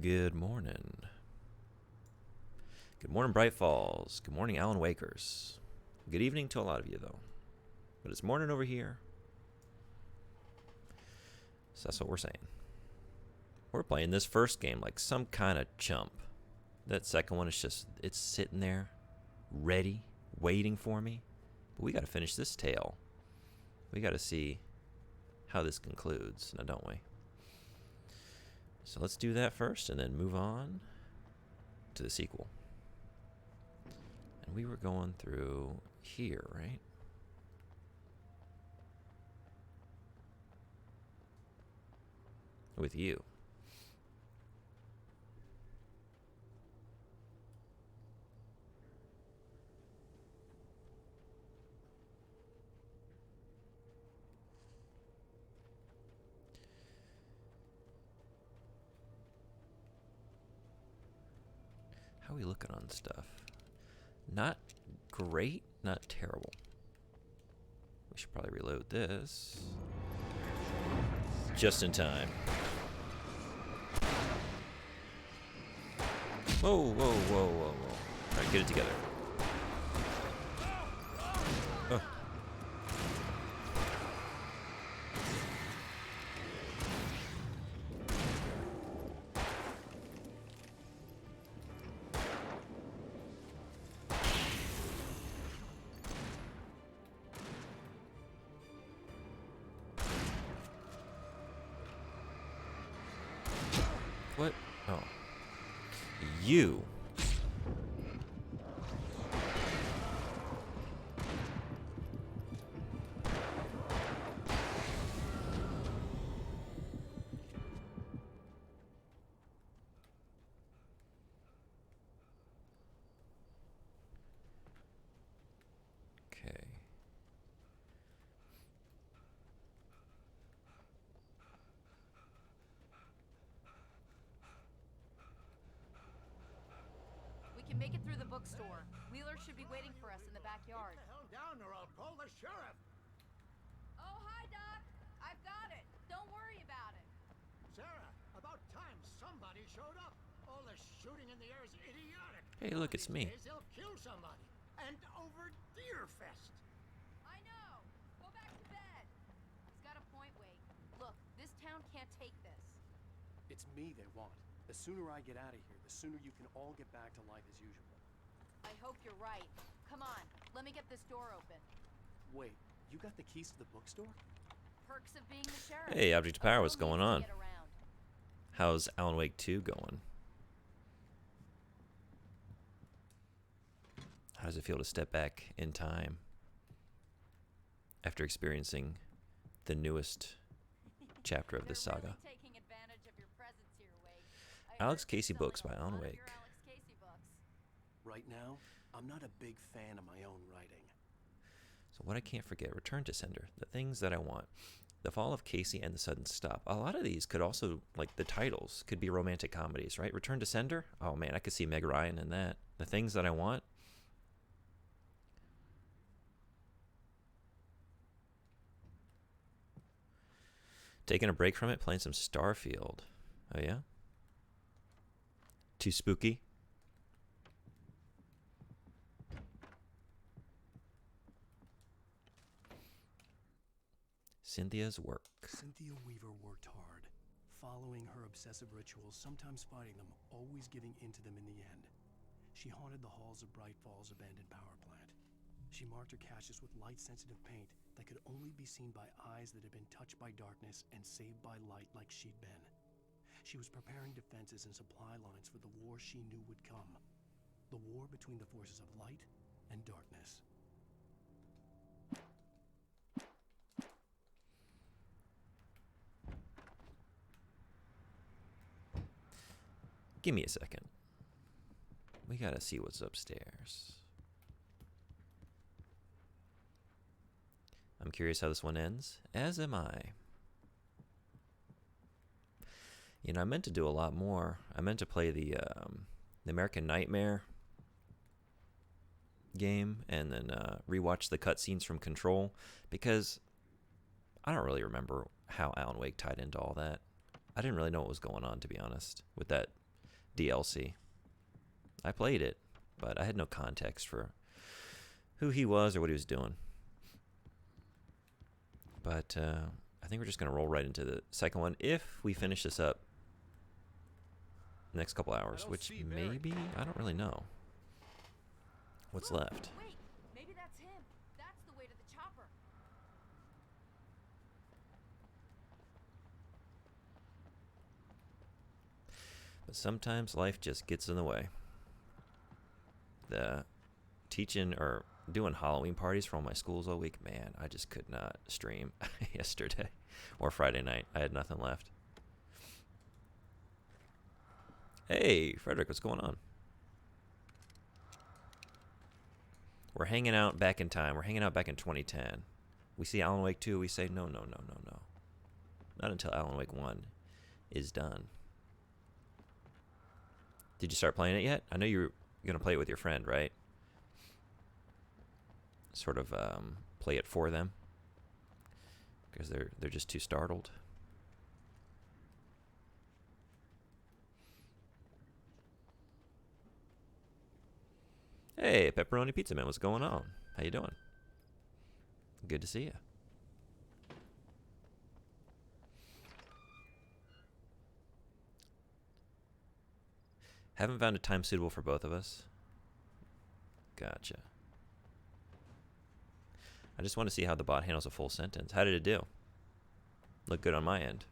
Good morning. Good morning, Bright Falls. Good morning, Alan Wakers. Good evening to a lot of you, though. But it's morning over here. So that's what we're saying. We're playing this first game like some kind of chump. That second one is just, it's sitting there, ready, waiting for me. But we got to finish this tale. We got to see how this concludes, now don't we? So let's do that first and then move on to the sequel. And we were going through here, right? With you. How are we looking on stuff? Not great, not terrible. We should probably reload this. Just in time. Whoa, whoa, whoa, whoa, whoa. All right, get it together. Oh. What? Oh. You. Okay. We can make it through the bookstore. Wheeler should be waiting for us in the backyard. Get the hell down or I'll call the sheriff. Oh, hi, Doc. I've got it. Don't worry about it. Sarah, about time somebody showed up. All the shooting in the air is idiotic. Hey, look, it's me. These days they'll kill somebody. And over Deerfest. I know. Go back to bed. He's got a point, Wade. Look, this town can't take this. It's me they want. The sooner I get out of here, the sooner you can all get back to life as usual. I hope you're right. Come on, let me get this door open. Wait, you got the keys to the bookstore? Perks of being the sheriff. Hey, Object of Power, what's A girl going needs to on? get around. How's Alan Wake 2 going? How does it feel to step back in time after experiencing the newest chapter of this They're saga? really taking advantage of your presence here, Wade. I Alex heard you're Casey selling books by a Alan lot of Wake. your Alex Casey books. Right now, I'm not a big fan of my own writing. So what I can't forget, Return to Sender, The Things That I Want, The Fall of Casey, and The Sudden Stop. A lot of these could also, like the titles, could be romantic comedies, right? Return to Sender? Oh man, I could see Meg Ryan in that. The Things That I Want? Taking a break from it, playing some Starfield. Oh yeah? Too spooky? Cynthia's work. Cynthia Weaver worked hard, following her obsessive rituals, sometimes fighting them, always giving in to them in the end. She haunted the halls of Bright Falls abandoned power plant. She marked her caches with light-sensitive paint that could only be seen by eyes that had been touched by darkness and saved by light like she'd been. She was preparing defenses and supply lines for the war she knew would come. The war between the forces of light and darkness. Give me a second. We gotta see what's upstairs. I'm curious how this one ends, as am I. You know, I meant to do a lot more. I meant to play the American Nightmare game and then rewatch the cutscenes from Control, because I don't really remember how Alan Wake tied into all that. I didn't really know what was going on, to be honest, with that DLC. I played it, but I had no context for who he was or what he was doing. But I think we're just going to roll right into the second one if we finish this up next couple hours, which maybe, I don't really know what's left. Wait, maybe that's him. That's the way to the chopper. But sometimes life just gets in the way. The teaching or doing Halloween parties for all my schools all week, man, I just could not stream yesterday or Friday night. I had nothing left. Hey, Frederick, what's going on? We're hanging out back in time. We're hanging out back in 2010. We see Alan Wake 2, we say, no. Not until Alan Wake 1 is done. Did you start playing it yet? I know you're going to play it with your friend, right? Sort of play it for them. Because they're just too startled. Hey, Pepperoni Pizza Man, what's going on? How you doing? Good to see you. Haven't found a time suitable for both of us. Gotcha. I just want to see how the bot handles a full sentence. How did it do? Look good on my end.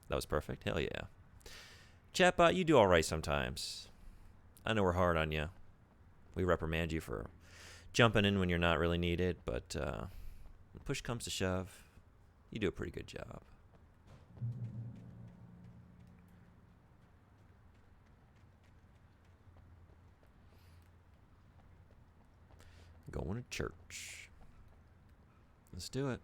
That was perfect? Hell yeah. Chatbot, you do alright sometimes. I know we're hard on you. We reprimand you for jumping in when you're not really needed, but when push comes to shove, you do a pretty good job. Going to church. Let's do it.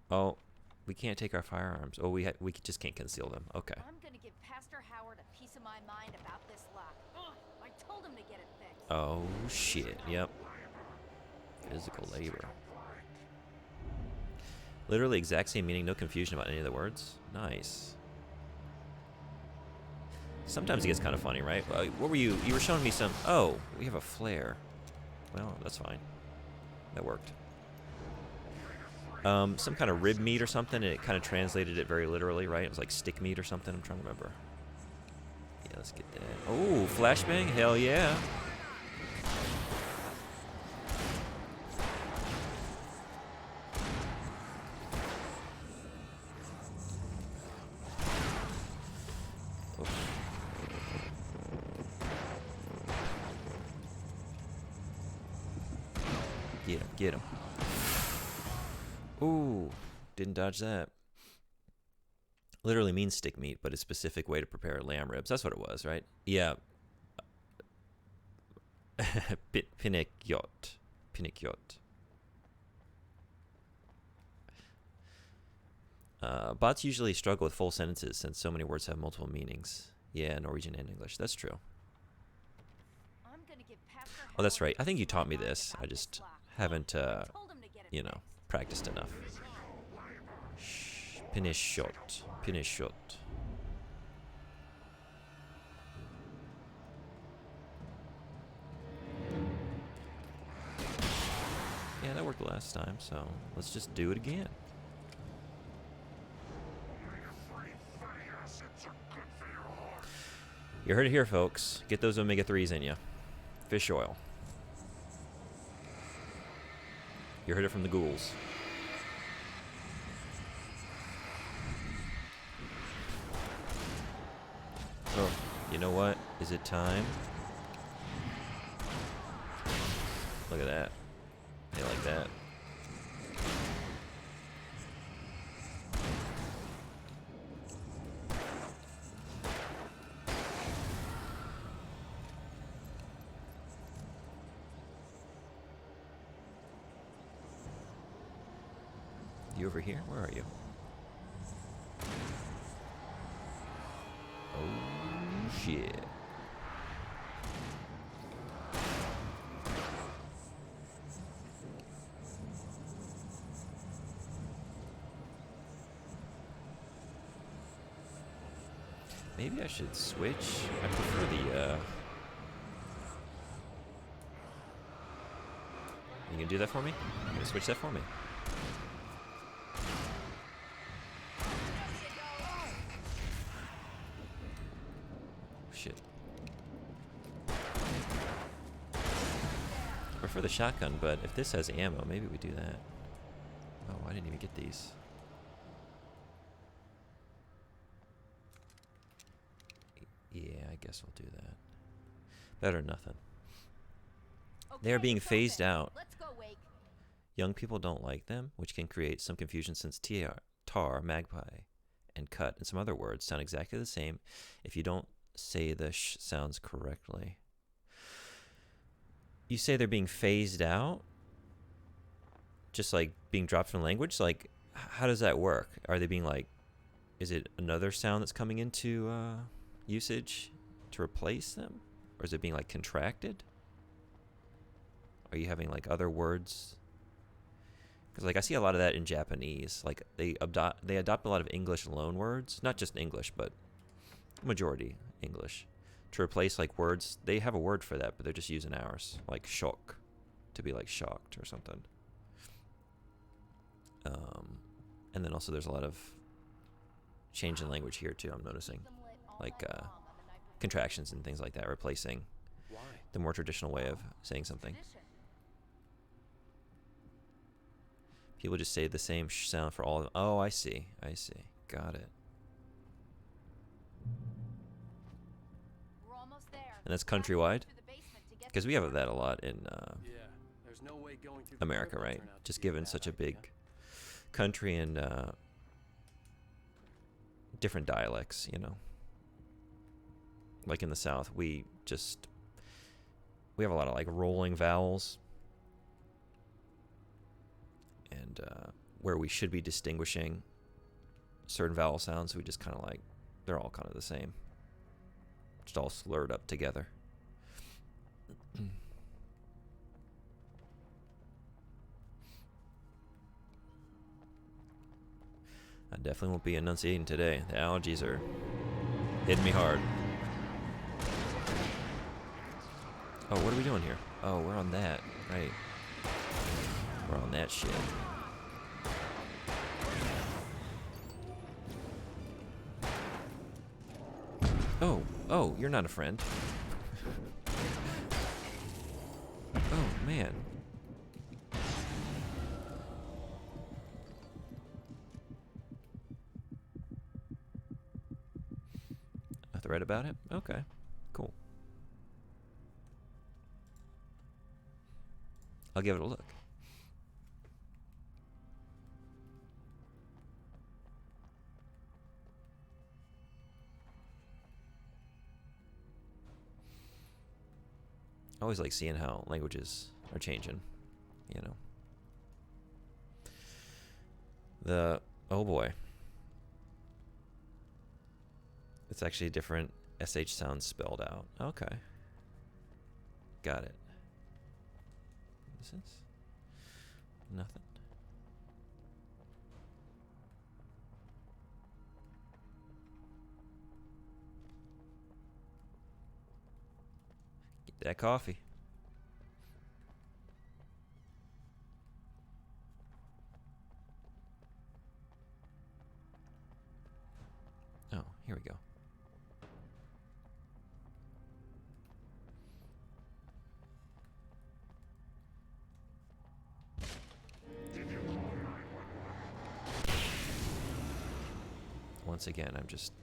Oh, we can't take our firearms. Oh, we just can't conceal them. Okay. I'm gonna give Pastor Howard a piece of my mind about this lock. Ugh, I told him to get it fixed. Oh, shit. Yep. Physical labor. Literally exact same meaning, no confusion about any of the words. Nice. Sometimes it gets kind of funny, right? What were you were showing me some... Oh, we have a flare. Well, that's fine. That worked. Some kind of rib meat or something, and it kind of translated it very literally, right? It was like stick meat or something. I'm trying to remember. Yeah, let's get that. Oh, flashbang? Hell yeah. Get him. Ooh, didn't dodge that. Literally means stick meat, but a specific way to prepare lamb ribs. That's what it was, right? Yeah. Pinikyot. Bots usually struggle with full sentences since so many words have multiple meanings. Yeah, Norwegian and English. That's true. I'm gonna give Pastor Oh, that's Howard right. I think you a piece of taught me my mind this. I about just this lock. haven't, I told him to get it you know, fixed. practiced enough. Pinishot. Yeah, that worked last time, so let's just do it again. You heard it here, folks. Get those omega-3s in you. Fish oil. You heard it from the ghouls. Oh, you know what? Is it time? Look at that. They like that. You over here? Where are you? Oh, shit. Maybe I should switch. I prefer the, You can do that for me? You can switch that for me? Shit. I prefer the shotgun, but if this has ammo, maybe we do that. Oh, I didn't even get these. Yeah, I guess we'll do that. Better than nothing. They are Okay, being it's phased open. out. Let's go, Wake. Young people don't like them, which can create some confusion since tar, magpie, and cut, and some other words sound exactly the same if you don't say the sh sounds correctly. You say they're being phased out? Just like being dropped from language? Like, how does that work? Are they being like, is it another sound that's coming into usage to replace them? Or is it being like contracted? Are you having like other words? Because like I see a lot of that in Japanese. Like they adopt a lot of English loan words, not just English, but majority English, to replace like words. They have a word for that, but they're just using ours, like shock, to be like shocked or something. And then also there's a lot of change in language here too. I'm noticing, like contractions and things like that, replacing Why? the more traditional way of saying something. Tradition. People just say the same sh sound for all of them. Oh, I see. I see. Got it. We're almost there. And that's Gotta go countrywide? through the basement to get Because to we the have that a lot in Yeah, there's no way going through the America, river will right? turn out to Just be a given bad such a idea. big country and different dialects, you know. Like in the South, we have a lot of like rolling vowels. And where we should be distinguishing certain vowel sounds, we just kind of like, they're all kind of the same. Just all slurred up together. I definitely won't be enunciating today. The allergies are hitting me hard. Oh, what are we doing here? Oh, we're on that. Right. We're on that shit. Oh, you're not a friend. Oh, man. A thread about it? Okay, cool. I'll give it a look. I always like seeing how languages are changing, you know. Oh boy. It's actually a different SH sound spelled out. Okay. Got it. This is nothing. Get that coffee. Oh, here we go. Once again, I'm just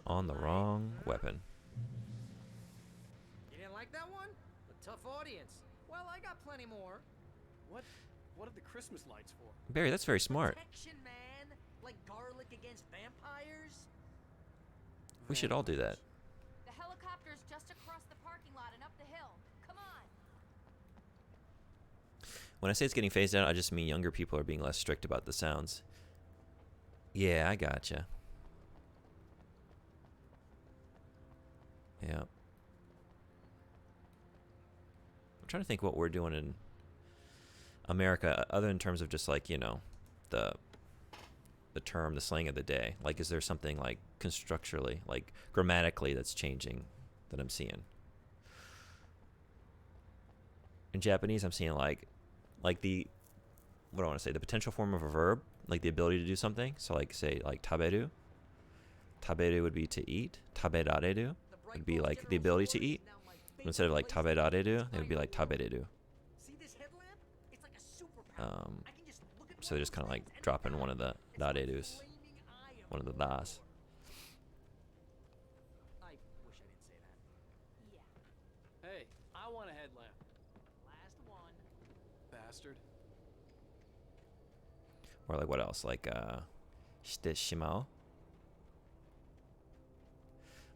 on the wrong weapon. You didn't like that one? A tough audience. Well, I got plenty more. What are the Christmas lights for? Barry, that's very smart. Protection, man. Like garlic against vampires. We should all do that. The helicopter's just across the parking lot and up the hill. Come on. When I say it's getting phased out, I just mean younger people are being less strict about the sounds. Yeah, I gotcha. Yeah. I'm trying to think what we're doing in America, other in terms of just like, you know, the the term, the slang of the day? Like, is there something like constructurally, like grammatically, that's changing that I'm seeing? In Japanese, I'm seeing like the, what do I want to say, the potential form of a verb, like the ability to do something. So like say like taberu. Taberu would be to eat. Taberareru would be like the ability to eat. Instead of like taberareru, they would be like tabereru. So they just kind of like drop in one of the rarerus, one of the das. I wish I didn't say that. Yeah. Hey, I want a headlamp. Last one. Bastard. Or like what else? Like shite shimao,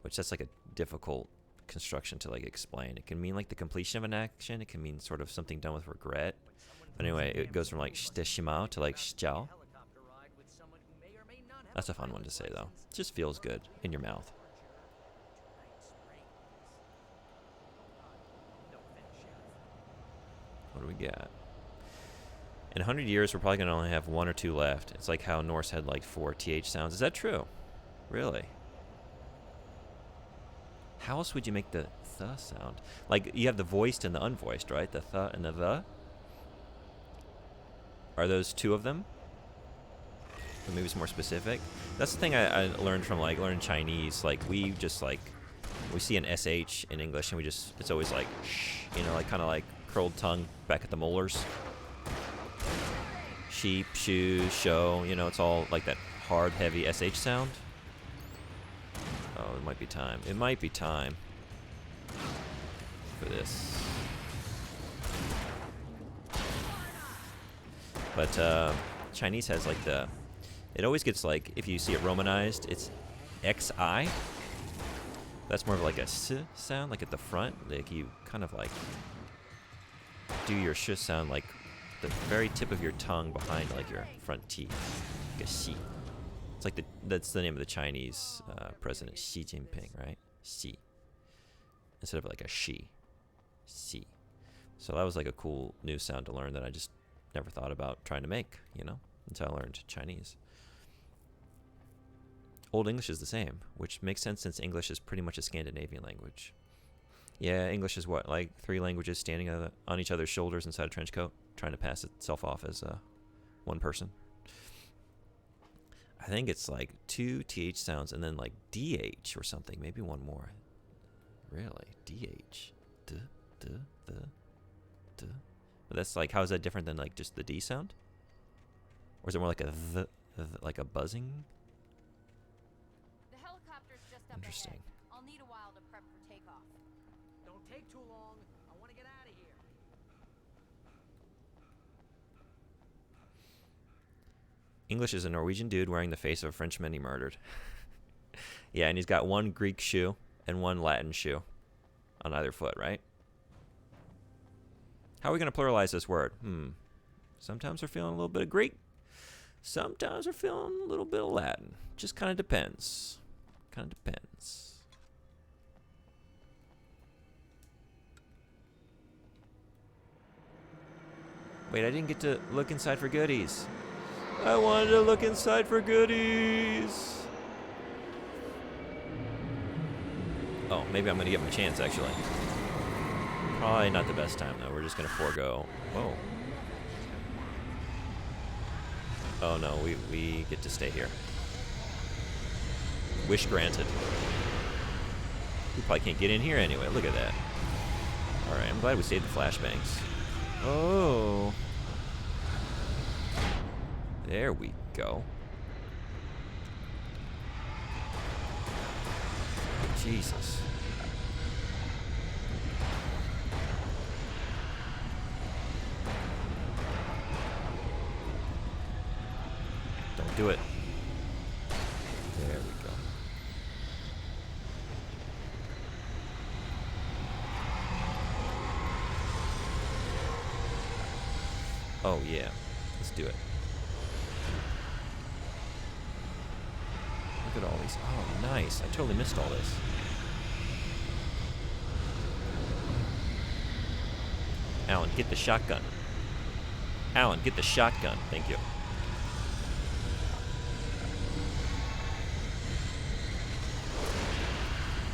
which that's like a difficult construction to like explain. It can mean like the completion of an action. It can mean sort of something done with regret. But anyway, it goes from like shite shimao to like shichao. That's a fun one to say though. It just feels good in your mouth. What do we got? In 100 years, we're probably going to only have 1 or 2 left. It's like how Norse had like 4 TH sounds. Is that true? Really? How else would you make the th sound? Like, you have the voiced and the unvoiced, right? The th and the. Are those 2 of them? Or maybe it's more specific. That's the thing I learned from like learning Chinese. Like, we just like, we see an SH in English and we just, it's always like shh, you know, like kind of like curled tongue back at the molars. Sheep, shoes, show, you know, it's all like that hard, heavy SH sound. Oh, it might be time. It might be time for this. But Chinese has like the, it always gets like, if you see it romanized, it's XI. That's more of like a S sound, like at the front. Like you kind of like do your sh sound like the very tip of your tongue behind like your front teeth, like a xi. It's like that's the name of the Chinese president, Xi Jinping, right? Xi. Instead of like a she. Xi. So that was like a cool new sound to learn that I just never thought about trying to make, you know, until I learned Chinese. Old English is the same, which makes sense since English is pretty much a Scandinavian language. Yeah, English is what, like 3 languages standing on each other's shoulders inside a trench coat, trying to pass itself off as one person. I think it's like 2 TH sounds and then like DH or something, maybe one more. Really? DH. Duh, duh, duh, duh. But that's like, how is that different than like just the D sound? Or is it more like a like a buzzing? The helicopter's just up Interesting. ahead. I'll need a while to prep for takeoff. Don't take too long. I want to get out of here. English is a Norwegian dude wearing the face of a Frenchman he murdered. Yeah, and he's got 1 Greek shoe and 1 Latin shoe on either foot, right? How are we going to pluralize this word? Sometimes we're feeling a little bit of Greek. Sometimes we're feeling a little bit of Latin. Just kind of depends. Kind of depends. Wait, I didn't get to look inside for goodies. I wanted to look inside for goodies. Oh, maybe I'm going to get my chance, actually. Probably not the best time, though. We're just going to forego. Whoa. Oh, no. We get to stay here. Wish granted. We probably can't get in here anyway. Look at that. Alright, I'm glad we saved the flashbangs. Oh. There we go. Jesus. Don't do it. There we go. Oh yeah, let's do it. Look at all these. Oh, nice. I totally missed all this. Alan, get the shotgun. Alan, get the shotgun. Thank you.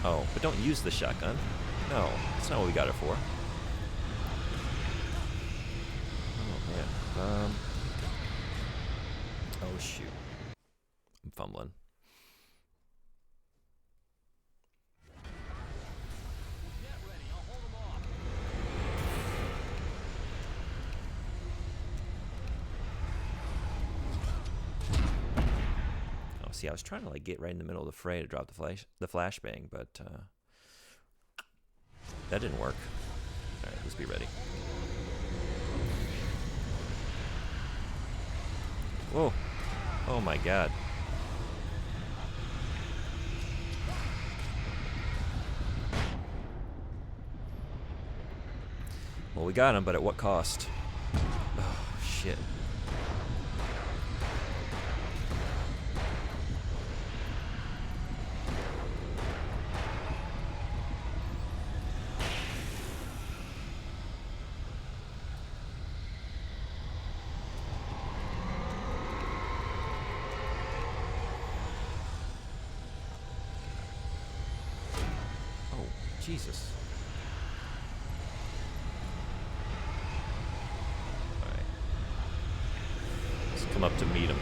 Oh, but don't use the shotgun. No, that's not what we got it for. Oh, man. Oh, shoot. I'm fumbling. Oh, see, I was trying to like get right in the middle of the fray to drop the flashbang, but that didn't work. All right, let's be ready. Whoa. Oh my god. Well, we got him, but at what cost? Oh, shit. Jesus. Alright. Let's come up to meet him.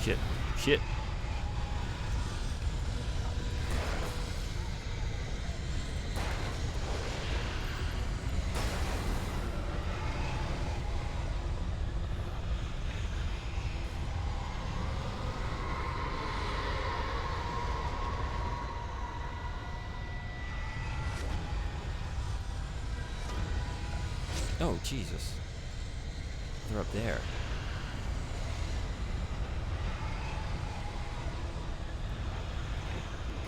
Shit. Shit. Oh, Jesus. They're up there.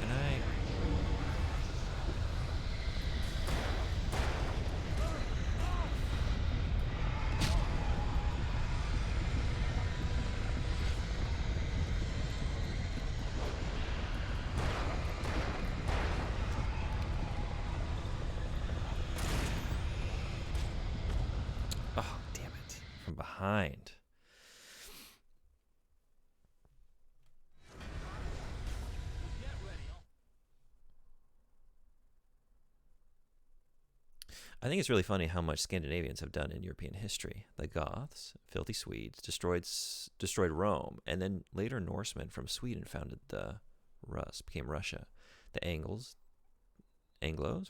Can I... Oh, damn it. From behind. I think it's really funny how much Scandinavians have done in European history. The Goths, filthy Swedes, destroyed Rome, and then later Norsemen from Sweden founded the became Russia. The Anglos,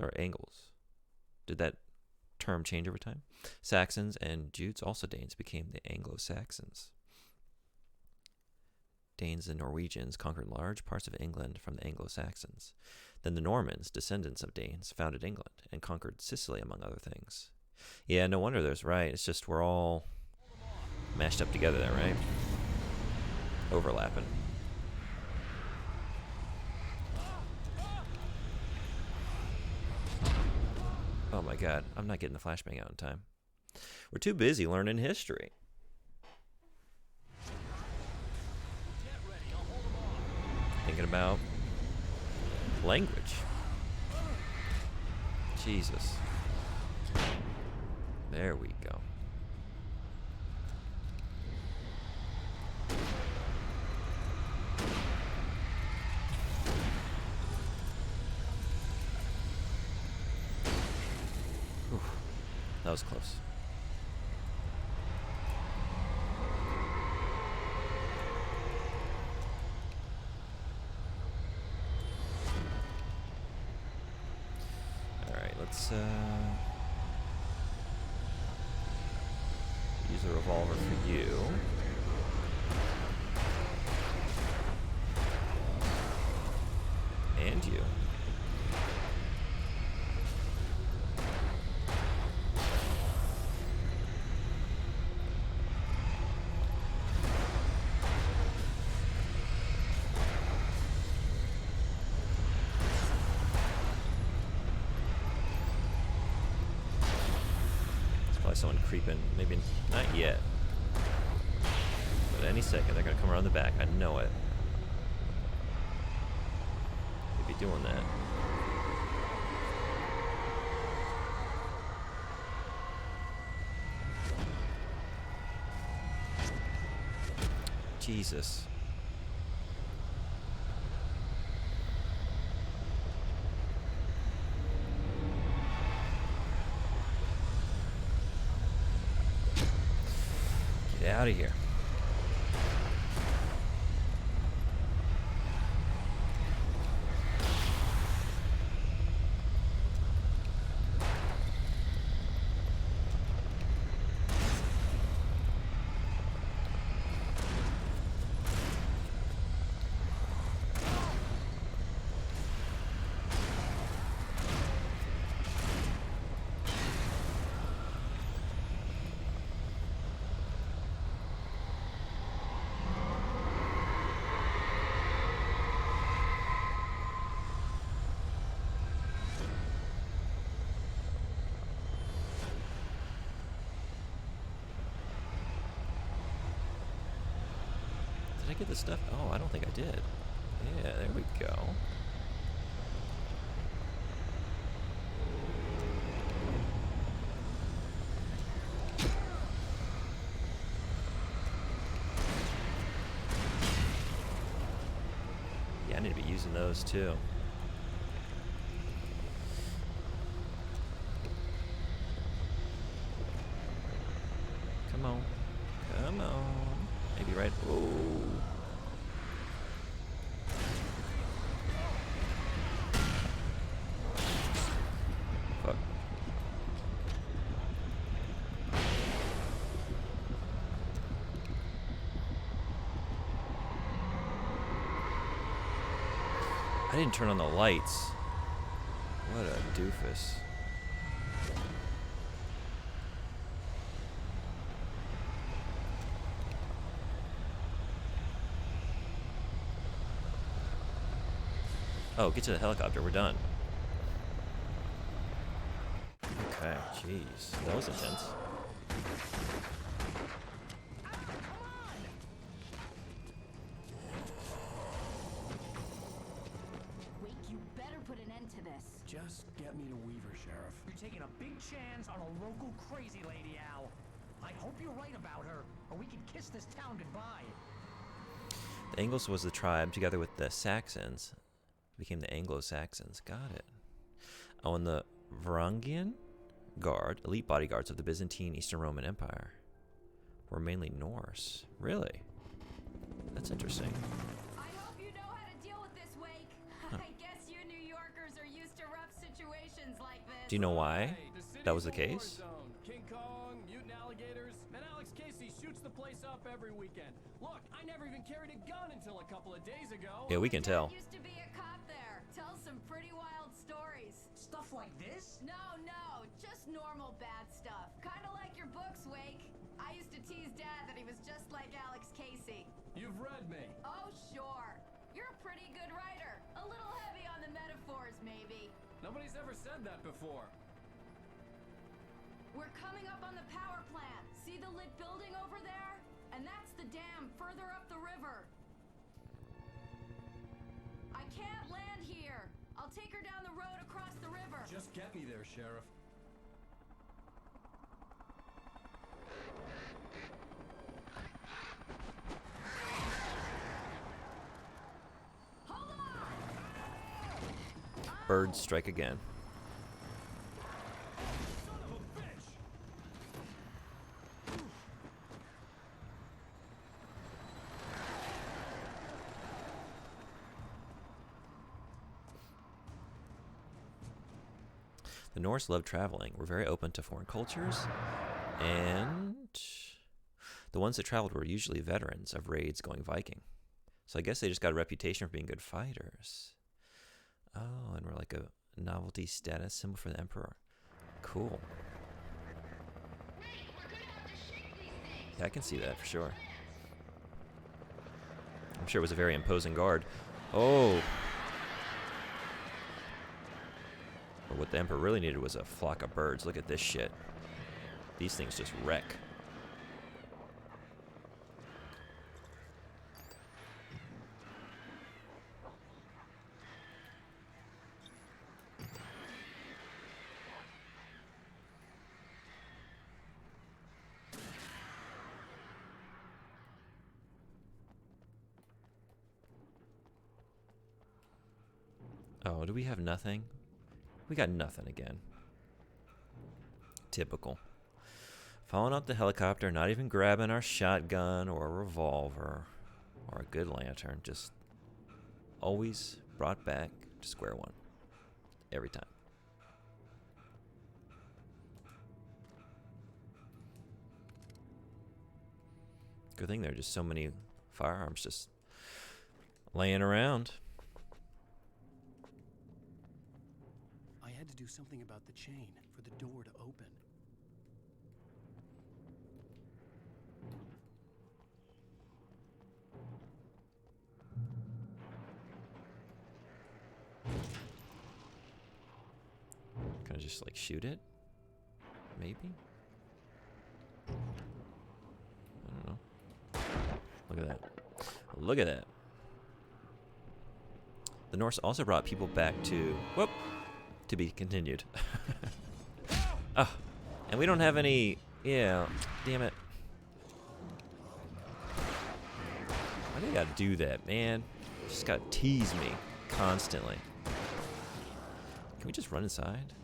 or Angles? Did that term change over time? Saxons and Jutes, also Danes, became the Anglo-Saxons. Danes and Norwegians conquered large parts of England from the Anglo-Saxons. Then the Normans, descendants of Danes, founded England and conquered Sicily, among other things. Yeah, no wonder there's right. It's just we're all mashed up together there, right? Overlapping. Oh my god, I'm not getting the flashbang out in time. We're too busy learning history. Thinking about language. Jesus. There we go. Whew. That was close. Let's use a revolver for you. And you. Probably someone creeping. Maybe not yet. But any second, they're gonna come around the back. I know it. They'd be doing that. Jesus. Get out of here. Did I get the stuff? Oh, I don't think I did. Yeah, there we go. Yeah, I need to be using those too. Come on. Come on. Maybe right. Oh. Fuck. I didn't turn on the lights. What a doofus. Oh, get to the helicopter. We're done. Okay, jeez. That was intense. Wake, you better put an end to this. Just get me to Weaver, Sheriff. You're taking a big chance on a local crazy lady, Al. I hope you're right about her, or we can kiss this town goodbye. The Angles was the tribe, together with the Saxons, became the Anglo-Saxons. Got it. Oh, and the Varangian Guard, elite bodyguards of the Byzantine Eastern Roman Empire, were mainly Norse. Really? That's interesting. I hope you know how to deal with this, Wake. I guess you New Yorkers are used to rough situations like this. Do you know why that was the case? King Kong, mutant alligators, and Alex Casey shoots the place up every weekend. Look, I never even carried a gun until a couple of days ago. Yeah, we can tell. Used to be a cop there. Tells some pretty wild stories. Stuff like this? No, just normal bad stuff. Kind of like your books, Wake. I used to tease Dad that he was just like Alex Casey. You've read me. Oh, sure. You're a pretty good writer. A little heavy on the metaphors, maybe. Nobody's ever said that before. We're coming up on the power plant. See the lit building over there? And that's the dam further up the river. I can't land here. I'll take her down the road across the river. Just get me there, Sheriff. Hold on! Birds strike again. Son of a bitch! The Norse loved traveling, were very open to foreign cultures, and the ones that traveled were usually veterans of raids going Viking. So I guess they just got a reputation for being good fighters. Oh, and we're like a novelty status symbol for the Emperor. Cool. Yeah, I can see that for sure. I'm sure it was a very imposing guard. Oh! But what the Emperor really needed was a flock of birds. Look at this shit. These things just wreck. Oh, do we have nothing? We got nothing again. Typical. Following up the helicopter, not even grabbing our shotgun or a revolver or a good lantern. Just always brought back to square one. Every time. Good thing there are just so many firearms just laying around. I had to do something about the chain for the door to open. Can I just like shoot it? Maybe? I don't know. Look at that. Look at that. The Norse also brought people back to... Whoop! To be continued. Oh, and we don't have any... Yeah, damn it. Why do you gotta do that, man? You just gotta tease me constantly. Can we just run inside?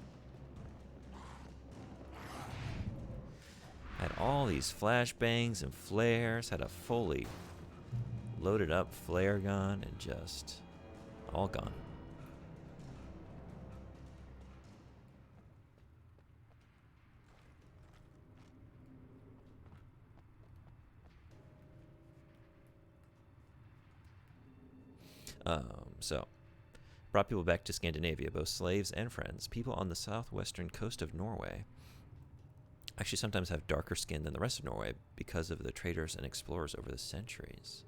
Had all these flashbangs and flares, had a fully loaded up flare gun, and just all gone. So, brought people back to Scandinavia, both slaves and friends. People on the southwestern coast of Norway actually sometimes have darker skin than the rest of Norway because of the traders and explorers over the centuries.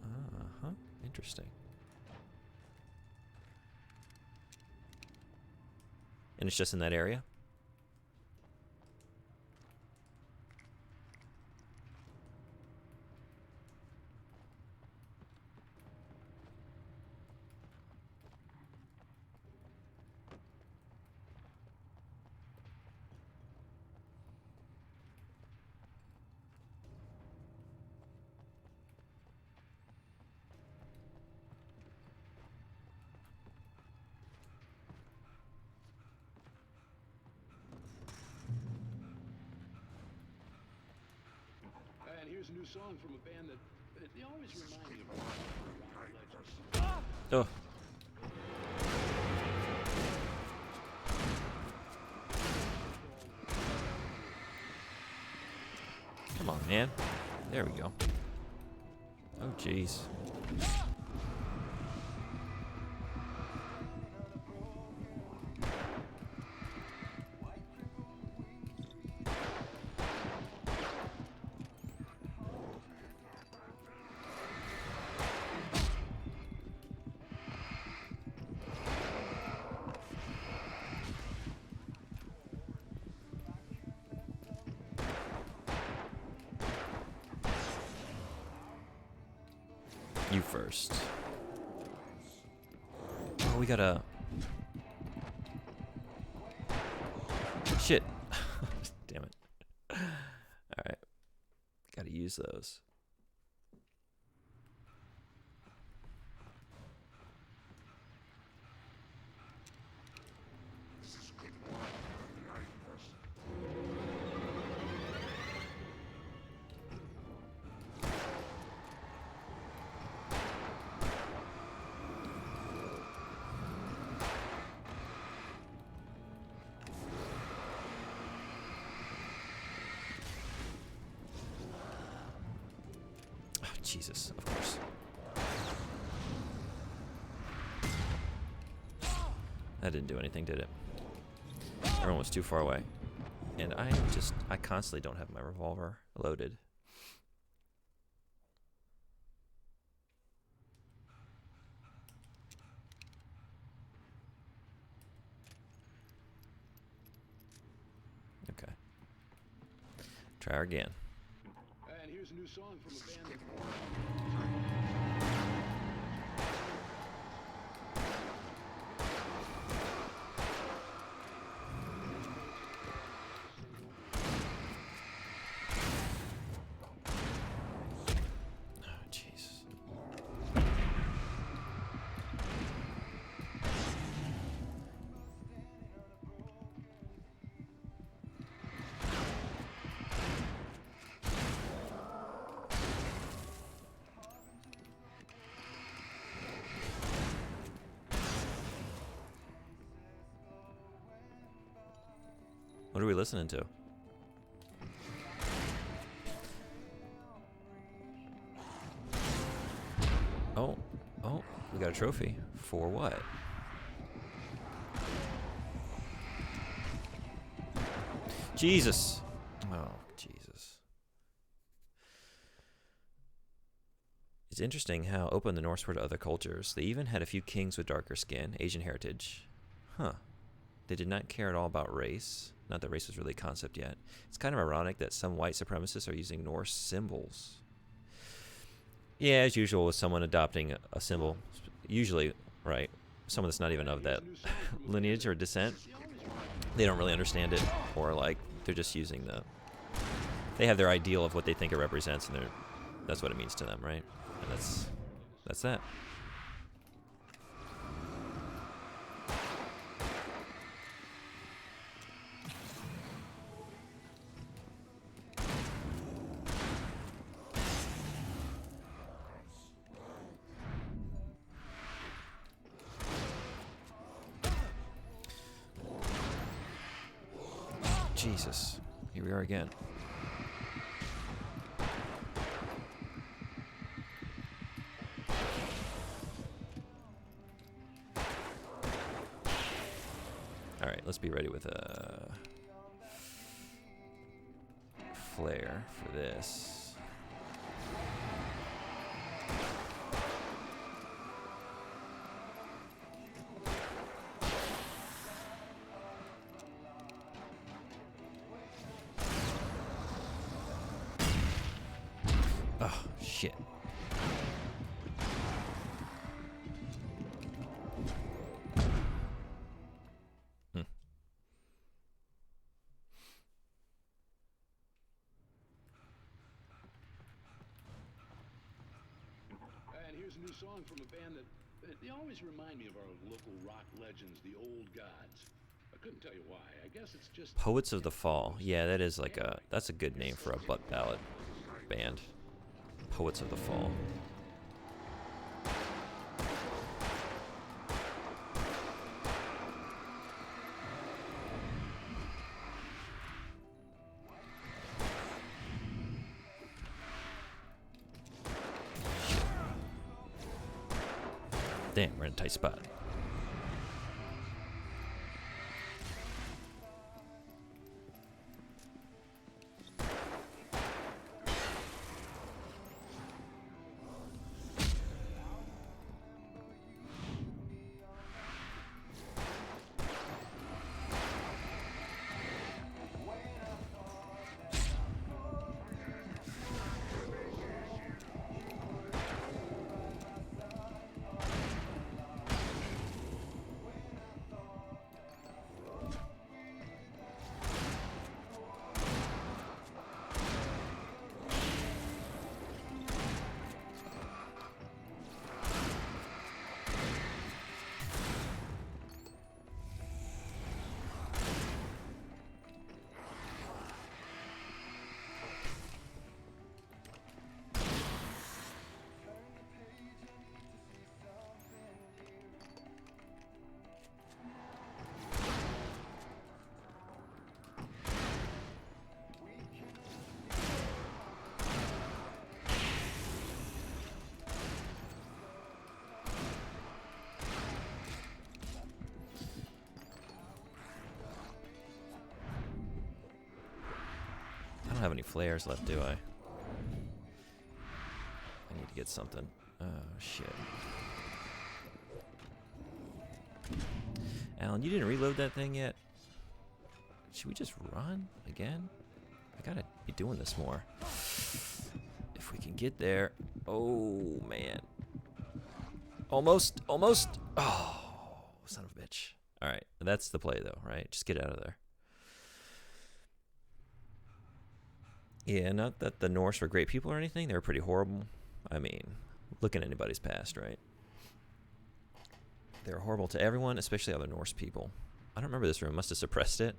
Uh-huh. Interesting. And it's just in that area? And here's a new song from a band that they always remind me of. Oh. Come on, man. There we go. Oh, jeez. You first. Oh, we gotta... Shit. Damn it. Alright. Gotta use those. Jesus, of course. That didn't do anything, did it? Everyone was too far away. And I constantly don't have my revolver loaded. Okay. Try her again. And here's a new song from a band that... Oh, jeez. What are we listening to? Oh, we got a trophy. For what? Jesus. Oh, Jesus. It's interesting how open the Norse were to other cultures. They even had a few kings with darker skin, Asian heritage. Huh. They did not care at all about race. Not that race was really a concept yet. It's kind of ironic that some white supremacists are using Norse symbols. Yeah, as usual with someone adopting a symbol, usually, right, someone that's not even of that lineage or descent, they don't really understand it, or like they're just using they have their ideal of what they think it represents, and that's what it means to them, right? And that's that. Jesus, here we are again. All right, let's be ready with a flare for this. Oh, shit. And here's a new song from a band that they always remind me of our local rock legends, the Old Gods. I couldn't tell you why. I guess it's just Poets of the Fall. Yeah, that is like that's a good name for a butt ballad band. Poets of the Fall. Damn, we're in a tight spot. I don't have any flares left, do I? I need to get something. Oh, shit. Alan, you didn't reload that thing yet? Should we just run again? I gotta be doing this more. If we can get there. Oh, man. Almost. Oh, son of a bitch. All right, that's the play, though, right? Just get out of there. Yeah, not that the Norse were great people or anything. They were pretty horrible. I mean, look at anybody's past, right? They were horrible to everyone, especially other Norse people. I don't remember this room. Must have suppressed it.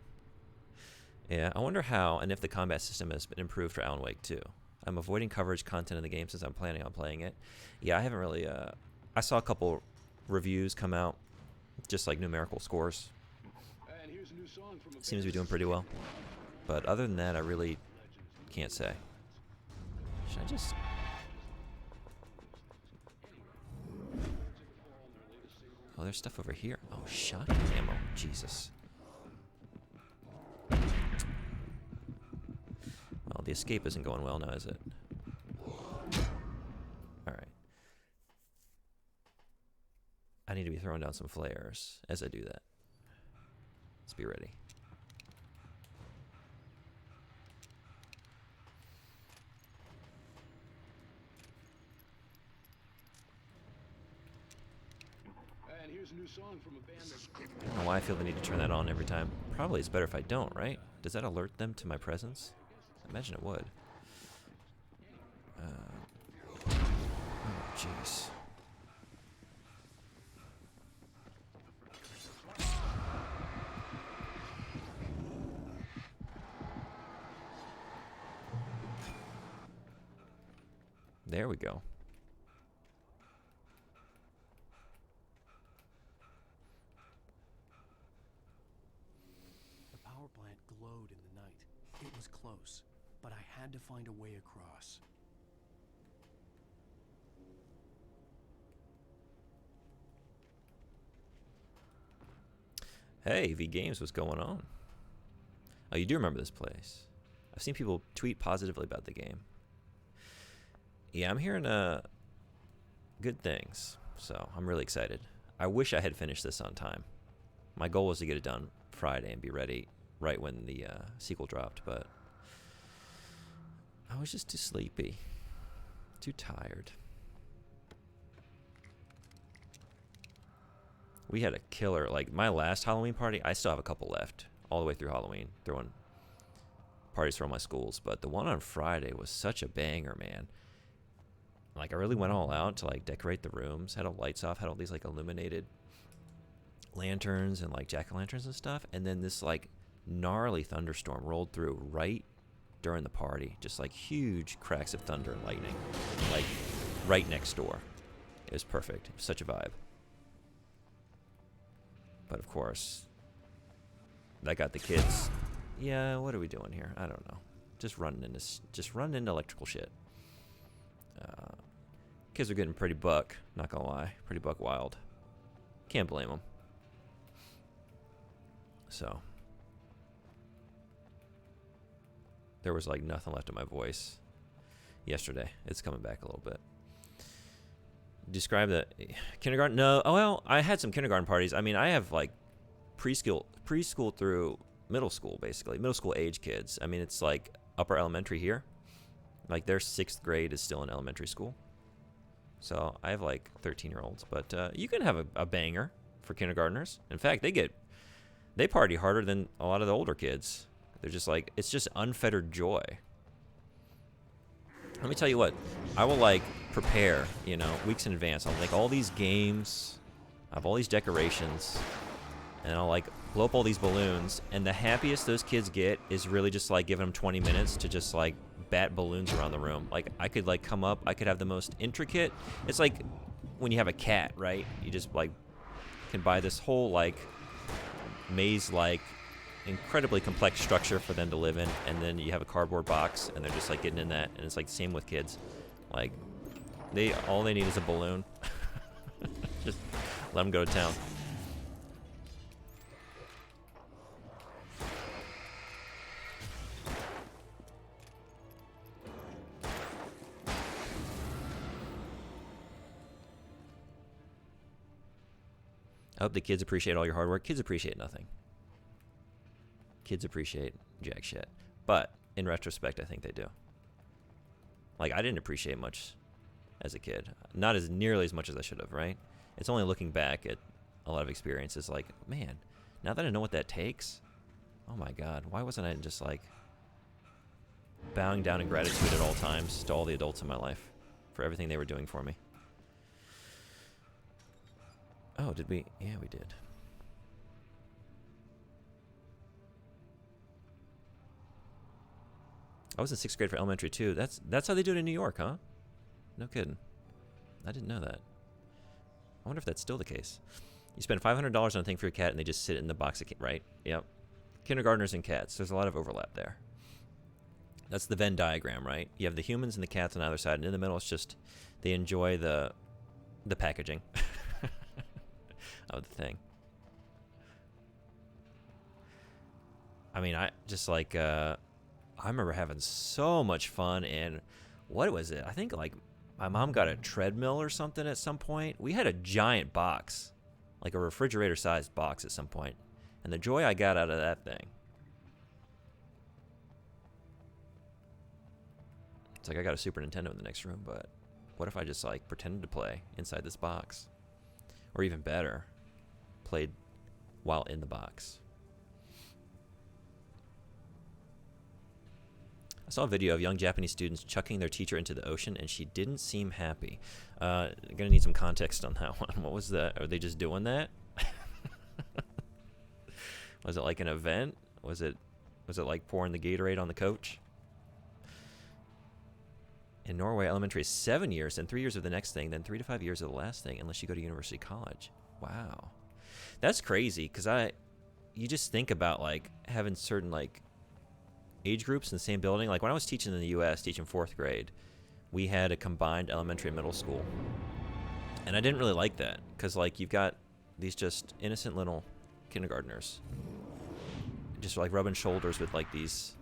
Yeah, I wonder how and if the combat system has been improved for Alan Wake 2. I'm avoiding coverage content in the game since I'm planning on playing it. Yeah, I haven't really... I saw a couple reviews come out, just like numerical scores. And here's a new song from a Seems to be doing pretty well. But other than that, I really can't say. Should I just... Oh, there's stuff over here. Oh, shotgun ammo. Jesus. Well, the escape isn't going well now, is it? Alright. I need to be throwing down some flares as I do that. Let's be ready. And here's a new song from a band that I don't know why I feel the need to turn that on every time. Probably it's better if I don't, right? Does that alert them to my presence? I imagine it would. Oh, jeez. There we go. The power plant glowed in the night. It was close, but I had to find a way across. Hey, V Games, what's going on? Oh, you do remember this place. I've seen people tweet positively about the game. Yeah, I'm hearing good things, so I'm really excited. I wish I had finished this on time. My goal was to get it done Friday and be ready right when the sequel dropped, but I was just too sleepy, too tired. We had a killer, like my last Halloween party, I still have a couple left all the way through Halloween, throwing parties for all my schools, but the one on Friday was such a banger, man. Like, I really went all out to, like, decorate the rooms, had all lights off, had all these, like, illuminated lanterns and, like, jack-o'-lanterns and stuff, and then this, like, gnarly thunderstorm rolled through right during the party. Just, like, huge cracks of thunder and lightning, like, right next door. It was perfect. It was such a vibe. But, of course, that got the kids. Yeah, what are we doing here? I don't know. Just running into electrical shit. Kids are getting pretty buck, not gonna lie. Pretty buck wild. Can't blame them. So. There was like nothing left of my voice yesterday. It's coming back a little bit. Describe the kindergarten? No. Oh, well, I had some kindergarten parties. I mean, I have like preschool through middle school, basically. Middle school age kids. I mean, it's like upper elementary here. Like their 6th grade is still in elementary school. So I have like 13-year-olds, but you can have a banger for kindergartners. In fact, they party harder than a lot of the older kids. They're just like, it's just unfettered joy. Let me tell you what, I will like prepare, weeks in advance. I'll make all these games, I have all these decorations, and I'll like blow up all these balloons. And the happiest those kids get is really just like giving them 20 minutes to just like bat balloons around the room. Like I could like come up, I could have the most intricate. It's like when you have a cat, right? You just like can buy this whole like maze like incredibly complex structure for them to live in, and then you have a cardboard box and they're just like getting in that, and it's like the same with kids. Like all they need is a balloon. Just let them go to town. I hope the kids appreciate all your hard work. Kids appreciate nothing. Kids appreciate jack shit. But In retrospect, I think they do. Like, I didn't appreciate much as a kid. Not as nearly as much as I should have, right? It's only looking back at a lot of experiences like, man, now that I know what that takes, oh my God, why wasn't I just like bowing down in gratitude at all times to all the adults in my life for everything they were doing for me? Oh, did we? Yeah, we did. I was in 6th grade for elementary too. That's how they do it in New York, huh? No kidding. I didn't know that. I wonder if that's still the case. You spend $500 on a thing for your cat, and they just sit in the box of right? Yep. Kindergartners and cats. There's a lot of overlap there. That's the Venn diagram, right? You have the humans and the cats on either side, and in the middle, it's just they enjoy the packaging of the thing. I mean, I just like I remember having so much fun, and what was it? I think like my mom got a treadmill or something at some point. We had a giant box, like a refrigerator-sized box at some point, and the joy I got out of that thing. It's like I got a Super Nintendo in the next room, but what if I just like pretended to play inside this box? Or even better, played while in the box. I saw a video of young Japanese students chucking their teacher into the ocean, and she didn't seem happy. Gonna need some context on that one. What was that? Are they just doing that? Was it like an event? Was it like pouring the Gatorade on the coach? In Norway, elementary is 7 years, and 3 years of the next thing, then 3 to 5 years of the last thing, unless you go to university college. Wow, that's crazy. Cause you just think about like having certain like age groups in the same building. Like when I was teaching in the U.S., teaching 4th grade, we had a combined elementary and middle school, and I didn't really like that because like you've got these just innocent little kindergartners, just like rubbing shoulders with like these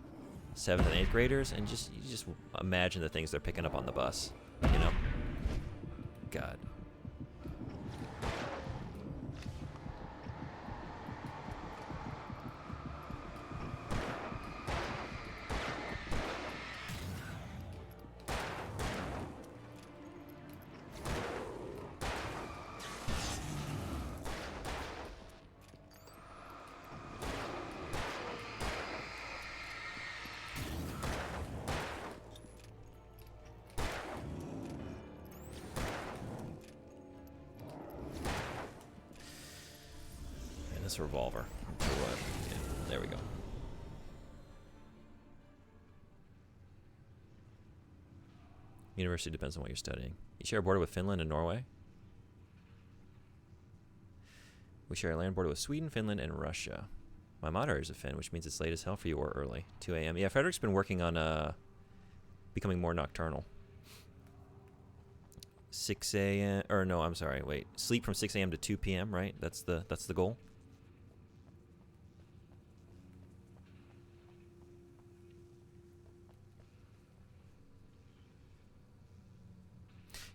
7th and 8th graders, and you just imagine the things they're picking up on the bus, you know? God. This revolver. For what? Yeah, there we go. University depends on what you're studying. You share a border with Finland and Norway? We share a land border with Sweden, Finland, and Russia. My moderator is a Finn, which means it's late as hell for you or early. 2 a.m. Yeah, Frederick's been working on becoming more nocturnal. 6 a.m. Or no, I'm sorry. Wait, sleep from 6 a.m. to 2 p.m. Right? That's the goal.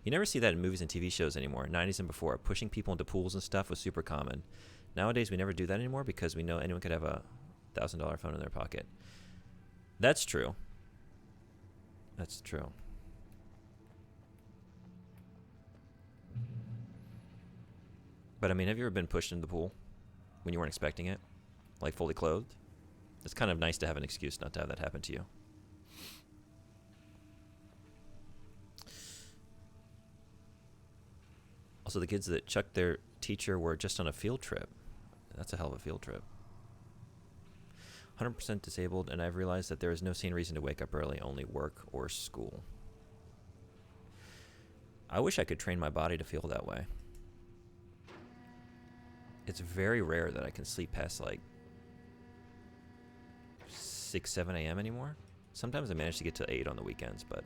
You never see that in movies and TV shows anymore. 90s and before, pushing people into pools and stuff was super common. Nowadays, we never do that anymore because we know anyone could have a $1,000 phone in their pocket. That's true. That's true. But I mean, have you ever been pushed into the pool when you weren't expecting it? Like fully clothed? It's kind of nice to have an excuse not to have that happen to you. Also, the kids that chucked their teacher were just on a field trip. That's a hell of a field trip. 100% disabled, and I've realized that there is no sane reason to wake up early, only work or school. I wish I could train my body to feel that way. It's very rare that I can sleep past like 6, 7 a.m. anymore. Sometimes I manage to get to 8 on the weekends, but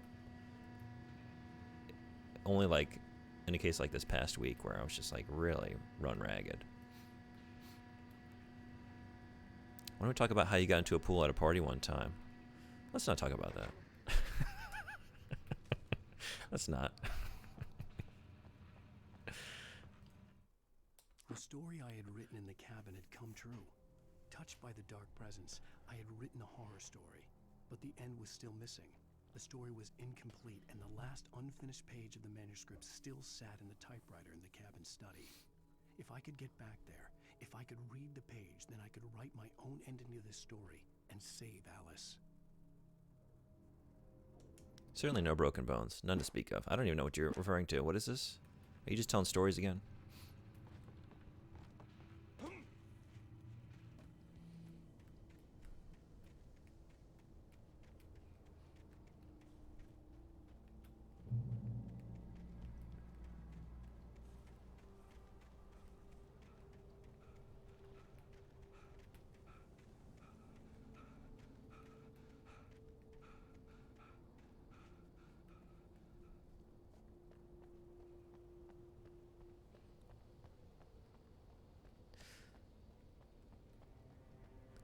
only like in a case like this past week where I was just like really run ragged. Why don't we talk about how you got into a pool at a party one time? Let's not talk about that. Let's not. The story I had written in the cabin had come true. Touched by the dark presence, I had written a horror story. But the end was still missing. The story was incomplete, and the last unfinished page of the manuscript still sat in the typewriter in the cabin study. If I could get back there, if I could read the page, then I could write my own ending to this story and save Alice. Certainly no broken bones. None to speak of. I don't even know what you're referring to. What is this? Are you just telling stories again?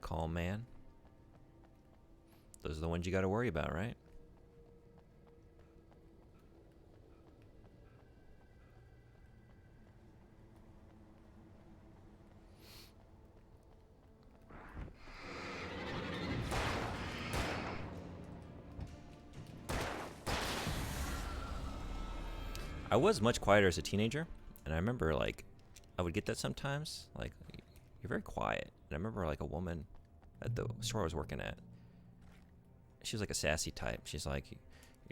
Calm man. Those are the ones you got to worry about, right? I was much quieter as a teenager, and I remember, like, I would get that sometimes. Like, you're very quiet. And I remember, like, a woman at the store I was working at, she was like a sassy type. She's like,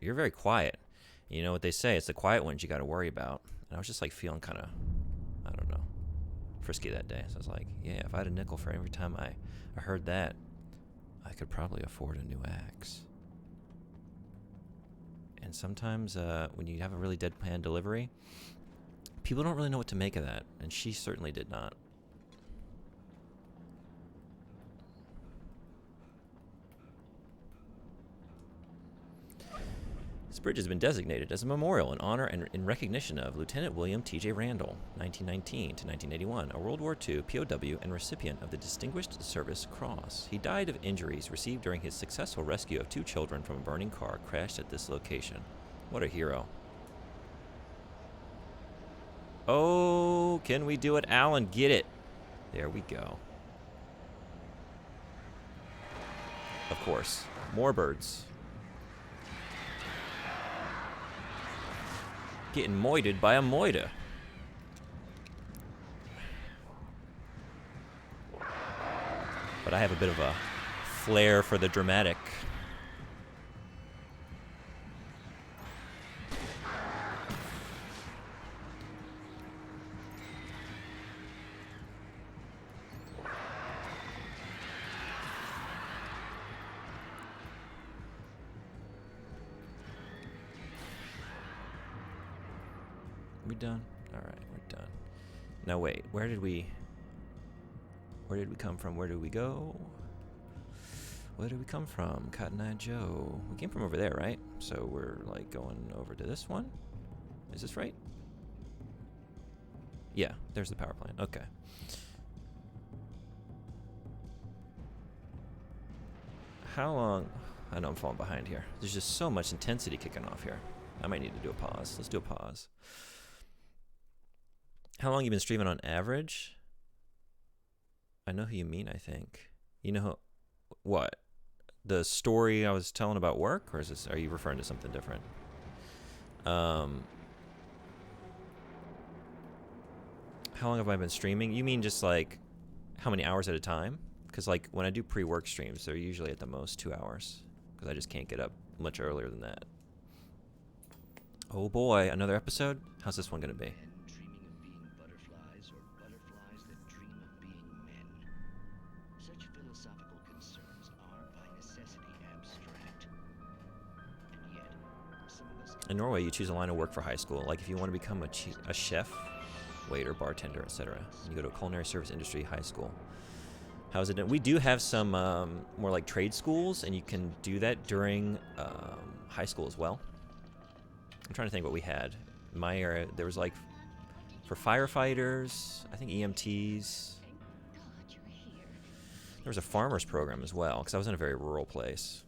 you're very quiet. You know what they say, it's the quiet ones you got to worry about. And I was just, like, feeling kind of, I don't know, frisky that day. So I was like, yeah, if I had a nickel for every time I heard that, I could probably afford a new axe. And sometimes when you have a really deadpan delivery, people don't really know what to make of that. And she certainly did not. This bridge has been designated as a memorial in honor and in recognition of Lieutenant William T.J. Randall, 1919 to 1981, a World War II POW and recipient of the Distinguished Service Cross. He died of injuries received during his successful rescue of 2 children from a burning car crashed at this location. What a hero. Oh, can we do it, Alan? Get it. There we go. Of course. More birds. Getting moited by a moida. But I have a bit of a flair for the dramatic. We done? All right, we're done. Now wait, where did we come from? Where did we go? Where did we come from? Cotton Eye Joe. We came from over there, right? So we're like going over to this one. Is this right? Yeah, there's the power plant. Okay. How long? I know I'm falling behind here. There's just so much intensity kicking off here. I might need to do a pause. Let's do a pause. How long you been streaming on average? I know who you mean, I think. You know what? The story I was telling about work? Or is this, are you referring to something different? How long have I been streaming? You mean just like how many hours at a time? Because like when I do pre-work streams, they're usually at the most 2 hours. Because I just can't get up much earlier than that. Oh boy, another episode? How's this one going to be? In Norway, you choose a line of work for high school. Like if you want to become a chef, waiter, bartender, etc. You go to a culinary service industry high school. How is it done? We do have some more like trade schools, and you can do that during high school as well. I'm trying to think what we had. In my area, there was like for firefighters, I think EMTs. There was a farmer's program as well, because I was in a very rural place.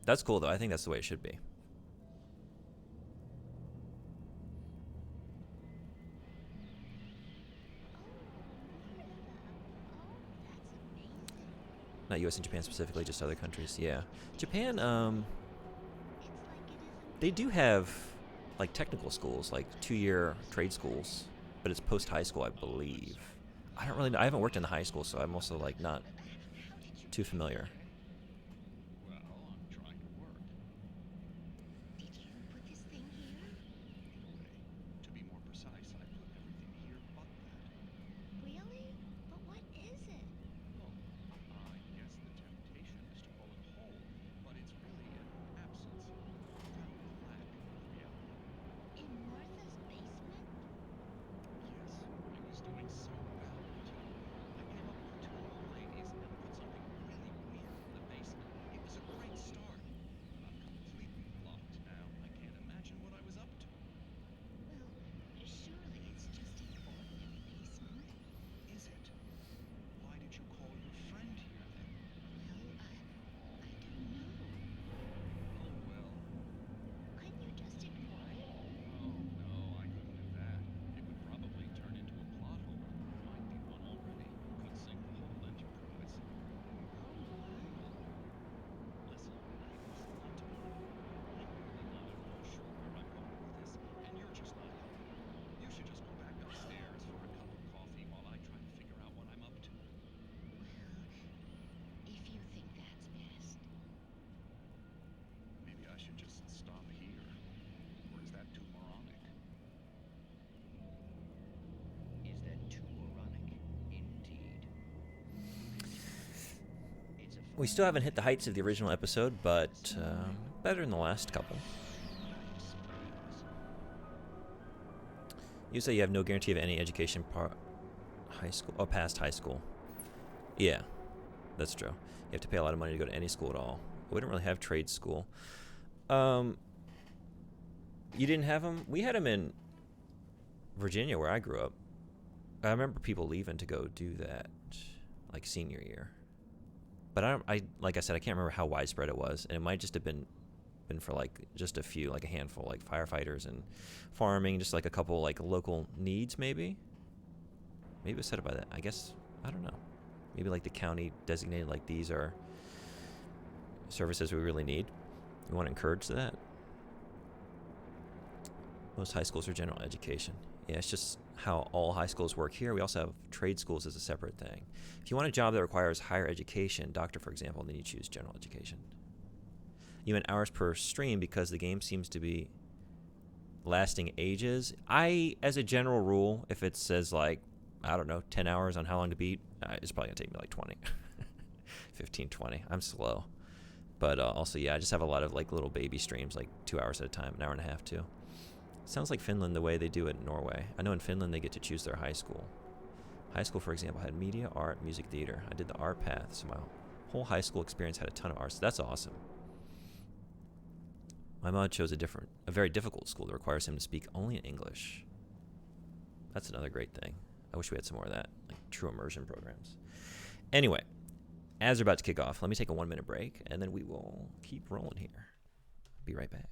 That's cool, though. I think that's the way it should be. Not U.S. and Japan specifically, just other countries. Yeah, Japan. They do have like technical schools, like 2-year trade schools, but it's post high school, I believe. I don't really know. I haven't worked in the high school, so I'm also like not too familiar. Well, I'm trying to work. Did you put this thing here? To be more precise, I put everything here but that. Really? But what is it? Oh, I guess the temptation is to call it whole, but it's really an absence, a kind of lack of reality. In Martha's basement? Yes, I was doing so well until I came up with 2 old ladies and put something really weird in the basement. It was a great start, but I'm completely blocked now. I can't imagine what I was up to. Well, surely it's just an ordinary basement. Is it? Why did you call your friend here then? Well, I don't know. Oh well. Couldn't you just ignore it? Oh no, I couldn't do that. It would probably turn into a plot hole. Might be one already. Could sink the whole enterprise. Listen, not to be. I'm really not at all sure where I'm going with this, and you're just not helping. You should just go back upstairs for a cup of coffee while I try to figure out what I'm up to. Well, if you think that's best. Maybe I should just stop here. Or is that too moronic? Is that too moronic? Indeed. It's a We still haven't hit the heights of the original episode, but better than the last couple. You say you have no guarantee of any education high school or past high school. Yeah, that's true. You have to pay a lot of money to go to any school at all. We don't really have trade school. You didn't have them? We had them in Virginia, where I grew up. I remember people leaving to go do that, like senior year. But like I said, I can't remember how widespread it was, and it might just have been for like just a few, like a handful, like firefighters and farming, just like a couple like local needs, maybe. Maybe it was set up by that. I guess I don't know. Maybe like the county designated like these are services we really need. You want to encourage that. Most high schools are general education. Yeah, it's just how all high schools work here. We also have trade schools as a separate thing. If you want a job that requires higher education, doctor for example, then you choose general education. You meant hours per stream because the game seems to be lasting ages. As a general rule, if it says like, I don't know, 10 hours on how long to beat, it's probably going to take me like 20. 15, 20. I'm slow. But also, yeah, I just have a lot of like little baby streams, like 2 hours at a time, an hour and a half too. Sounds like Finland the way they do it in Norway. I know in Finland they get to choose their high school. High school, for example, had media, art, music, theater. I did the art path, so my whole high school experience had a ton of arts. That's awesome. My mom chose a very difficult school that requires him to speak only in English. That's another great thing. I wish we had some more of that, like true immersion programs. Anyway, as we're about to kick off, let me take a 1-minute break, and then we will keep rolling here. Be right back.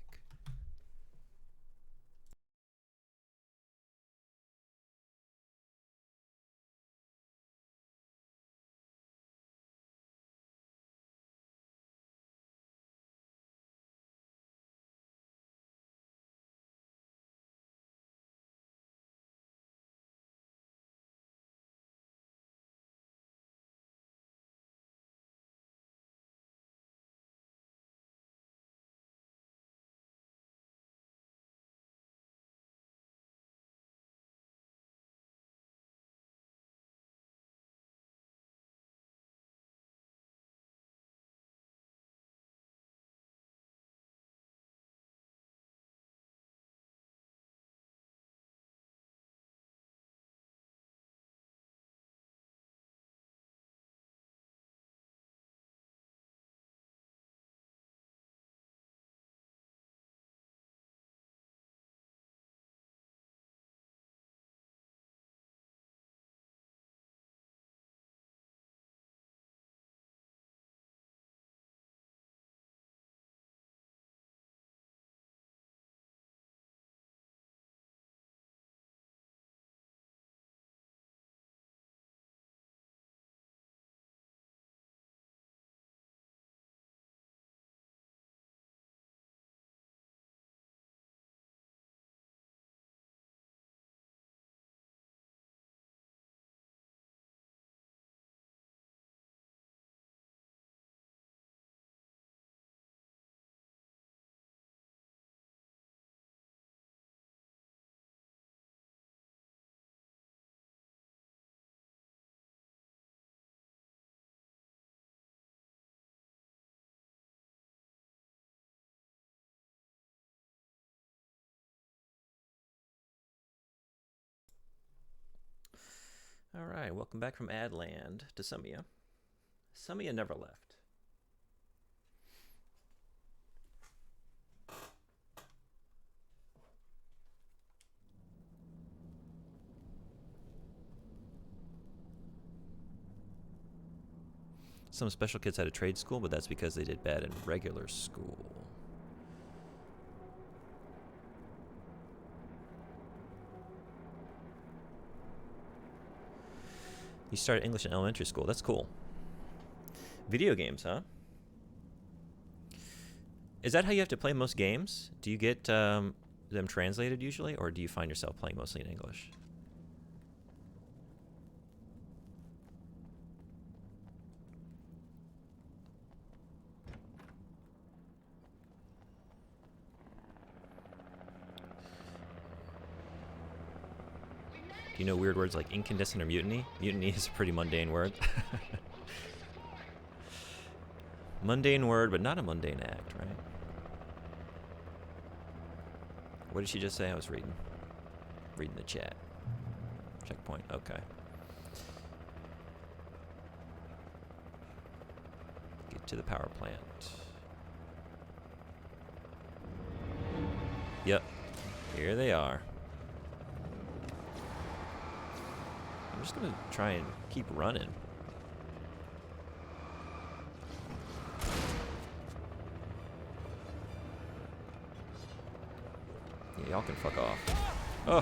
All right, welcome back from Adland to Sumia. Sumia never left. Some special kids had a trade school, but that's because they did bad in regular school. You started English in elementary school. That's cool. Video games, huh? Is that how you have to play most games? Do you get them translated usually, or do you find yourself playing mostly in English? Do you know weird words like incandescent or mutiny? Mutiny is a pretty mundane word. Mundane word, but not a mundane act, right? What did she just say? I was reading the chat. Checkpoint, okay. Get to the power plant. Yep, here they are. I'm just gonna try and keep running. Yeah, y'all can fuck off. Oh!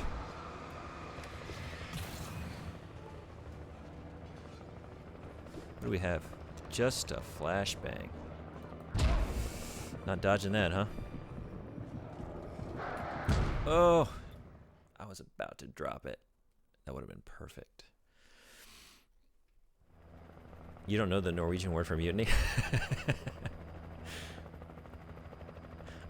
What do we have? Just a flashbang. Not dodging that, huh? Oh! I was about to drop it. That would have been perfect. You don't know the Norwegian word for mutiny?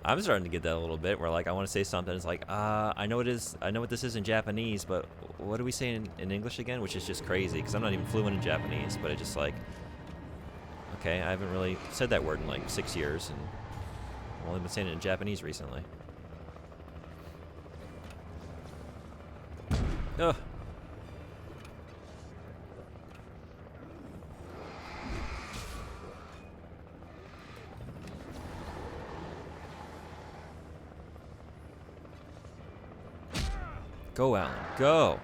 I'm starting to get that a little bit where like I want to say something, it's like, I know what this is in Japanese, but what do we say in English again? Which is just crazy because I'm not even fluent in Japanese, but it just like, okay, I haven't really said that word in like 6 years, and I've only been saying it in Japanese recently. Ugh. Go, Alan, go!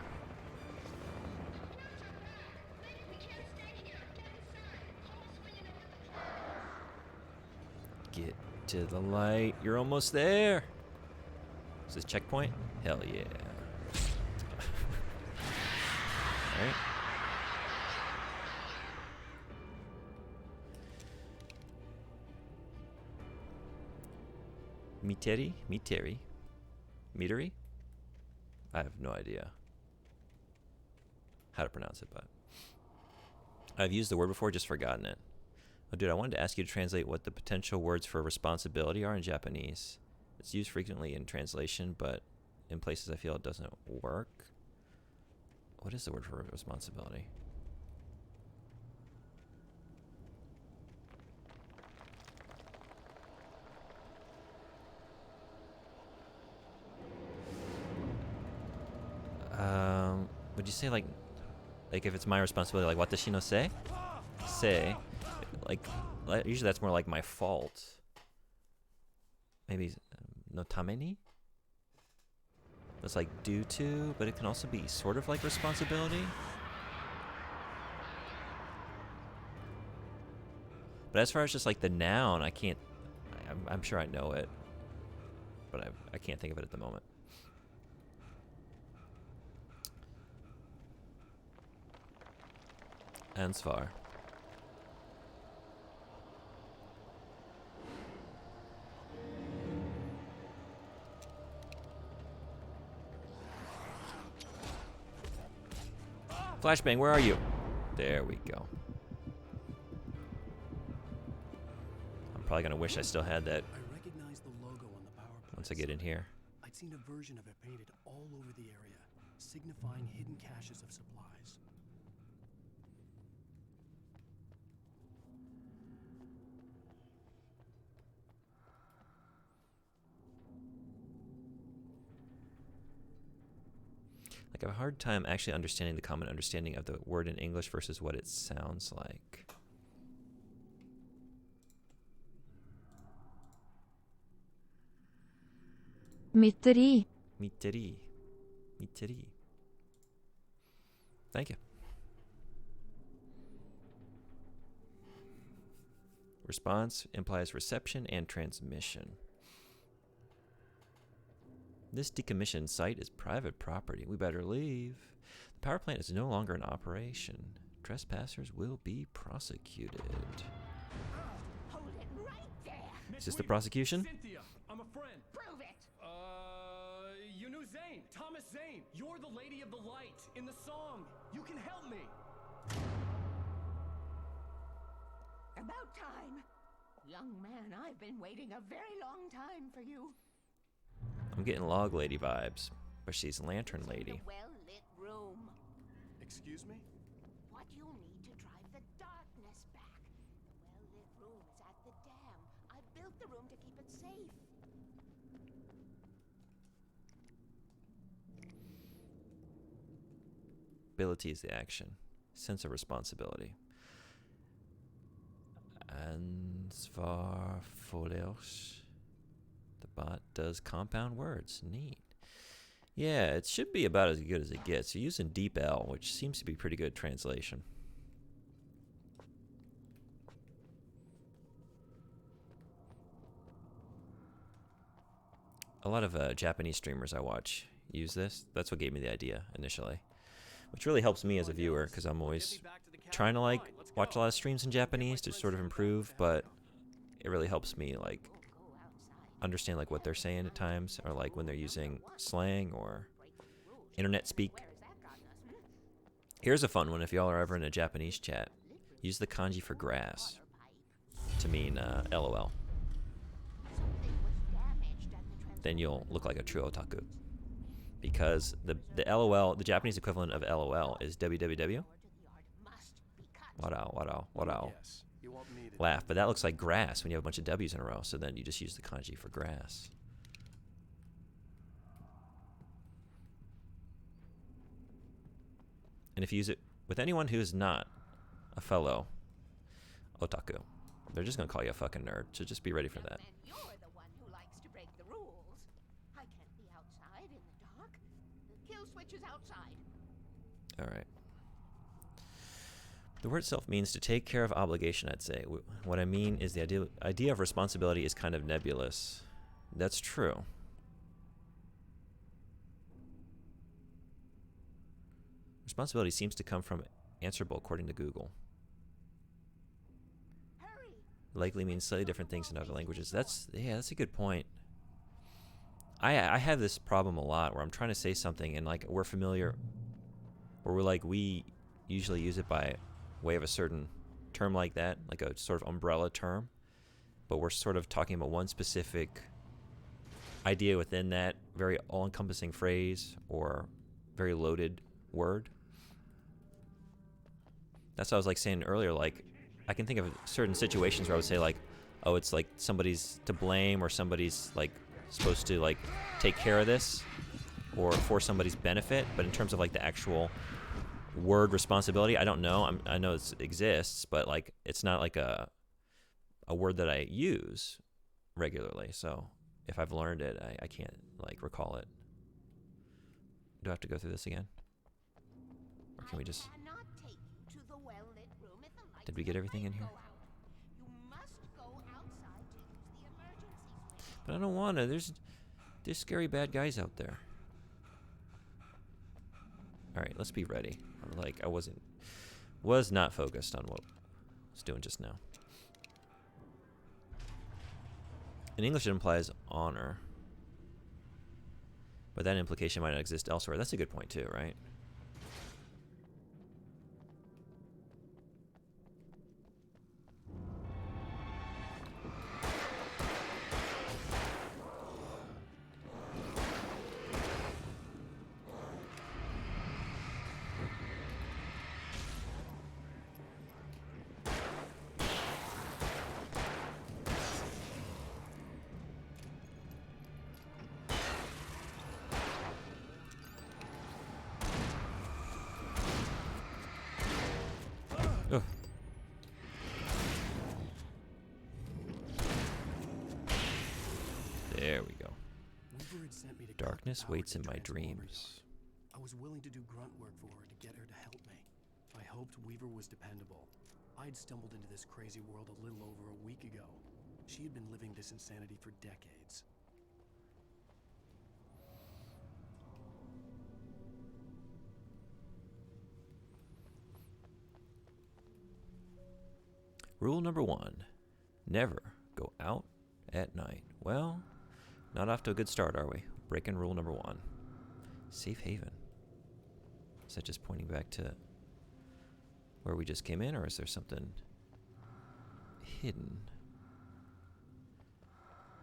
Get to the light. You're almost there. Is this checkpoint? Hell yeah. Alright. Metery? I have no idea how to pronounce it, but I've used the word before, just forgotten it. Oh, dude, I wanted to ask you to translate what the potential words for responsibility are in Japanese. It's used frequently in translation, but in places I feel it doesn't work. What is the word for responsibility? Would you say like if it's my responsibility, like watashi no sei? Say, like usually that's more like my fault. Maybe no tameni? That's like due to, but it can also be sort of like responsibility. But as far as just like the noun, I can't, I'm sure I know it, but I can't think of it at the moment. Ansvar. Flashbang, where are you? There we go. I'm probably gonna wish I still had that I recognize the logo on the power plant. once I get in here. I'd seen a version of it painted all over the area, signifying hidden caches of supplies. Like I have a hard time actually understanding the common understanding of the word in English versus what it sounds like. Myteri. Myteri. Myteri. Thank you. Response implies reception and transmission. This decommissioned site is private property. We better leave. The power plant is no longer in operation. Trespassers will be prosecuted. Hold it right there. Is this the prosecution? Cynthia, I'm a friend. Prove it. You knew Zane. Thomas Zane. You're the Lady of the Light in the song. You can help me. About time. Young man, I've been waiting a very long time for you. I'm getting Log Lady vibes, but she's Lantern Lady. Well-lit room. Excuse me? What you'll need to drive the darkness back. The well-lit room is at the dam. I built the room to keep it safe. Ability is the action. Sense of responsibility. Ansvar Foleos. The bot does compound words. Neat. Yeah, it should be about as good as it gets. You're using DeepL, which seems to be pretty good translation. A lot of Japanese streamers I watch use this. That's what gave me the idea initially, which really helps me as a viewer because I'm always trying to like watch a lot of streams in Japanese to sort of improve, but it really helps me like understand like what they're saying at times, or like when they're using slang or internet speak. Here's a fun one if y'all are ever in a Japanese chat. Use the kanji for grass to mean LOL. Then you'll look like a true otaku. Because the LOL, the Japanese equivalent of LOL is www. Wadao. Yes, you won't need it. Laugh, but that looks like grass when you have a bunch of W's in a row, so then you just use the kanji for grass. And if you use it with anyone who is not a fellow otaku, they're just going to call you a fucking nerd, so just be ready for that. And you're the one who likes to break the rules. I can't be outside in the dark. The kill switch is outside. All right. The word itself means to take care of obligation, I'd say. What I mean is the idea of responsibility is kind of nebulous. That's true. Responsibility seems to come from answerable according to Google. Hurry. Likely means slightly different things in other languages. That's a good point. I have this problem a lot where I'm trying to say something and like we're familiar, or we usually use it by way of a certain term like that, like a sort of umbrella term, but we're sort of talking about one specific idea within that very all-encompassing phrase or very loaded word. That's what I was like saying earlier, like I can think of certain situations where I would say like, oh, it's like somebody's to blame or somebody's like supposed to like take care of this or for somebody's benefit, but in terms of like the actual word responsibility, I don't know. I know it exists, but like it's not like a word that I use regularly. So if I've learned it, I can't like recall it. Do I have to go through this again? Or can we just... Did we get everything in here? But I don't want to. There's scary bad guys out there. All right, let's be ready. Like I was not focused on what I was doing just now. In English, it implies honor, but that implication might not exist elsewhere. That's a good point too, right? Ugh. There we go. Weaver had sent me to cut the Darkness power waits to in my Transformer Yard. dreams. I was willing to do grunt work for her to get her to help me. I hoped Weaver was dependable. I'd stumbled into this crazy world a little over a week ago. She had been living this insanity for decades. Rule number 1. Never go out at night. Well, not off to a good start, are we? Breaking rule number 1. Safe haven. Is that just pointing back to where we just came in, or is there something hidden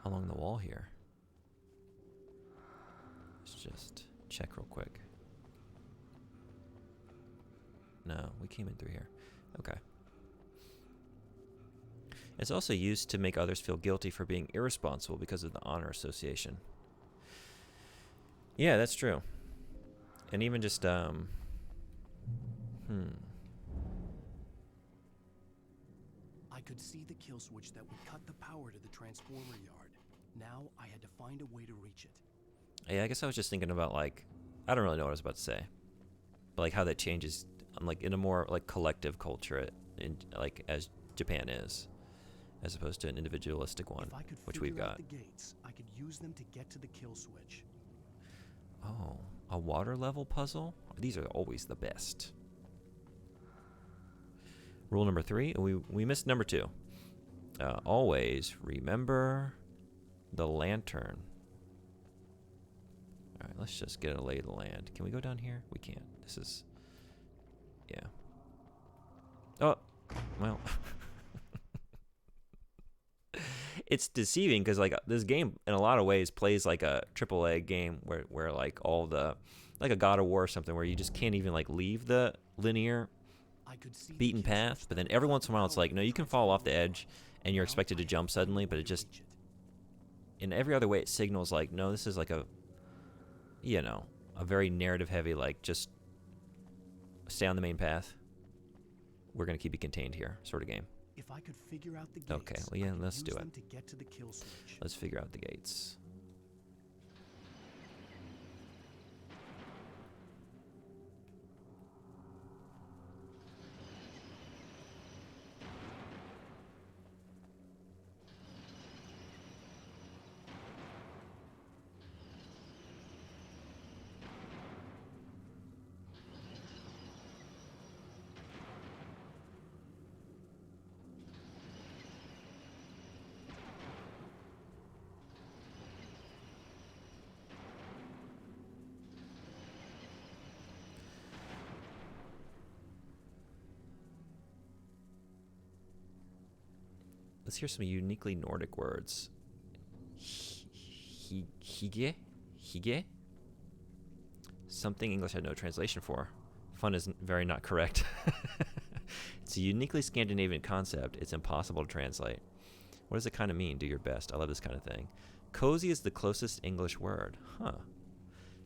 along the wall here? Let's just check real quick. No, we came in through here. Okay. It's also used to make others feel guilty for being irresponsible because of the honor association. Yeah, that's true. And even just, I could see the kill switch that would cut the power to the Transformer Yard. Now I had to find a way to reach it. Yeah, I guess I was just thinking about, like, I don't really know what I was about to say, but like how that changes, like in a more like collective culture, like as Japan is, as opposed to an individualistic one, If I could which we've figure out got. the gates, I could use them to get to the kill switch. Oh, a water level puzzle? These are always the best. Rule number 3, we missed number 2. Always remember the lantern. All right, let's just get a lay of the land. Can we go down here? We can't. This is, yeah. Oh, well. It's deceiving because like this game in a lot of ways plays like a AAA game where like all the, like a God of War or something, where you just can't even like leave the linear beaten path. But then every once in a while it's like, no, you can fall off the edge and you're expected to jump suddenly, but it just, in every other way it signals like, no, this is like a, you know, a very narrative heavy, like just stay on the main path. We're going to keep you contained here sort of game. If I could figure out the gates, Okay, well, yeah, I could let's use do it. them to get to the kill switch. Let's figure out the gates. Let's hear some uniquely Nordic words. Hige? Hige? Something English had no translation for. Fun is very not correct. It's a uniquely Scandinavian concept. It's impossible to translate. What does it kind of mean? Do your best. I love this kind of thing. Cozy is the closest English word. Huh.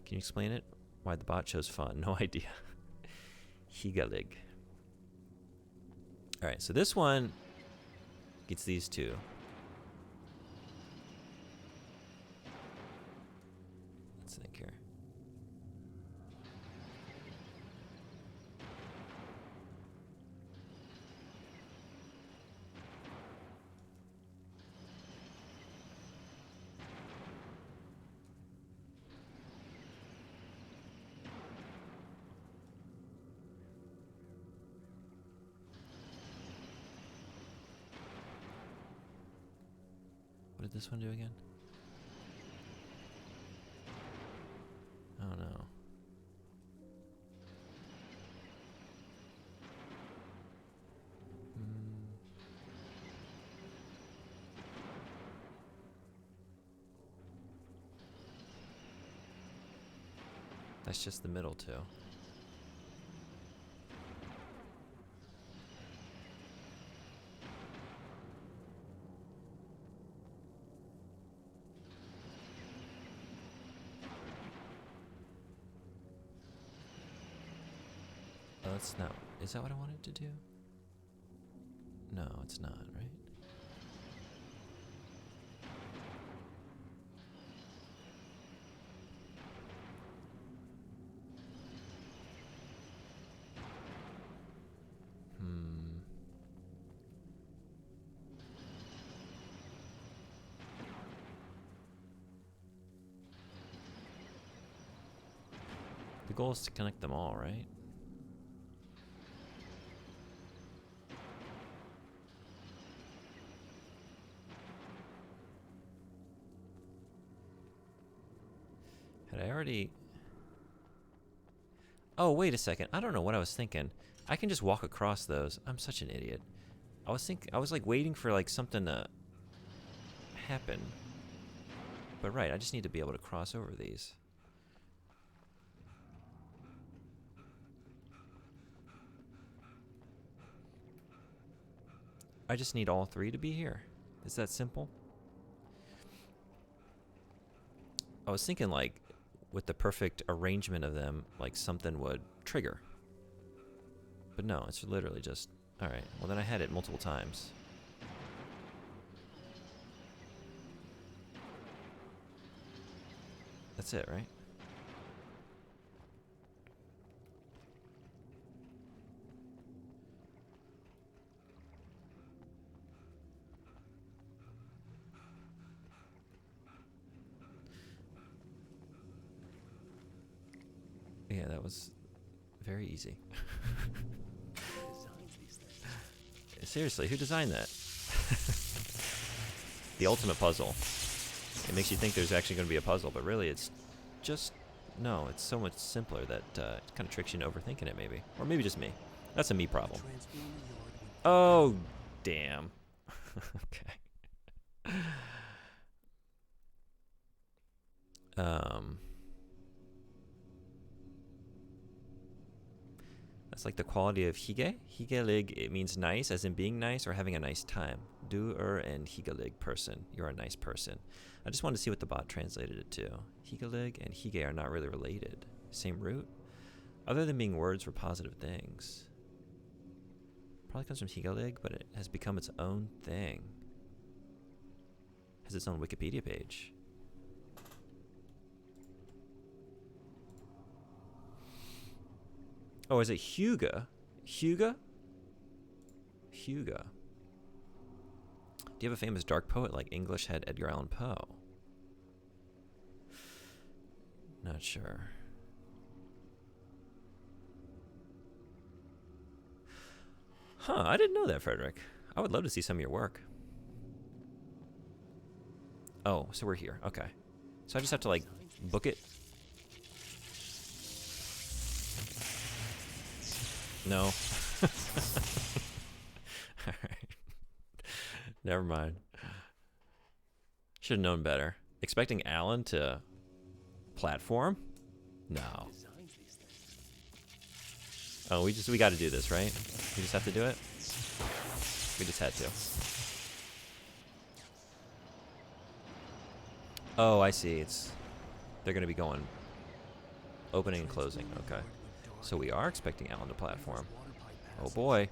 Can you explain it? Why the bot chose fun? No idea. Higalig. All right, so this one gets these two. Let's think here. What did this one do again? Oh no. That's just the middle two. Oh, that's not. Is that what I wanted to do? No, it's not, right? The goal is to connect them all, right? Had I already... Oh, wait a second. I don't know what I was thinking. I can just walk across those. I'm such an idiot. I was like waiting for like something to happen. But right, I just need to be able to cross over these. I just need all three to be here. Is that simple? I was thinking like with the perfect arrangement of them, like something would trigger. But no, it's literally just, all right, well then I had it multiple times. That's it, right? Yeah, that was very easy. Seriously, who designed that? The ultimate puzzle. It makes you think there's actually going to be a puzzle, but really it's just... No, it's so much simpler that it kind of tricks you into overthinking it, maybe. Or maybe just me. That's a me problem. Oh, damn. Okay. That's like the quality of hige. Higelig, it means nice, as in being nice or having a nice time. Du and higelig, person. You're a nice person. I just wanted to see what the bot translated it to. Higelig and hige are not really related. Same root? Other than being words for positive things. Probably comes from higelig, but it has become its own thing. Has its own Wikipedia page. Oh, is it Huga? Huga? Huga. Do you have a famous dark poet like English had Edgar Allan Poe? Not sure. Huh, I didn't know that, Frederick. I would love to see some of your work. Oh, so we're here. Okay. So I just have to, like, book it? No. Alright. Never mind. Should have known better. Expecting Alan to platform? No. Oh, we got to do this, right? We just have to do it? We just had to. Oh, I see. They're going to be going opening and closing. Okay. So we are expecting Alan to platform. Oh boy.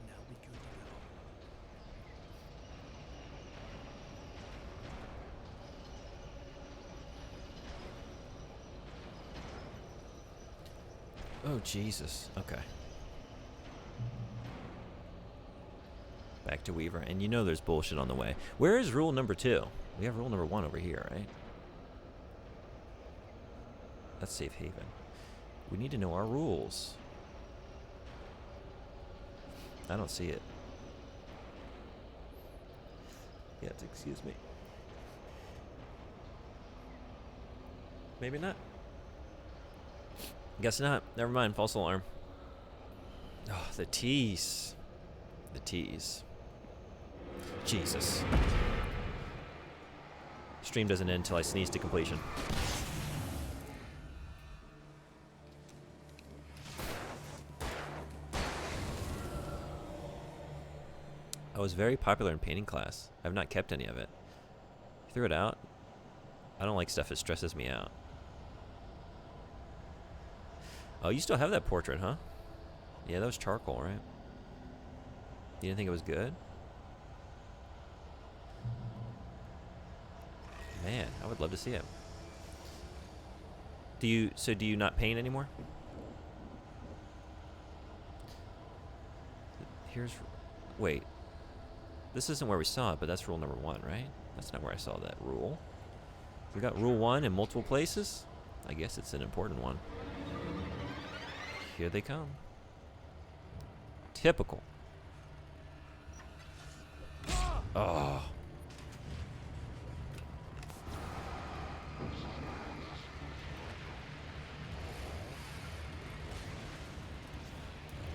Oh Jesus. Okay. Back to Weaver. And you know there's bullshit on the way. Where is rule number 2? We have rule number 1 over here, right? That's safe haven. We need to know our rules. I don't see it. You have to excuse me. Maybe not. Guess not. Never mind. False alarm. Oh, the tease. The tease. Jesus. Stream doesn't end until I sneeze to completion. I was very popular in painting class. I've not kept any of it. Threw it out. I don't like stuff that stresses me out. Oh, you still have that portrait, huh? Yeah, that was charcoal, right? You didn't think it was good? Man, I would love to see it. Do you not paint anymore? Wait. This isn't where we saw it, but that's rule number 1, right? That's not where I saw that rule. We got rule 1 in multiple places? I guess it's an important one. Here they come. Typical. Oh.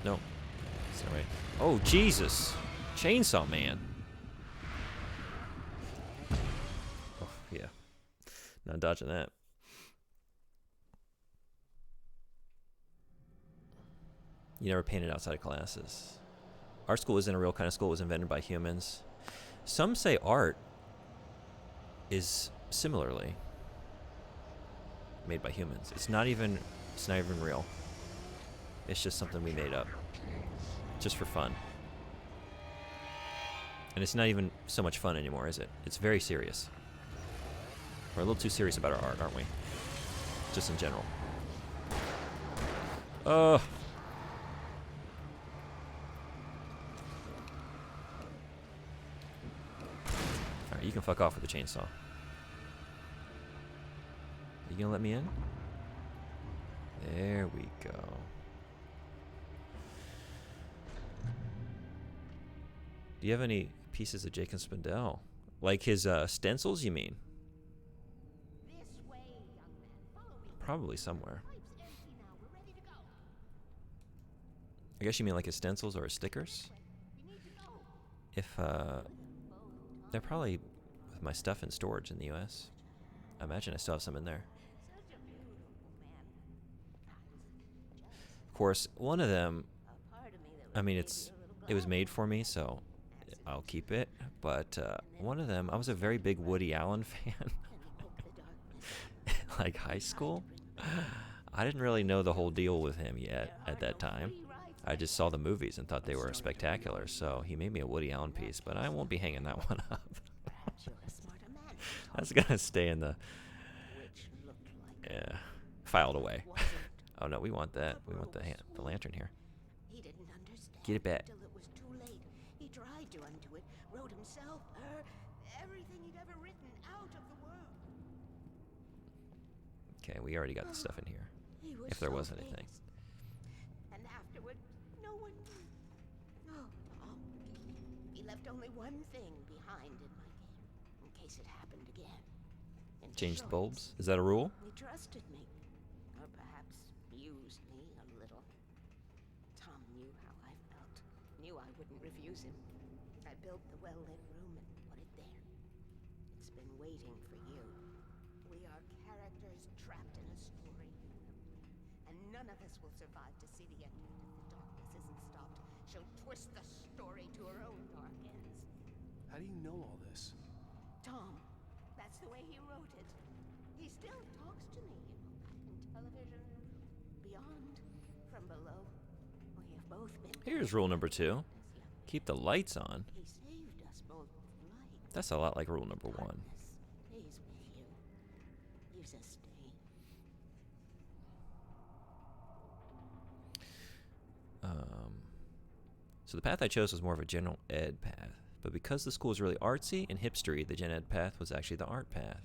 No. That's not right. Oh, Jesus. Chainsaw Man. Oh, yeah. Not dodging that. You never painted outside of classes. Our school isn't a real kind of school. It was invented by humans. Some say art is similarly made by humans. It's not even real. It's just something we made up. Just for fun. And it's not even so much fun anymore, is it? It's very serious. We're a little too serious about our art, aren't we? Just in general. Alright, you can fuck off with the chainsaw. You gonna let me in? There we go. Do you have any pieces of Jacob Spindell? Like his stencils, you mean? This way, young man. Follow me. Probably somewhere. Pipe's empty now. We're ready to go. I guess you mean like his stencils or his stickers? We need to go. If, they're probably with my stuff in storage in the US. I imagine I still have some in there. Such a beautiful man. Of course, one of them, A part of me that I mean, was it was made for me, so I'll keep it. But one of them, I was a very big Woody Allen fan. Like high school. I didn't really know the whole deal with him yet at that time. I just saw the movies and thought they were spectacular, so he made me a Woody Allen piece, but I won't be hanging that one up. That's gonna stay in the filed away. Oh no, we want that. We want the lantern here. He didn't understand. Get it back. Until it was too late. He tried to undo it, wrote himself, her, everything he'd ever written out of the world. Okay, we already got the stuff in here. He was If there so was anything. pissed. And afterward, no one knew. He left only one thing behind in my game, in case it happened again. Change the bulbs? Is that a rule? He trusted me, or perhaps used me a little. Tom knew how I felt, knew I wouldn't refuse him. I built the well-lit room and put it there. It's been waiting for you. We are characters trapped in a story universe, and none of us will survive to see the end. If the darkness isn't stopped, she'll twist the story to her own dark ends. How do you know all this? Tom, that's the way he wrote it. He still talks to me, in television, beyond, from below. We have both been. Here's rule number 2. Keep the lights on. He saved us both with light. That's a lot like rule number 1. Darkness stays with you. Leaves a stain. So the path I chose was more of a general ed path, but because the school is really artsy and hipstery, the gen ed path was actually the art path.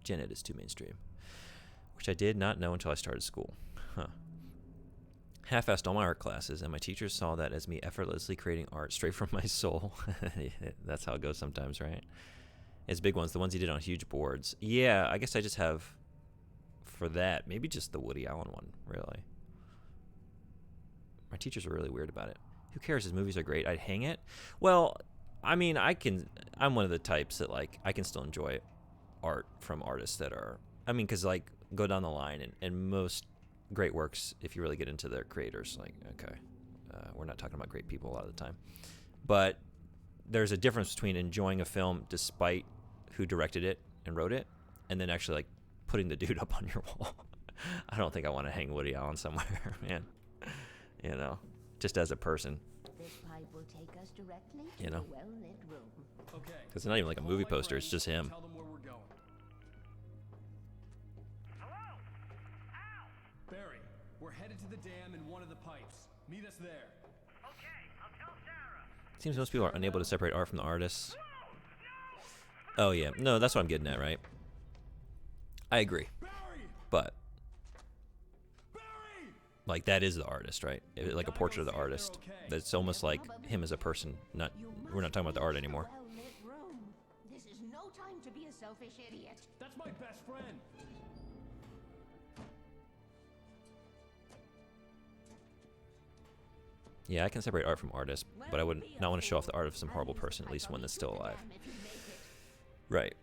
Gen ed is too mainstream, which I did not know until I started school. Half-assed all my art classes, and my teachers saw that as me effortlessly creating art straight from my soul. That's how it goes sometimes, right? It's big ones, the ones you did on huge boards. Yeah, I guess I just have, for that, maybe just the Woody Allen one, really. My teachers were really weird about it. Who cares? His movies are great. I'd hang it. Well, I mean, I'm one of the types that, like, I can still enjoy art from artists that are, I mean, because, like, go down the line, and most great works, if you really get into their creators, like, okay, we're not talking about great people a lot of the time. But there's a difference between enjoying a film despite who directed it and wrote it, and then actually, like, putting the dude up on your wall. I don't think I want to hang Woody Allen somewhere, man. You know, just as a person. This drive will take us directly to You know? a well-lit room. Okay. Because it's not even like a call movie my poster, it's friends just and him. Tell them where we're going. Barry, we're headed to the dam in one of the pipes. Meet us there. Seems most people are unable to separate art from the artist. Oh yeah, no, that's what I'm getting at, right? I agree, but like that is the artist, right? Like a portrait of the artist. That's almost like him as a person. Not we're not talking about the art anymore. Well-lit room. This is no time to be a selfish idiot. That's my best friend. Yeah, I can separate art from artist, but I would not want to show off the art of some horrible person, at least one that's still alive. Right.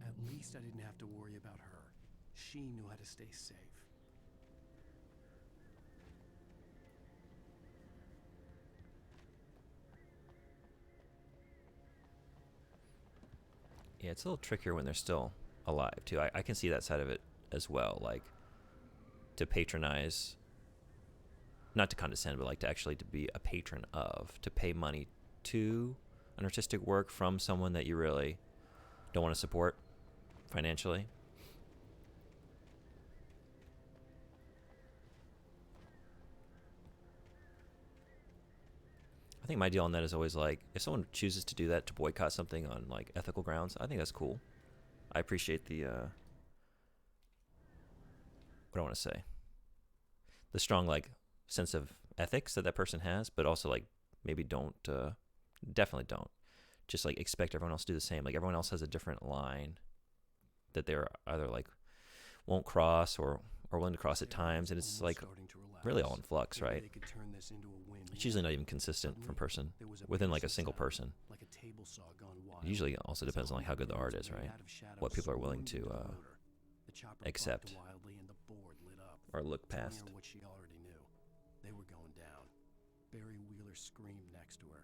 At least I didn't have to worry about her. She knew how to stay safe. Yeah, it's a little trickier when they're still alive, too. I can see that side of it as well. Like, to patronize, not to condescend, but like to actually to be a patron of, to pay money to an artistic work from someone that you really don't want to support financially. I think my deal on that is always like, if someone chooses to do that, to boycott something on like ethical grounds, I think that's cool. I appreciate the, what do I want to say? The strong like sense of ethics that that person has, but also like maybe don't, definitely don't. Just like expect everyone else to do the same. Like everyone else has a different line that they're either like won't cross or willing to cross at times, and it's like really all in flux, right? It's usually not even consistent from person within like a single person. Usually also depends on like how good the art is, right? What people are willing to accept or look past. What she already knew. They were going down. Barry Wheeler screamed next to her.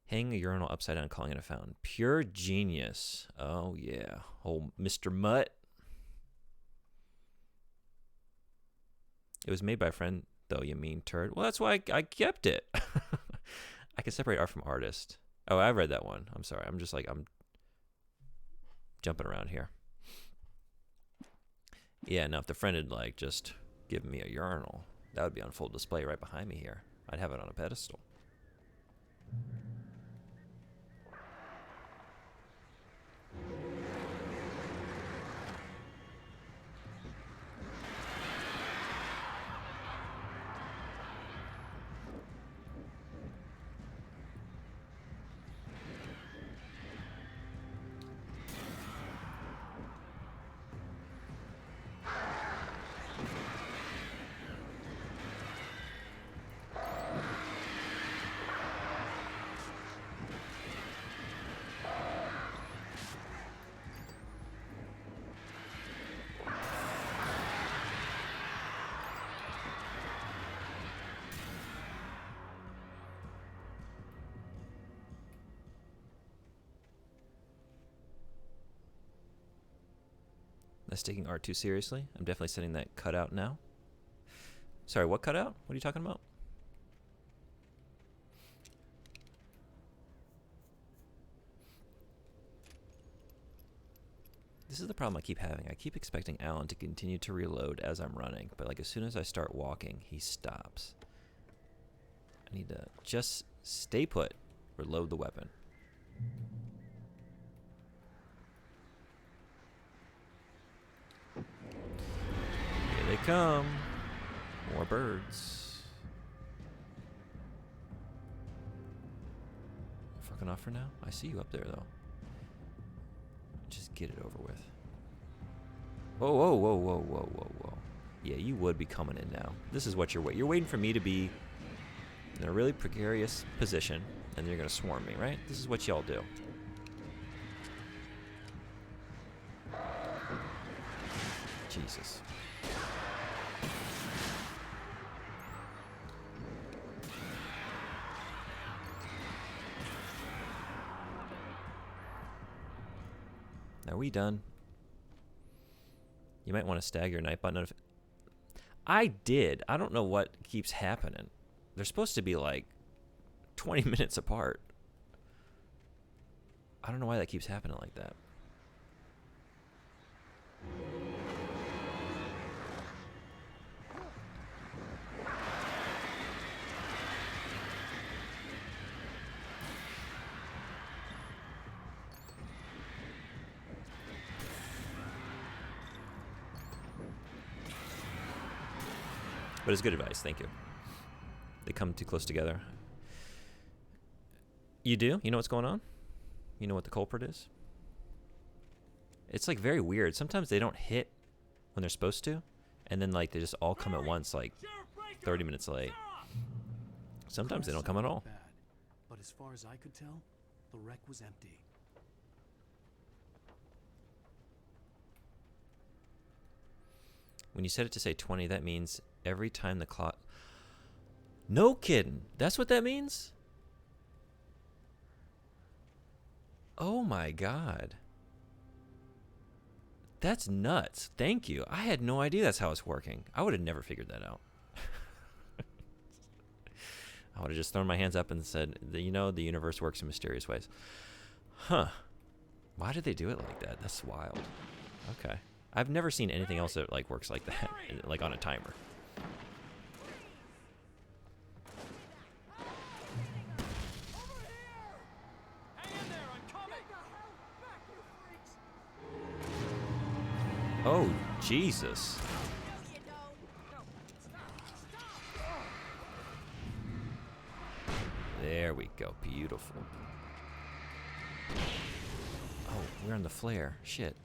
Hanging a urinal upside down and calling it a fountain. Pure genius. Oh, yeah. Old Mr. Mutt. It was made by a friend, though, you mean turd. Well, that's why I kept it. I can separate art from artist. Oh, I read that one. I'm sorry. I'm just like, I'm jumping around here. Yeah, now if the friend had, like, just given me a urinal, that would be on full display right behind me here. I'd have it on a pedestal. That's taking art too seriously. I'm definitely setting that cutout now. Sorry, what cutout? What are you talking about? This is the problem I keep having. I keep expecting Alan to continue to reload as I'm running, but like as soon as I start walking, he stops. I need to just stay put, reload the weapon. Here they come. More birds. Fucking off for now? I see you up there, though. Just get it over with. Whoa, whoa, whoa, whoa, whoa, whoa, whoa. Yeah, you would be coming in now. This is what you're waiting. You're waiting for me to be in a really precarious position, and you're going to swarm me, right? This is what y'all do. Jesus. Are we done? You might want to stagger your night button. I did. I don't know what keeps happening. They're supposed to be like 20 minutes apart. I don't know why that keeps happening like that. But it's good advice, thank you. They come too close together. You do? You know what's going on? You know what the culprit is? It's like very weird. Sometimes they don't hit when they're supposed to, and then like they just all come at once, like 30 minutes late. Sometimes they don't come at all. Bad, but as far as I could tell, the wreck was empty. When you set it to say 20, that means every time the clock... No kidding. That's what that means? Oh my god. That's nuts. Thank you. I had no idea that's how it's working. I would have never figured that out. I would have just thrown my hands up and said, you know, the universe works in mysterious ways. Huh. Why did they do it like that? That's wild. Okay. I've never seen anything else that like works like that, like on a timer. Oh, Jesus. There we go. Beautiful. Oh, we're on the flare. Shit.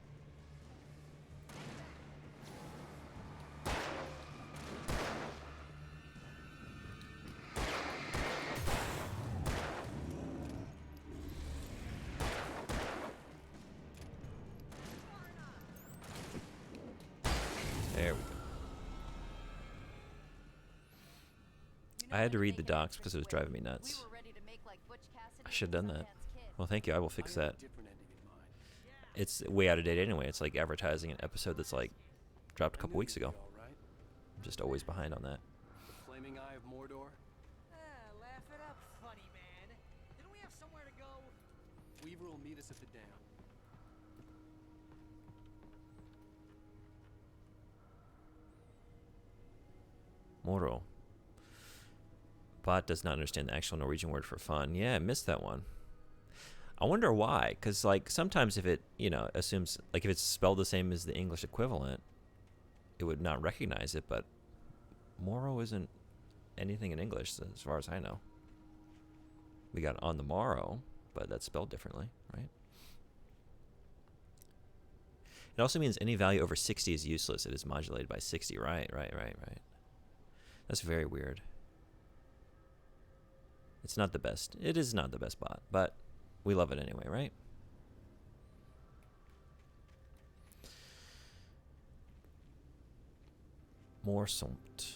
There we go. I had to read the docs because it was driving me nuts. I should have done that. Well, thank you. I will fix that. It's way out of date anyway. It's like advertising an episode that's like dropped a couple weeks ago. I'm just always behind on that. The Flaming Eye of Mordor? Laugh it up, funny man. Didn't we have somewhere to go? Weaver will meet us at the dam. Moro. Bot does not understand the actual Norwegian word for fun. Yeah, I missed that one. I wonder why, because like sometimes if it, you know, assumes like if it's spelled the same as the English equivalent, it would not recognize it. But Moro isn't anything in English as far as I know. We got on the morrow, but that's spelled differently, right? It also means any value over 60 is useless. It is modulated by 60. Right. That's very weird. It's not the best. It is not the best bot, but we love it anyway, right? Morsomt.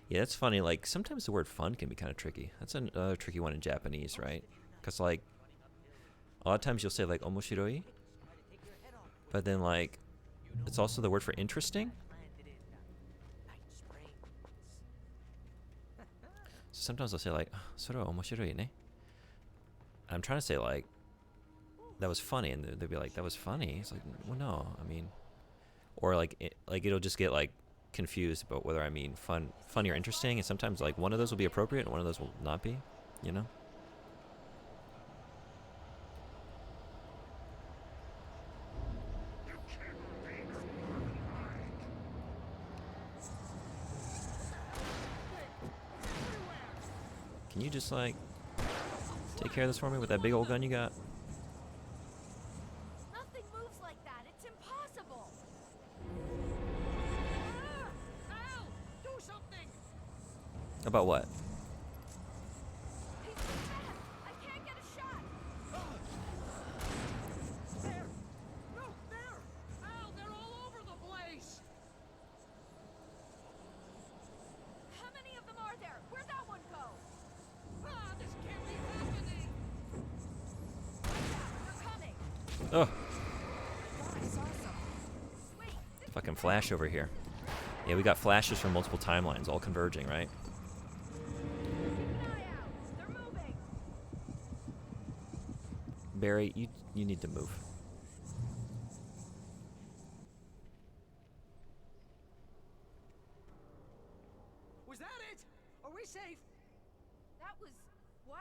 Yeah, that's funny. Like, sometimes the word fun can be kind of tricky. That's another tricky one in Japanese, right? Because, like, a lot of times you'll say, like, omoshiroi. But then, like, it's also the word for interesting. So sometimes they'll say, like, soro omoshiroi ne. I'm trying to say, like, that was funny. And they'll be like, that was funny. It's like, well, no. I mean, or, like, it'll just get, like, confused about whether I mean funny or interesting, and sometimes like one of those will be appropriate and one of those will not be, you know. Can you just like take care of this for me with that big old gun you got? Nothing moves like that. It's impossible. Al! Do something! About what? He's too fast. I can't get a shot. There! No, there! Al, they're all over the place! Oh. Fucking Flash over here. Yeah, we got flashes from multiple timelines, all converging, right? Barry, you need to move. Was that it? Are we safe? That was... wow.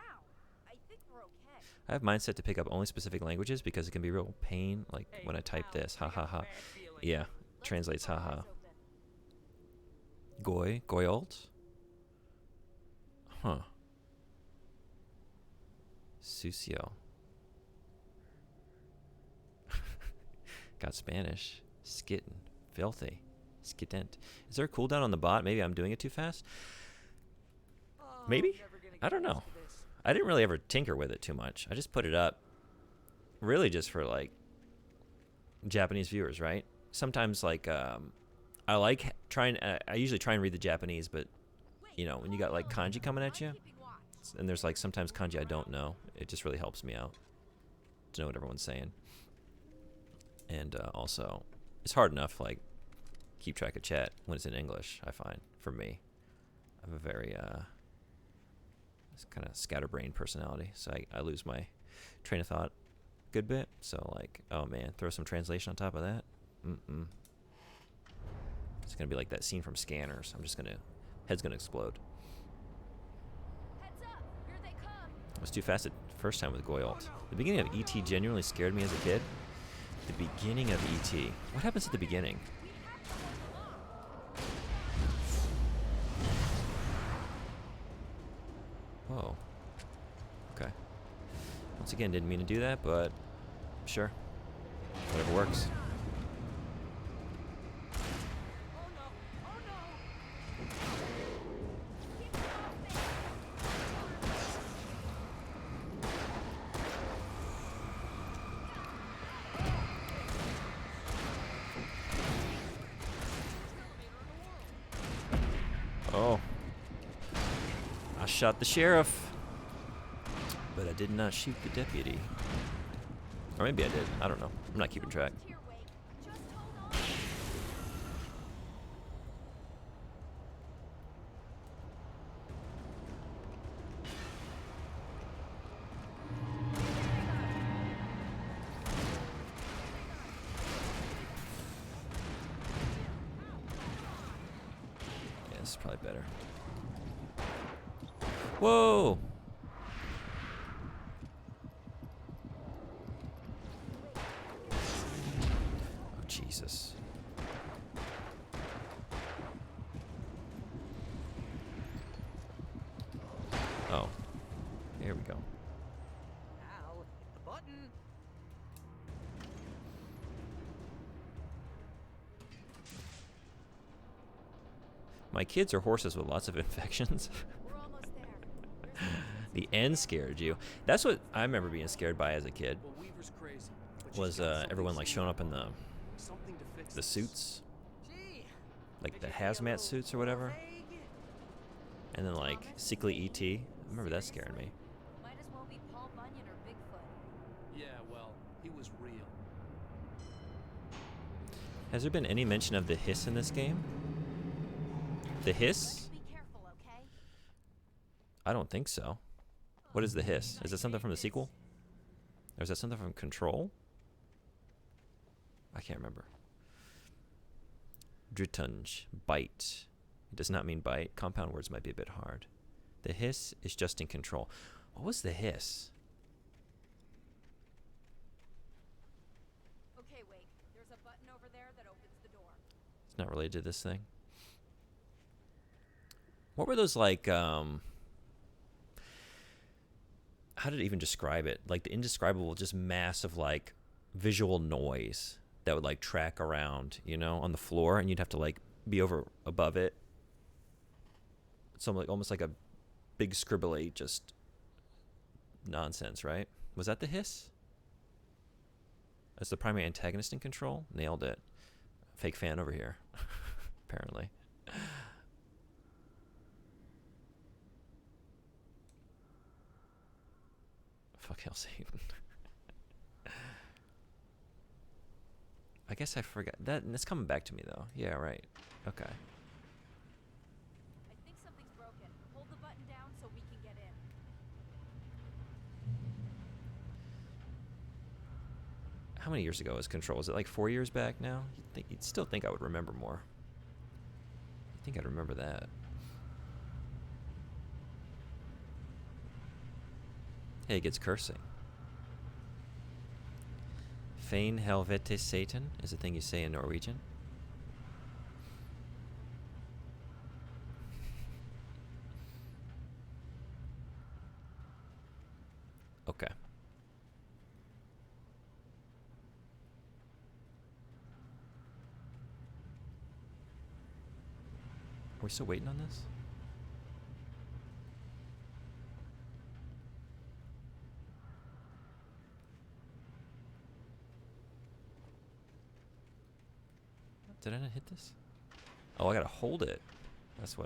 I think we're okay. I have mine set to pick up only specific languages because it can be real pain, like when I type this. Ha ha ha. Yeah, translates ha ha. Goyolt? Huh. Sucio. Got Spanish. Skitten. Filthy. Skittent. Is there a cooldown on the bot? Maybe I'm doing it too fast? Maybe? I don't know. I didn't really ever tinker with it too much. I just put it up really just for like Japanese viewers, right? Sometimes like I like trying I usually try and read the Japanese, but you know, when you got like kanji coming at you and there's like sometimes kanji I don't know, it just really helps me out to know what everyone's saying. And also it's hard enough like keep track of chat when it's in English, I find, for me. I have a very kind of scatterbrained personality, so I lose my train of thought a good bit. So like, oh man, throw some translation on top of that. It's gonna be like that scene from Scanners. Head's gonna explode. Heads up! Here they come! I was too fast the first time with Goyolt. The beginning of E.T. genuinely scared me as a kid. The beginning of E.T. What happens at the beginning? Whoa. Okay. Once again, didn't mean to do that, but sure. Whatever works. Oh. I shot the sheriff, but I did not shoot the deputy. Or maybe I did. I don't know. I'm not keeping track. Yeah, this is probably better. Whoa! Oh, Jesus. Oh. Here we go. Ow, hit the button. My kids are horses with lots of infections. We're almost there. The end scared you. That's what I remember being scared by as a kid. Well, Weaver's crazy, but she's Was got something everyone like showing up in something to fix the this. suits, Gee, like could the you be a little hazmat suits or whatever, vague? and then like sickly ET. I remember that scaring me. Might as well be Paul Bunyan or Bigfoot. Yeah, well, he was real. Has there been any mention of the hiss in this game? The hiss? Be careful, okay? I don't think so. What is the hiss? Is it something from the sequel? Or is that something from Control? I can't remember. Dritunge. Bite. It does not mean bite. Compound words might be a bit hard. The hiss is just in Control. What was the hiss? Okay, Wake. There's a button over there that opens the door. It's not related to this thing. What were those like, how did it even describe it? Like the indescribable, just mass of like visual noise that would like track around, you know, on the floor, and you'd have to like be above it. Some like almost like a big scribbly just nonsense, right? Was that the hiss? As the primary antagonist in Control? Nailed it. Fake fan over here, apparently. Fuck Hellsatan. I guess I forgot that. It's coming back to me though. Yeah, right. Okay. I think something's broken. Hold the button down so we can get in. How many years ago was Control? Is it like 4 years back now? You'd still think I would remember more. I think I'd remember that. Hey, it gets cursing. Fein helvete Satan is a thing you say in Norwegian. Okay. Are we still waiting on this? Did I not hit this? Oh, I gotta hold it. That's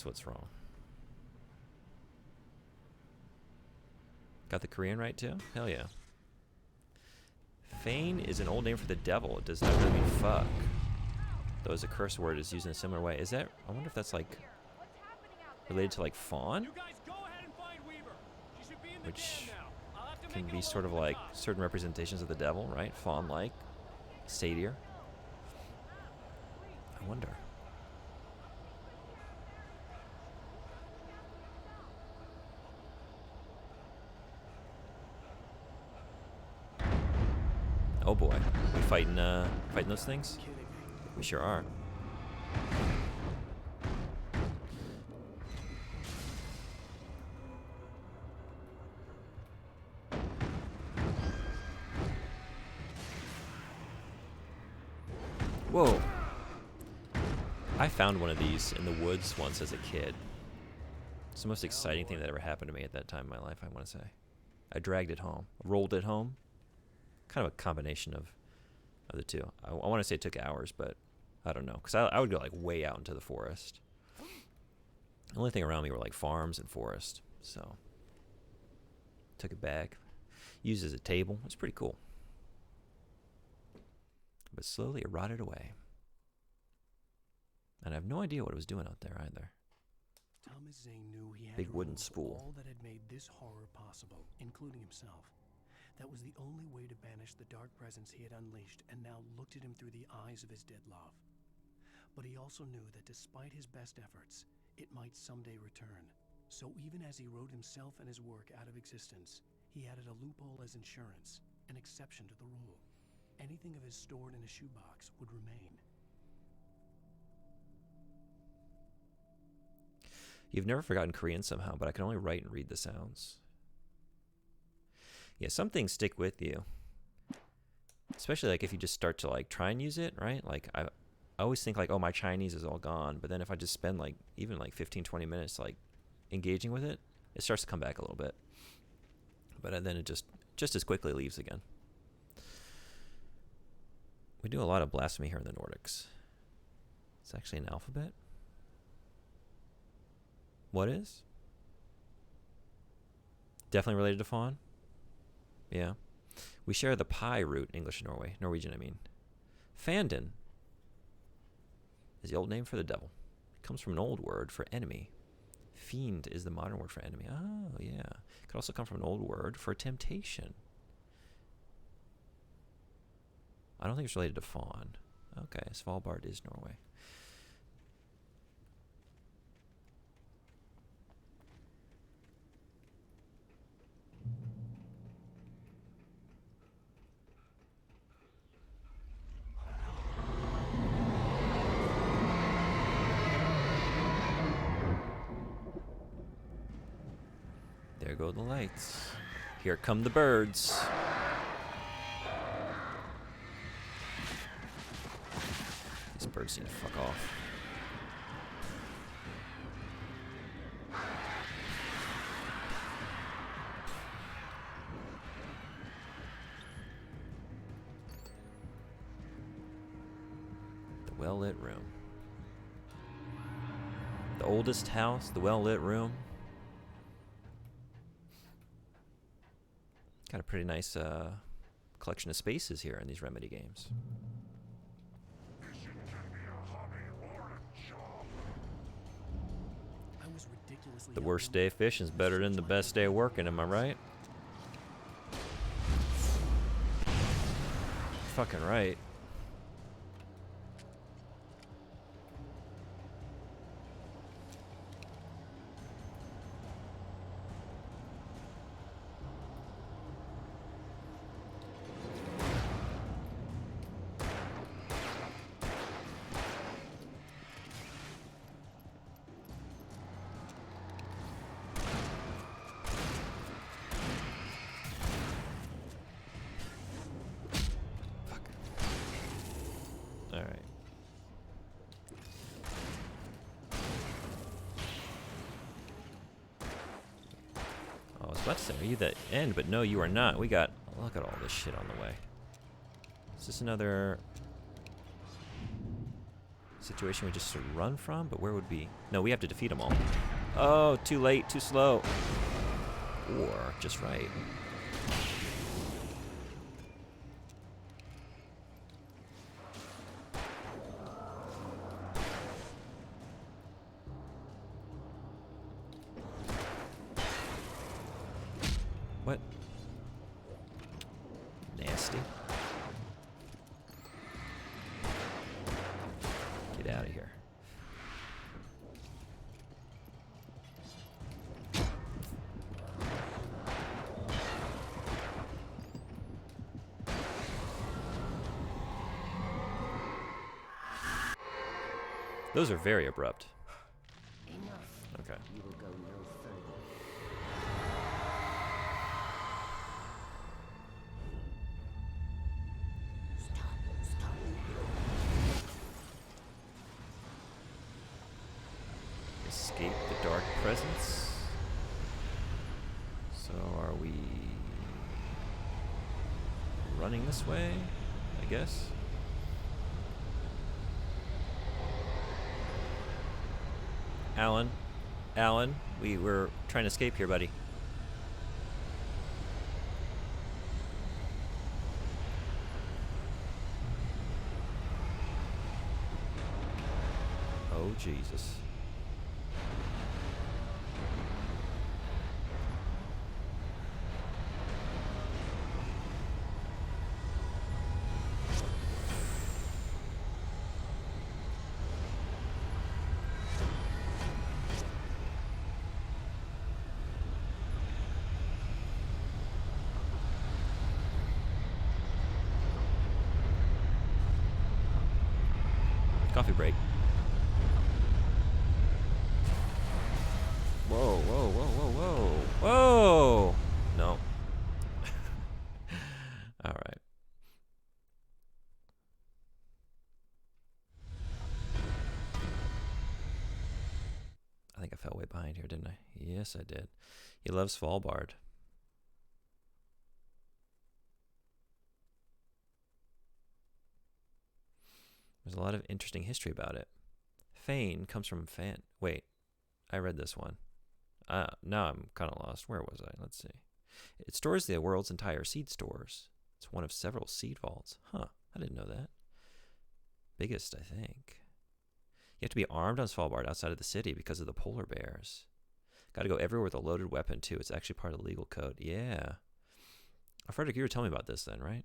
what's wrong. Got the Korean right too? Hell yeah. Fein is an old name for the devil. It does not really mean fuck. Though as a curse word is used in a similar way. Is that, I wonder if that's like related to like fawn? Which can be sort of like certain representations of the devil, right? Fawn-like. Satyr. I wonder. Oh boy, we fighting those things? We sure are. Whoa. I found one of these in the woods once as a kid. It's the most exciting thing that ever happened to me at that time in my life, I want to say. I dragged it home, rolled it home. Kind of a combination of the two. I want to say it took hours, but I don't know. Because I would go like way out into the forest. The only thing around me were like farms and forest. So, took it back. Used it as a table. It's pretty cool. But slowly it rotted away. And I have no idea what it was doing out there either. Thomas Zane knew he had Big to wooden remove spool. all that had made this horror possible, including himself. That was the only way to banish the dark presence he had unleashed and now looked at him through the eyes of his dead love. But he also knew that despite his best efforts, it might someday return. So even as he wrote himself and his work out of existence, he added a loophole as insurance, an exception to the rule. Anything of his stored in a shoebox would remain. You've never forgotten Korean somehow, but I can only write and read the sounds. Yeah, some things stick with you. Especially like if you just start to like try and use it, right? Like I always think like, oh, my Chinese is all gone. But then if I just spend like even like 15, 20 minutes like engaging with it, it starts to come back a little bit. But then it just as quickly leaves again. We do a lot of blasphemy here in the Nordics. It's actually an alphabet. What is? Definitely related to fawn. Yeah. We share the pi root, English and Norwegian, I mean. Fandon is the old name for the devil. It comes from an old word for enemy. Fiend is the modern word for enemy. Oh, yeah. It could also come from an old word for temptation. I don't think it's related to fawn. Okay, Svalbard is Norway. There go the lights. Here come the birds. These birds need to fuck off. The well-lit room. The oldest house, the well-lit room. Got a pretty nice collection of spaces here in these Remedy games. I was ridiculously The worst day of fishing is better than the best day of working, am I right? Fucking right. About to say, are you the end? But no, you are not. We got, look at all this shit on the way. Is this another situation we just run from? But where would be? No, we have to defeat them all. Oh, too late, too slow. Or just right. What? Nasty. Get out of here. Those are very abrupt. Enough. Okay. You will go no further. Stop. Escape the dark presence. So are we running this way? I guess. Alan, we were trying to escape here, buddy. Oh, Jesus. Coffee break. Whoa, whoa, whoa, whoa, whoa. Whoa! No. All right. I think I fell way behind here, didn't I? Yes, I did. He loves Svalbard. There's a lot of interesting history about it. Fane comes from fan. Wait, I read this one. Now I'm kind of lost. Where was I? Let's see. It stores the world's entire seed stores. It's one of several seed vaults. Huh, I didn't know that. Biggest, I think. You have to be armed on Svalbard outside of the city because of the polar bears. Got to go everywhere with a loaded weapon, too. It's actually part of the legal code. Yeah. Frederick, you were telling me about this then, right?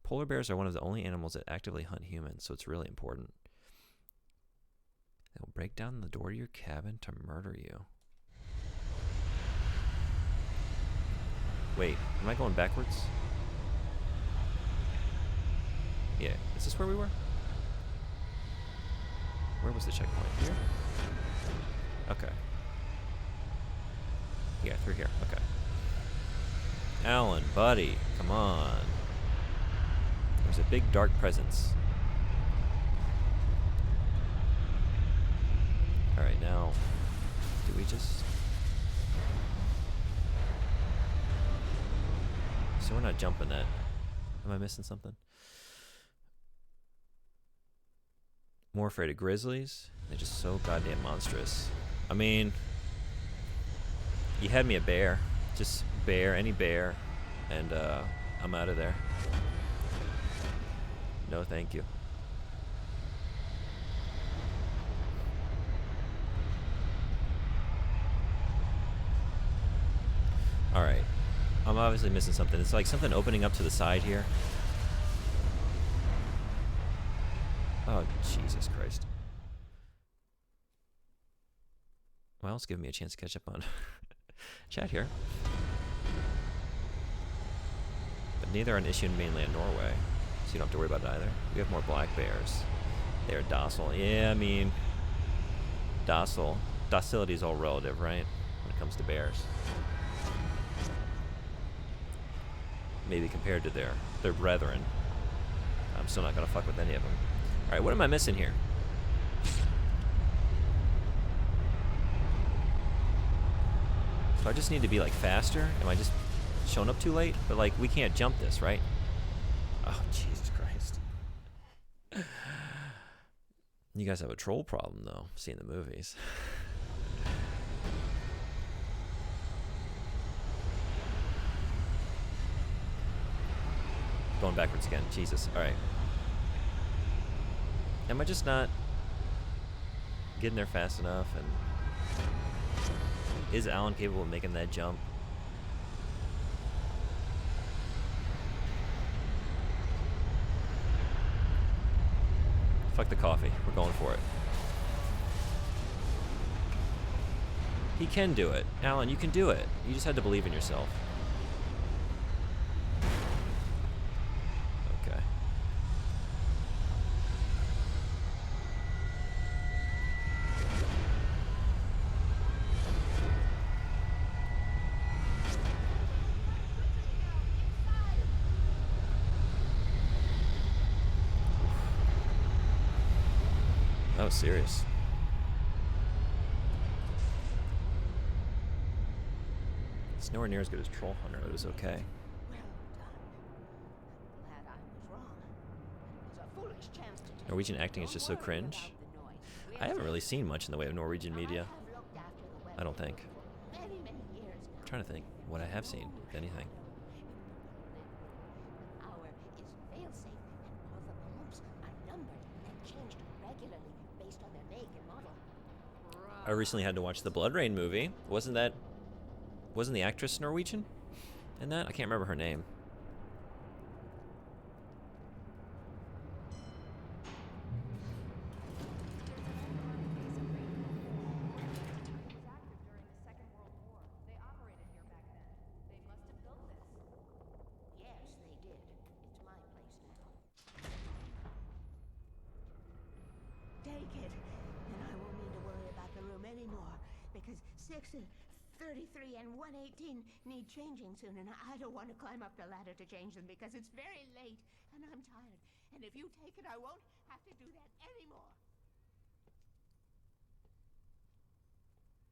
Polar bears are one of the only animals that actively hunt humans, so it's really important. They'll break down the door to your cabin to murder you. Wait, am I going backwards? Yeah, is this where we were? Where was the checkpoint? Here? Okay. Yeah, through here. Okay. Alan, buddy, come on. There's a big dark presence. Alright, now, do we just... So we're not jumping that. Am I missing something? More afraid of grizzlies? They're just so goddamn monstrous. I mean, you had me a bear. Just bear, any bear. And I'm out of there. No, thank you. Alright. I'm obviously missing something. It's like something opening up to the side here. Oh, Jesus Christ. Well, it's giving me a chance to catch up on chat here. But neither are an issue in mainland Norway, so you don't have to worry about it either. We have more black bears. They're docile. Yeah, I mean, docile. Docility is all relative, right? When it comes to bears. Maybe compared to their brethren. I'm still not going to fuck with any of them. Alright, what am I missing here? Do I just need to be like faster? Am I just showing up too late? But like, we can't jump this, right? Oh, Jesus Christ. You guys have a troll problem, though, seeing the movies. Going backwards again. Jesus. Alright. Am I just not getting there fast enough? And is Alan capable of making that jump? Fuck the coffee. We're going for it. He can do it. Alan, you can do it. You just had to believe in yourself. Okay. That was serious. It's nowhere near as good as Troll Hunter. It was okay. Well done. Glad I was wrong. It was a foolish chance to take. Norwegian acting is just so Don't worry cringe. about the noise. I haven't really seen much in the way of Norwegian media. I have looked after the well I don't think. for many, many years now. I'm trying to think what I have seen, if anything. Our is fail-safe, and all the pumps are numbered and changed regularly based on their make and model. I recently had to watch the Blood Rain movie. Wasn't the actress Norwegian in that? I can't remember her name. Yes, they did. It's my place now. Take it, and I won't need to worry about the room anymore, because 6 and 33 and 118 need changing soon, and I don't want to climb up the ladder to change them because it's very late, and I'm tired. And if you take it, I won't have to do that anymore.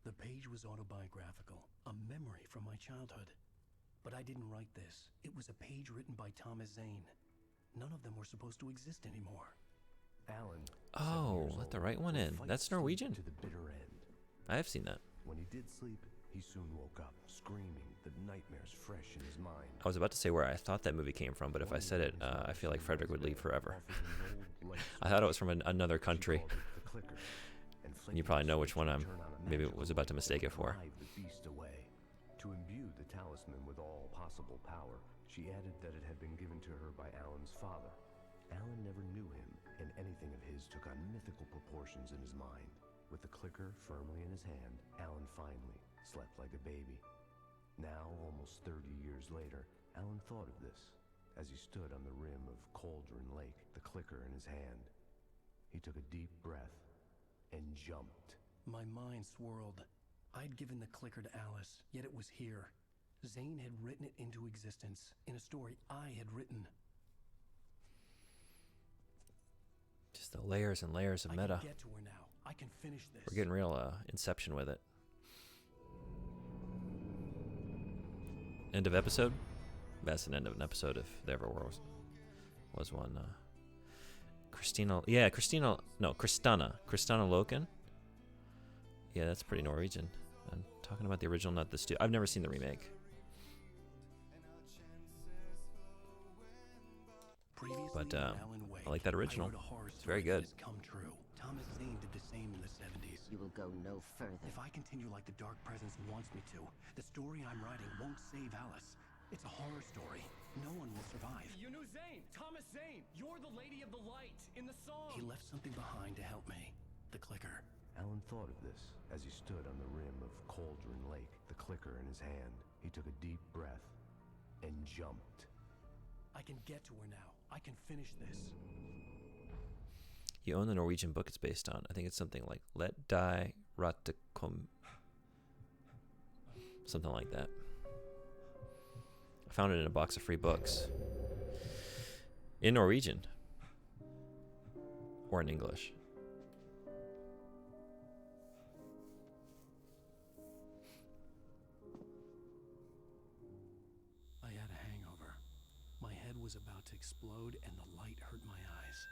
The page was autobiographical, a memory from my childhood. But I didn't write this. It was a page written by Thomas Zane. None of them were supposed to exist anymore. Alan. Oh, let the right one in. That's Norwegian. To the bitter end. I have seen that. When he did sleep, he soon woke up, screaming, the nightmares fresh in his mind. I was about to say where I thought that movie came from, but if I said it, I feel like Frederick would leave forever. I thought it was from another country. And you probably know which one I'm maybe was about to mistake it for. The beast away. To imbue the talisman with all possible power, she added that it had been given to her by Alan's father. Alan never knew him, and anything of his took on mythical proportions in his mind. With the clicker firmly in his hand, Alan finally slept like a baby. Now, almost 30 years later, Alan thought of this as he stood on the rim of Cauldron Lake, the clicker in his hand. He took a deep breath and jumped. My mind swirled. I'd given the clicker to Alice, yet it was here. Zane had written it into existence in a story I had written. Just the layers and layers of meta. I can get to her now. I can finish this. We're getting real Inception with it. End of episode? That's an end of an episode if there ever was one. Kristana Loken. Yeah, that's pretty Norwegian. I'm talking about the original, not the I've never seen the remake. Previously But on Alan Wake, I like that original. I wrote a horror It's very story good. that has come true. Thomas Zane did the same in the 70s. You will go no further. If I continue like the Dark Presence wants me to, the story I'm writing won't save Alice. It's a horror story. No one will survive. You knew Zane, Thomas Zane. You're the Lady of the Light in the song. He left something behind to help me. The clicker. Alan thought of this as he stood on the rim of Cauldron Lake, the clicker in his hand. He took a deep breath and jumped. I can get to her now. I can finish this. You own the Norwegian book it's based on. I think it's something like Let Die Ratakom. Something like that. I found it in a box of free books. In Norwegian. Or in English. I had a hangover. My head was about to explode and the light hurt my eyes.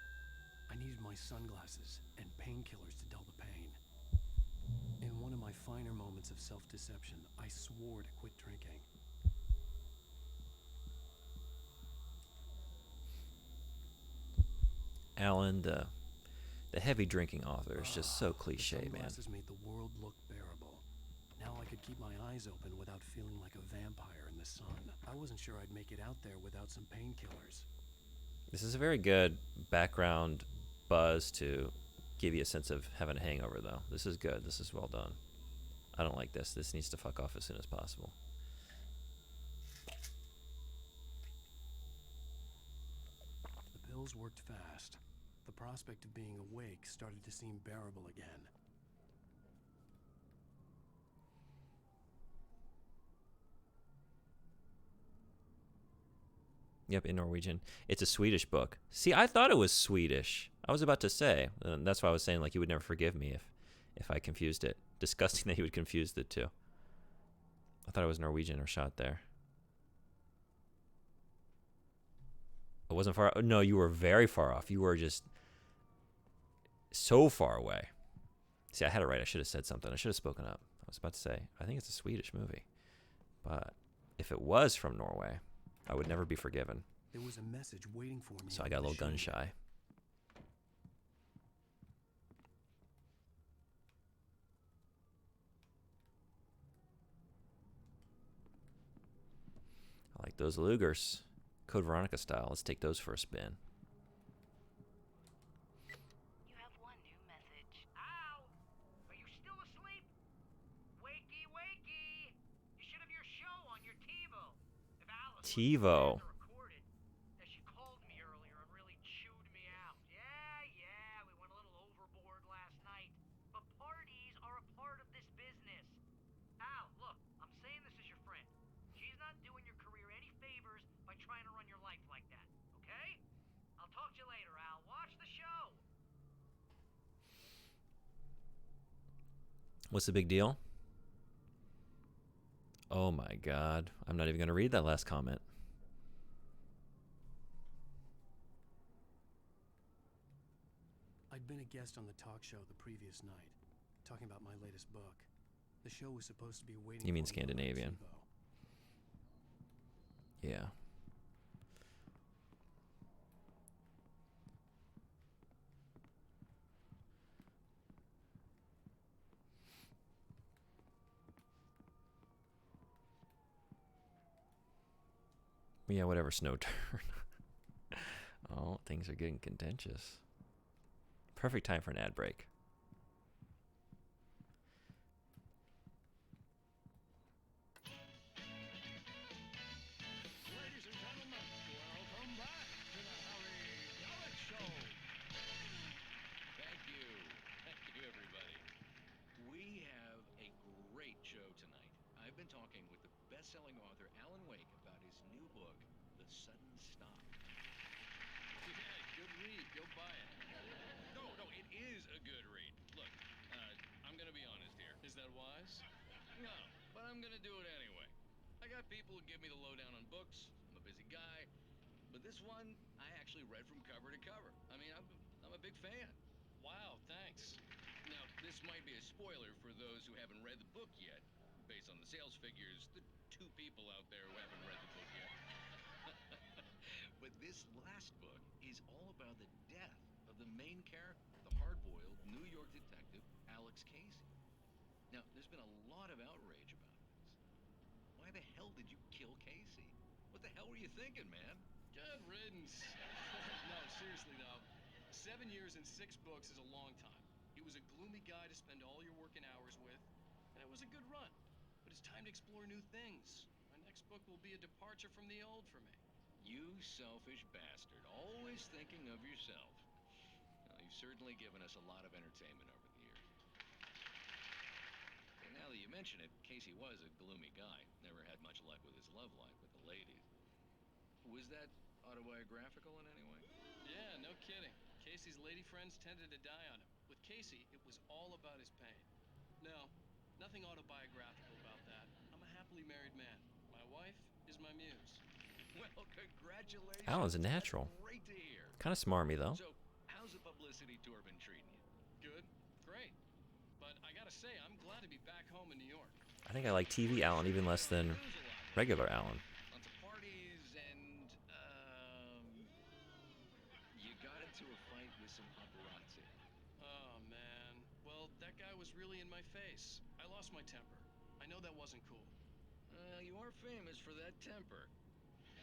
I needed my sunglasses and painkillers to dull the pain. In one of my finer moments of self-deception, I swore to quit drinking. Alan, the heavy drinking author, is just so cliche, man. Sunglasses made the world look bearable. Now I could keep my eyes open without feeling like a vampire in the sun. I wasn't sure I'd make it out there without some painkillers. This is a very good background buzz to give you a sense of having a hangover, though. This is good. This is well done. I don't like this. This needs to fuck off as soon as possible. The pills worked fast. The prospect of being awake started to seem bearable again. Yep, in Norwegian. It's a Swedish book. See, I thought it was Swedish. I was about to say. That's why I was saying, like, you would never forgive me if I confused it. Disgusting that you would confuse the two. I thought it was Norwegian or shot there. I wasn't far. No, you were very far off. You were just so far away. See, I had it right. I should have said something. I should have spoken up. I was about to say, I think it's a Swedish movie. But if it was from Norway, I would never be forgiven. There was a message waiting for me. So I got a little gun shy. I like those Lugers. Code Veronica style. Let's take those for a spin. You have one new message. Ow! Are you still asleep? Wakey, wakey! You should have your show on your TiVo. If Alice TiVo. recorded, that she called me earlier and really chewed me out. Yeah, we went a little overboard last night. But parties are a part of this business. Al, look, I'm saying this as your friend. She's not doing your career any favors by trying to run your life like that, okay? I'll talk to you later, Al. Watch the show. What's the big deal? Oh my God. I'm not even going to read that last comment. I'd been a guest on the talk show the previous night, talking about my latest book. The show was supposed to be waiting. You mean for me on Scandinavian? TiVo. Yeah. Yeah, whatever, Snow Turn. Oh, things are getting contentious. Perfect time for an ad break. Ladies and gentlemen, welcome back to the Harry Alec Show. Thank you. Thank you, everybody. We have a great show tonight. I've been talking with the best-selling author Alan Wake about his new book, The Sudden Stop. Yeah, good read. Go buy it. No, it is a good read. Look, I'm going to be honest here. Is that wise? No, but I'm going to do it anyway. I got people who give me the lowdown on books. I'm a busy guy. But this one, I actually read from cover to cover. I mean, I'm a big fan. Wow, thanks. Now, this might be a spoiler for those who haven't read the book yet. Based on the sales figures, the 2 people out there who haven't read the book yet. But This last book is all about the death of the main character, the hard-boiled New York detective, Alex Casey. Now, there's been a lot of outrage about this. Why the hell did you kill Casey? What the hell were you thinking, man? Good riddance. No, seriously though, 7 years and 6 books is a long time. He was a gloomy guy to spend all your working hours with, and it was a good run. But it's time to explore new things. My next book will be a departure from the old for me. You selfish bastard, always thinking of yourself. Well, you've certainly given us a lot of entertainment over the years. And now that you mention it, Casey was a gloomy guy. Never had much luck with his love life with the ladies. Was that autobiographical in any way? Yeah, no kidding. Casey's lady friends tended to die on him. With Casey, it was all about his pain. No, nothing autobiographical about that. I'm a happily married man. My wife is my muse. Well, congratulations. Alan's a natural. That's great to hear. Kind of smarmy, though. So, how's the publicity tour been treating you? Good, great. But I gotta say, I'm glad to be back home in New York. I think I like TV Alan even less than regular Alan. Lots of parties and, you got into a fight with some paparazzi. Oh, man. Well, that guy was really in my face. I lost my temper. I know that wasn't cool. You are famous for that temper.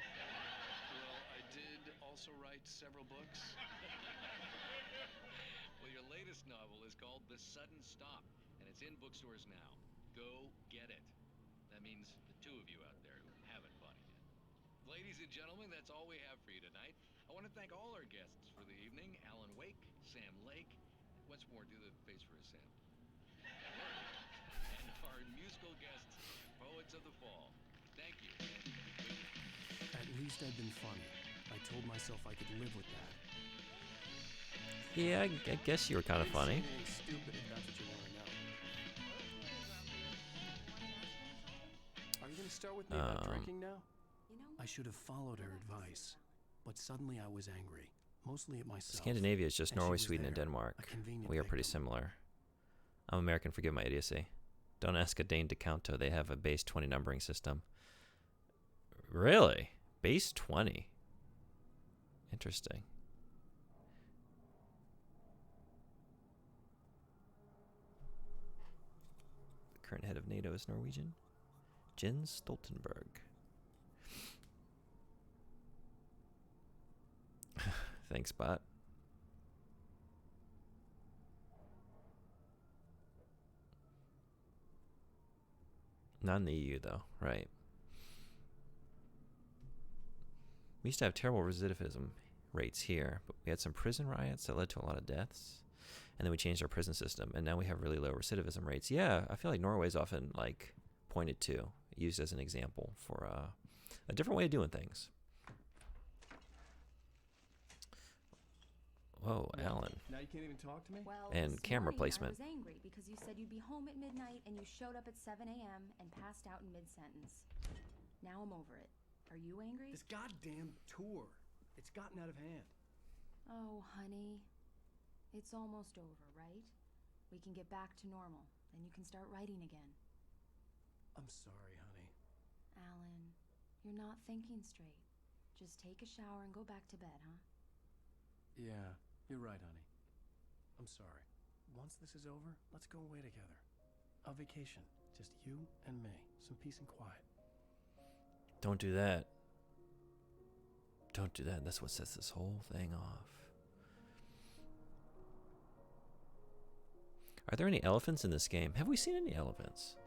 Well, I did also write several books. Well, your latest novel is called The Sudden Stop, and it's in bookstores now. Go get it. That means the two of you out there who haven't bought it yet. Ladies and gentlemen, that's all we have for you tonight. I want to thank all our guests for the evening. Alan Wake, Sam Lake. Once more, do the face for a Sam. And our musical guests, Poets of the Fall. Thank you. At least I'd been funny. I told myself I could live with that. Yeah, I guess you were kind of funny. It's stupid if that's what you want to know. Are you going to start with me about drinking now? I should have followed her advice, but suddenly I was angry, mostly at myself. Scandinavia is just and she Norway, was Sweden, and there, Denmark. a convenient We are pretty victim. similar. I'm American, forgive my idiocy. Don't ask a Dane to Counto, they have a base 20 numbering system. Really? Base 20? Interesting. The current head of NATO is Norwegian. Jens Stoltenberg. Thanks, bot. Not in the EU, though, right? We used to have terrible recidivism rates here, but we had some prison riots that led to a lot of deaths, and then we changed our prison system, and now we have really low recidivism rates. Yeah, I feel like Norway is often like pointed to, used as an example for a different way of doing things. Whoa, Alan. Now you can't even talk to me? Well, And this camera morning placement. I was angry because you said you'd be home at midnight and you showed up at 7 a.m. and passed out in mid-sentence. Now I'm over it. Are you angry? This goddamn tour. It's gotten out of hand. Oh, honey. It's almost over, right? We can get back to normal, and you can start writing again. I'm sorry, honey. Alan, you're not thinking straight. Just take a shower and go back to bed, huh? Yeah, you're right, honey. I'm sorry. Once this is over, let's go away together. A vacation. Just you and me. Some peace and quiet. Don't do that. Don't do that. That's what sets this whole thing off. Are there any elephants in this game? Have we seen any elephants?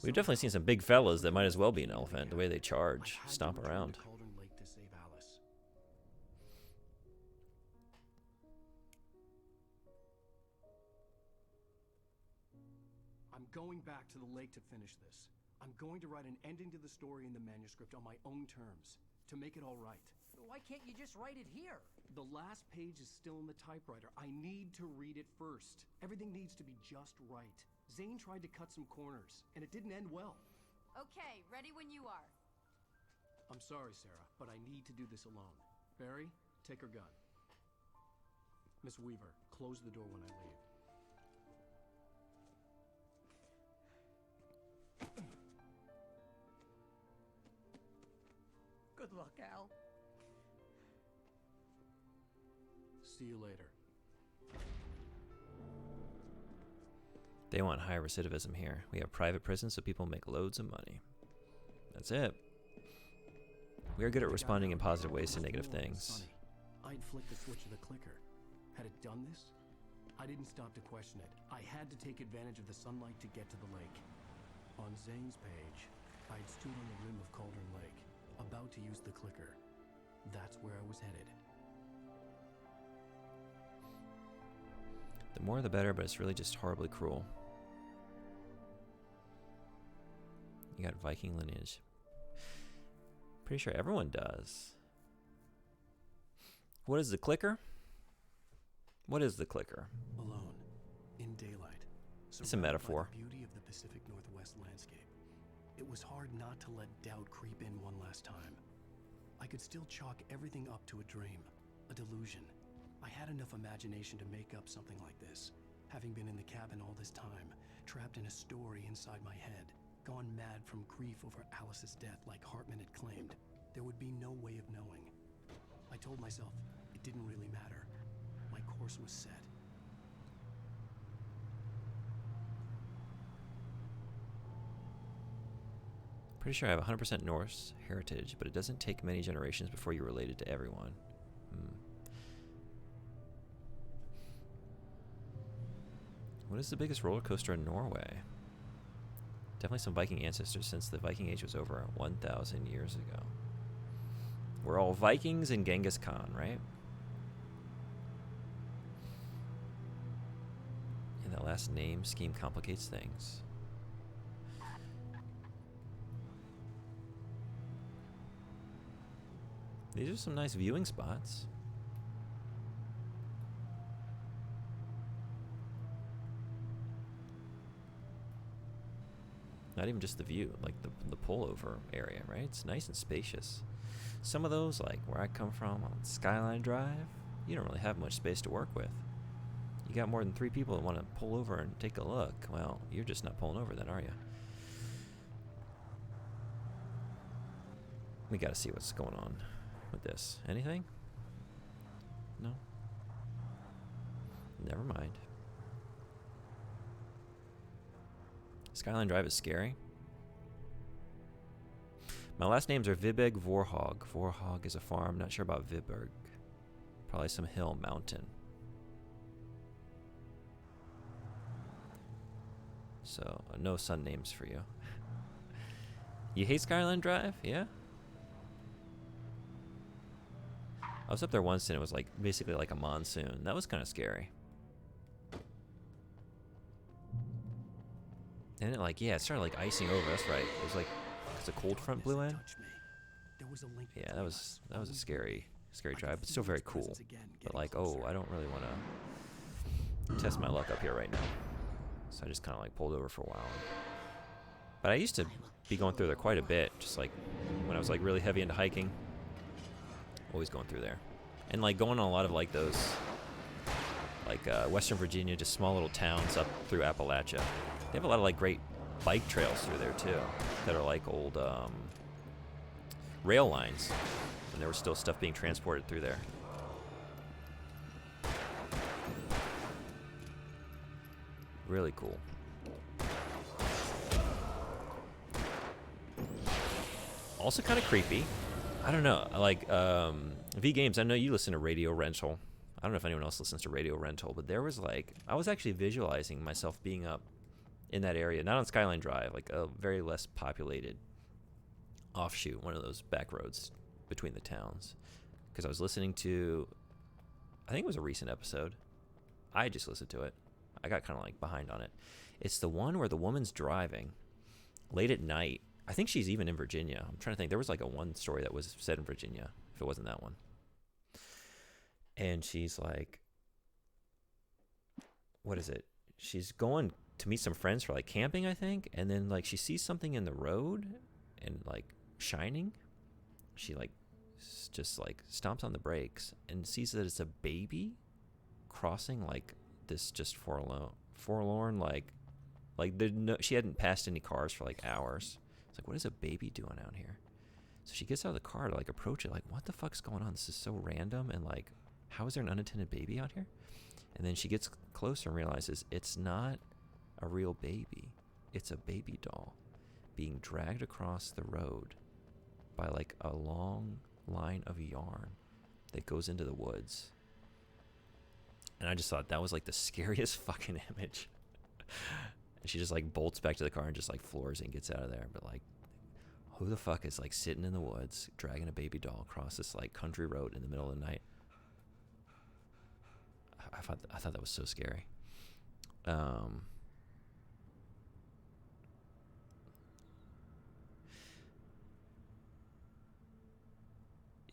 We've definitely seen some big fellas that might as well be an elephant, the way they charge, stomp around. Cauldron Lake to save Alice. I'm going back to the lake to finish this. I'm going to write an ending to the story in the manuscript on my own terms, to make it all right. Why can't you just write it here? The last page is still in the typewriter. I need to read it first. Everything needs to be just right. Zane tried to cut some corners, and it didn't end well. Okay, ready when you are. I'm sorry, Sarah, but I need to do this alone. Barry, take her gun. Miss Weaver, close the door when I leave. Good luck, Al. See you later. They want high recidivism here. We have private prisons so people make loads of money. That's it. We are good at responding in positive ways to negative things. I'd flicked the switch of the clicker. Had it done this? I didn't stop to question it. I had to take advantage of the sunlight to get to the lake. On Zane's page, I'd stood on the rim of Cauldron Lake, about to use the clicker. That's where I was headed. The more the better, but it's really just horribly cruel. You got Viking lineage. Pretty sure everyone does. What is the clicker? What is the clicker? Alone, in daylight. It's a metaphor. By the beauty of the Pacific Northwest landscape. It was hard not to let doubt creep in one last time. I could still chalk everything up to a dream, a delusion. I had enough imagination to make up something like this, having been in the cabin all this time, trapped in a story inside my head, gone mad from grief over Alice's death like Hartman had claimed. There would be no way of knowing. I told myself it didn't really matter. My course was set. Pretty sure I have 100% Norse heritage, but it doesn't take many generations before you're related to everyone. What is the biggest roller coaster in Norway? Definitely some Viking ancestors since the Viking Age was over 1,000 years ago. We're all Vikings and Genghis Khan, right? And that last name scheme complicates things. These are some nice viewing spots. Not even just the view, like the pullover area, right? It's nice and spacious. Some of those, like where I come from on Skyline Drive, you don't really have much space to work with. You got more than 3 people that want to pull over and take a look. Well, you're just not pulling over then, are you? We gotta see what's going on with this. Anything? No? Never mind. Skyline Drive is scary. My last names are Vibeg Vorhog. Vorhog is a farm. Not sure about Viborg. Probably some hill mountain. So, no sun names for you. You hate Skyline Drive? Yeah? I was up there once and it was like basically like a monsoon. That was kind of scary. And it like, yeah, it started like icing over. That's right. It was like, because a cold front blew in. Yeah, that was a scary drive, but still very cool. But like, oh, I don't really want to test my luck up here right now. So I just kind of like pulled over for a while. But I used to be going through there quite a bit, just like when I was like really heavy into hiking. Always going through there. And like going on a lot of like those, like Western Virginia, just small little towns up through Appalachia. They have a lot of like great bike trails through there too, that are like old rail lines, and there was still stuff being transported through there. Really cool. Also kind of creepy. I don't know, like V Games, I know you listen to Radio Rental. I don't know if anyone else listens to Radio Rental, but there was like, I was actually visualizing myself being up in that area, not on Skyline Drive, like a very less populated offshoot, one of those back roads between the towns. Because I was listening to, I think it was a recent episode. I just listened to it. I got kind of like behind on it. It's the one where the woman's driving late at night. I think she's even in Virginia. I'm trying to think. There was like a one story that was set in Virginia, if it wasn't that one. And she's like, what is it? She's going to meet some friends for like camping, I think. And then like she sees something in the road and like shining. She like just like stomps on the brakes and sees that it's a baby crossing like this just forlorn like she hadn't passed any cars for like hours. It's like, what is a baby doing out here? So she gets out of the car to like approach it, like, what the fuck's going on? This is so random, and like, how is there an unattended baby out here? And then she gets closer and realizes it's not a real baby. It's a baby doll being dragged across the road by like a long line of yarn that goes into the woods. And I just thought that was like the scariest fucking image. And she just like bolts back to the car and just like floors it and gets out of there. But like, who the fuck is like sitting in the woods dragging a baby doll across this like country road in the middle of the night? I thought that was so scary. You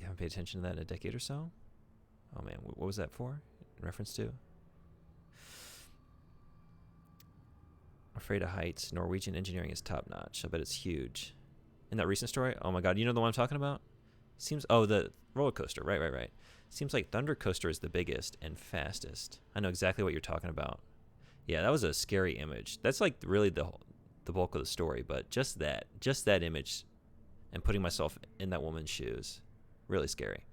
haven't paid attention to that in a decade or so? Oh man, what was that for? In reference to? Afraid of heights. Norwegian engineering is top notch. I bet it's huge. In that recent story, oh my god, you know the one I'm talking about? Seems, oh, the roller coaster, right. Seems like Thunder Coaster is the biggest and fastest. I know exactly what you're talking about. Yeah, that was a scary image. That's like really the bulk of the story, but just that image and putting myself in that woman's shoes, really scary.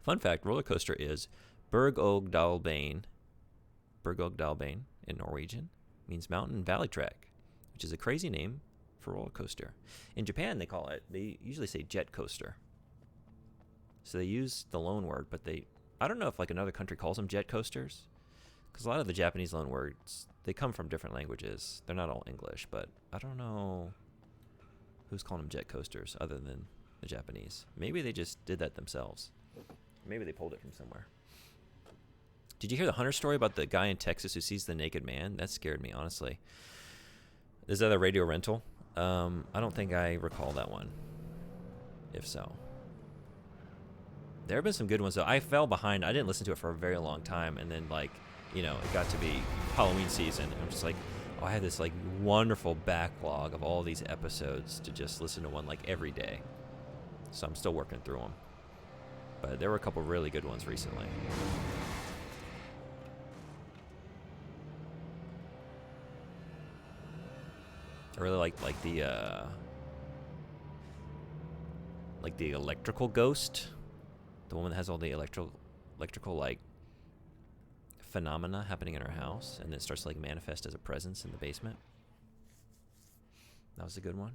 Fun fact, roller coaster is Berg-og-dal-bane. Berg-og-dal-bane in Norwegian means mountain valley track, which is a crazy name for roller coaster. In Japan, they usually say jet coaster. So they use the loan word, but I don't know if like another country calls them jet coasters, because a lot of the Japanese loan words, they come from different languages. They're not all English, but I don't know who's calling them jet coasters other than the Japanese. Maybe they just did that themselves. Maybe they pulled it from somewhere. Did you hear the Hunter story about the guy in Texas who sees the naked man? That scared me, honestly. Is that a radio rental? I don't think I recall that one. If so. There have been some good ones, though. I fell behind. I didn't listen to it for a very long time. And then, like, you know, it got to be Halloween season. And I'm just like, oh, I had this, like, wonderful backlog of all these episodes to just listen to one, like, every day. So I'm still working through them. But there were a couple really good ones recently. I really like the electrical ghost, the woman that has all the electrical like phenomena happening in her house, and then it starts to like manifest as a presence in the basement. That was a good one.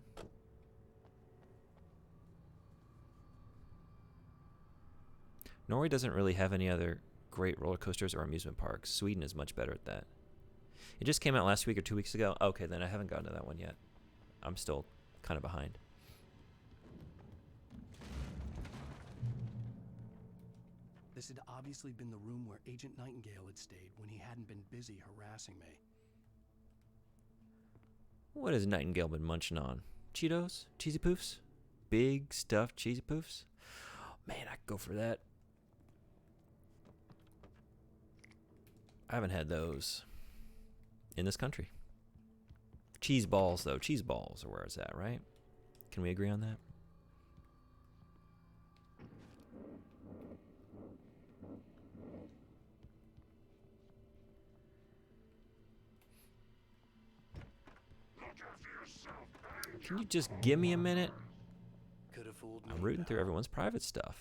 Norway doesn't really have any other great roller coasters or amusement parks. Sweden is much better at that. It just came out last week or 2 weeks ago. Okay, then I haven't gotten to that one yet. I'm still kind of behind. This had obviously been the room where Agent Nightingale had stayed when he hadn't been busy harassing me. What has Nightingale been munching on? Cheetos? Cheesy Poofs? Big stuffed Cheesy Poofs? Oh, man, I could go for that. I haven't had those in this country. Cheese balls, though. Cheese balls are where it's at, right? Can we agree on that? Can you just give me a minute? Could have fooled me. I'm rooting through everyone's private stuff.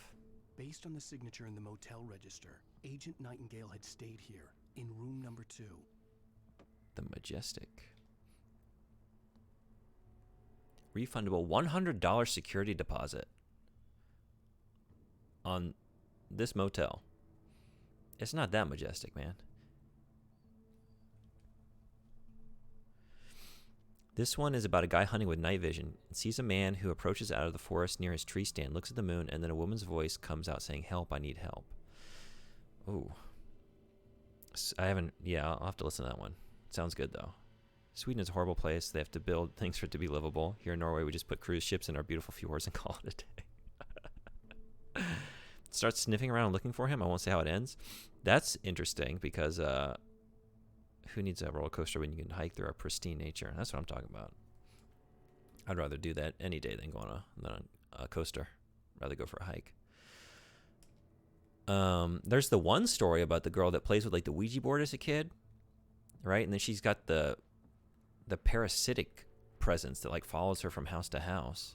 Based on the signature in the motel register, Agent Nightingale had stayed here, in room number 2. The Majestic. Refundable $100 security deposit on this motel. It's not that majestic, man. This one is about a guy hunting with night vision and sees a man who approaches out of the forest near his tree stand, looks at the moon, and then a woman's voice comes out saying, "Help, I need help." Ooh. I'll have to listen to that one. Sounds good, though. Sweden is a horrible place. They have to build things for it to be livable. Here in Norway, we just put cruise ships in our beautiful fjords and call it a day. Start sniffing around and looking for him. I won't say how it ends. That's interesting because who needs a roller coaster when you can hike through our pristine nature? That's what I'm talking about. I'd rather do that any day than go on a coaster. Rather go for a hike. There's the one story about the girl that plays with like the Ouija board as a kid, right? And then she's got the parasitic presence that like follows her from house to house,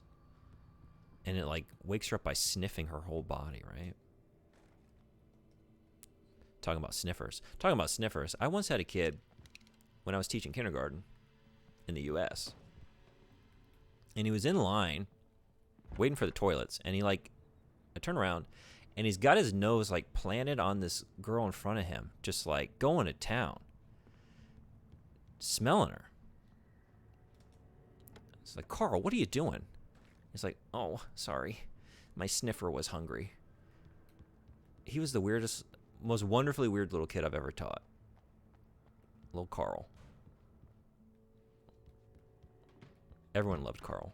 and it like wakes her up by sniffing her whole body, right? Talking about sniffers. Talking about sniffers. I once had a kid when I was teaching kindergarten in the U.S. And he was in line waiting for the toilets. And he I turn around and he's got his nose planted on this girl in front of him, just going to town, smelling her. It's like, Carl, what are you doing? He's like, oh, sorry. My sniffer was hungry. He was the weirdest, most wonderfully weird little kid I've ever taught. Little Carl. Everyone loved Carl.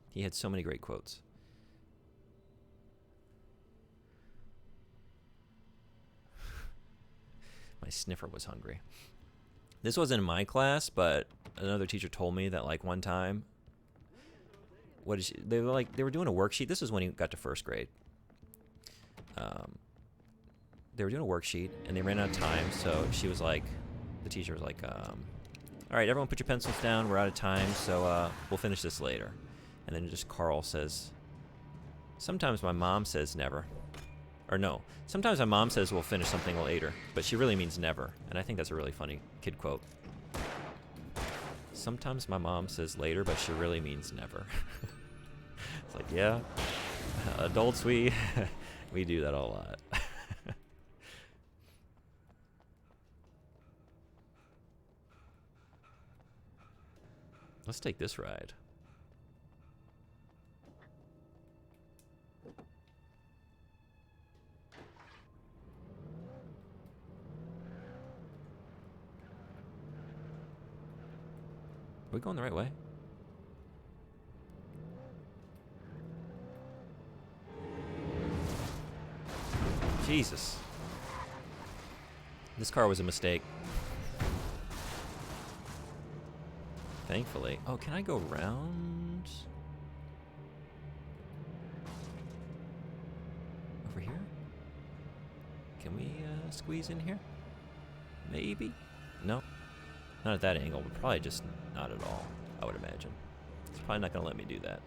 He had so many great quotes. My sniffer was hungry. This wasn't in my class, but another teacher told me that one time, they were doing a worksheet. This is when he got to first grade. They were doing a worksheet and they ran out of time, so she was the teacher was all right, everyone put your pencils down. We're out of time, so we'll finish this later. And then just Carl says, sometimes my mom says never. Or no, sometimes my mom says we'll finish something later, but she really means never. And I think that's a really funny kid quote. Sometimes my mom says later, but she really means never. It's yeah, adults, we do that a lot. Let's take this ride. Are we going the right way? Jesus. This car was a mistake. Thankfully. Oh, can I go round? Over here? Can we squeeze in here? Maybe? No? Not at that angle, but probably just not at all, I would imagine. It's probably not going to let me do that.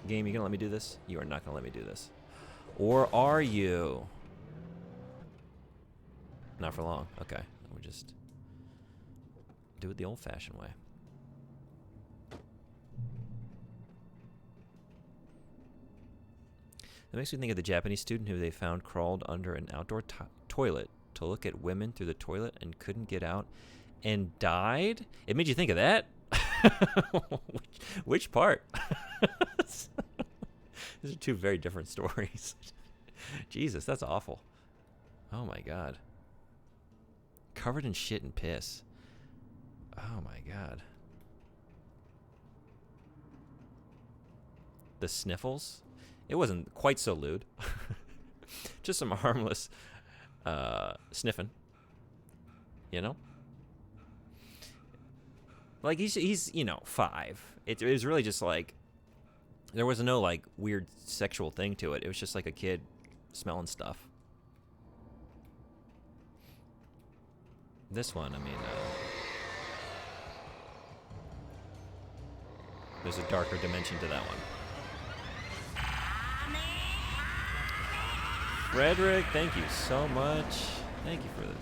Game, you going to let me do this? You are not going to let me do this. Or are you? Not for long. Okay. We'll just do it the old-fashioned way. That makes me think of the Japanese student who they found crawled under an outdoor toilet to look at women through the toilet and couldn't get out and died? It made you think of that? which part? These are two very different stories. Jesus, that's awful. Oh my God. Covered in shit and piss. Oh my God. The sniffles? It wasn't quite so lewd. Just some harmless sniffing. You know? He's 5. It was really just there was no weird sexual thing to it. It was just a kid smelling stuff. This one, I mean, there's a darker dimension to that one. Frederick, thank you so much. Thank you for the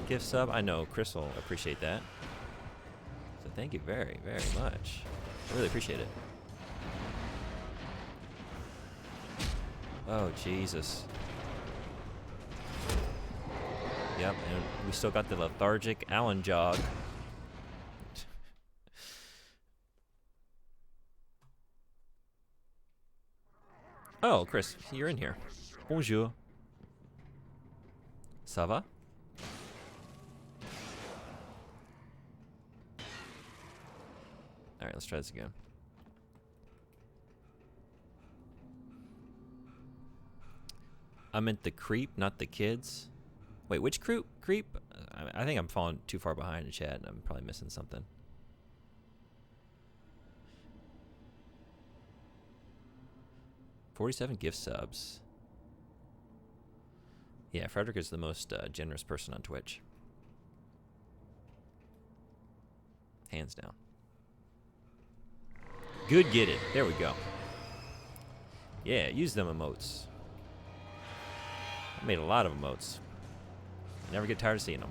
gift sub. I know Chris will appreciate that. So thank you very, very much. I really appreciate it. Oh, Jesus. Yep, and we still got the lethargic Alan jog. Oh, Chris, you're in here. Bonjour. Ça va? Alright, let's try this again. I meant the creep, not the kids. Wait, which creep? I think I'm falling too far behind in chat and I'm probably missing something. $47 gift subs. Yeah, Frederick is the most generous person on Twitch. Hands down. Good get it. There we go. Yeah, use them emotes. I made a lot of emotes. Never get tired of seeing them.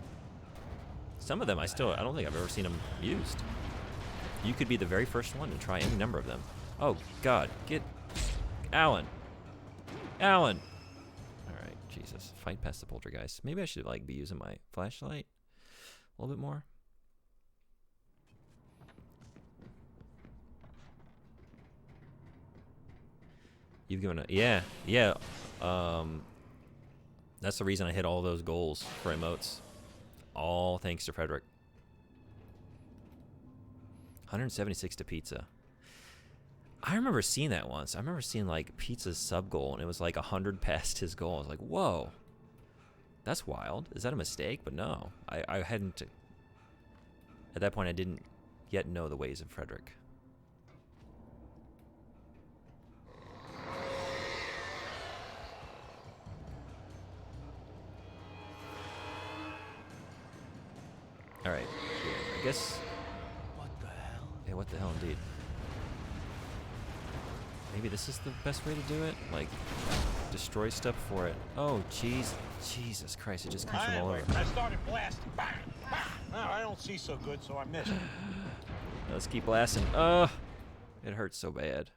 Some of them I don't think I've ever seen them used. You could be the very first one to try any number of them. Oh God, get Alan. Alan. All right, Jesus, fight past the poltergeist. Maybe I should like be using my flashlight a little bit more. You've given a yeah. That's the reason I hit all those goals for emotes. All thanks to Frederick. 176 to pizza. I remember seeing that once. I remember seeing like pizza's sub goal and it was like 100 past his goal. I was like, whoa, that's wild. Is that a mistake? But no, I hadn't. At that point, I didn't yet know the ways of Frederick. All right, I guess. What the hell? Yeah, what the hell, indeed. Maybe this is the best way to do it? Like, destroy stuff for it. Oh, jeez. Jesus Christ, it just comes from all over. I started blasting. Bang, bang. Now I don't see so good, so I missed. Let's keep blasting. It hurts so bad.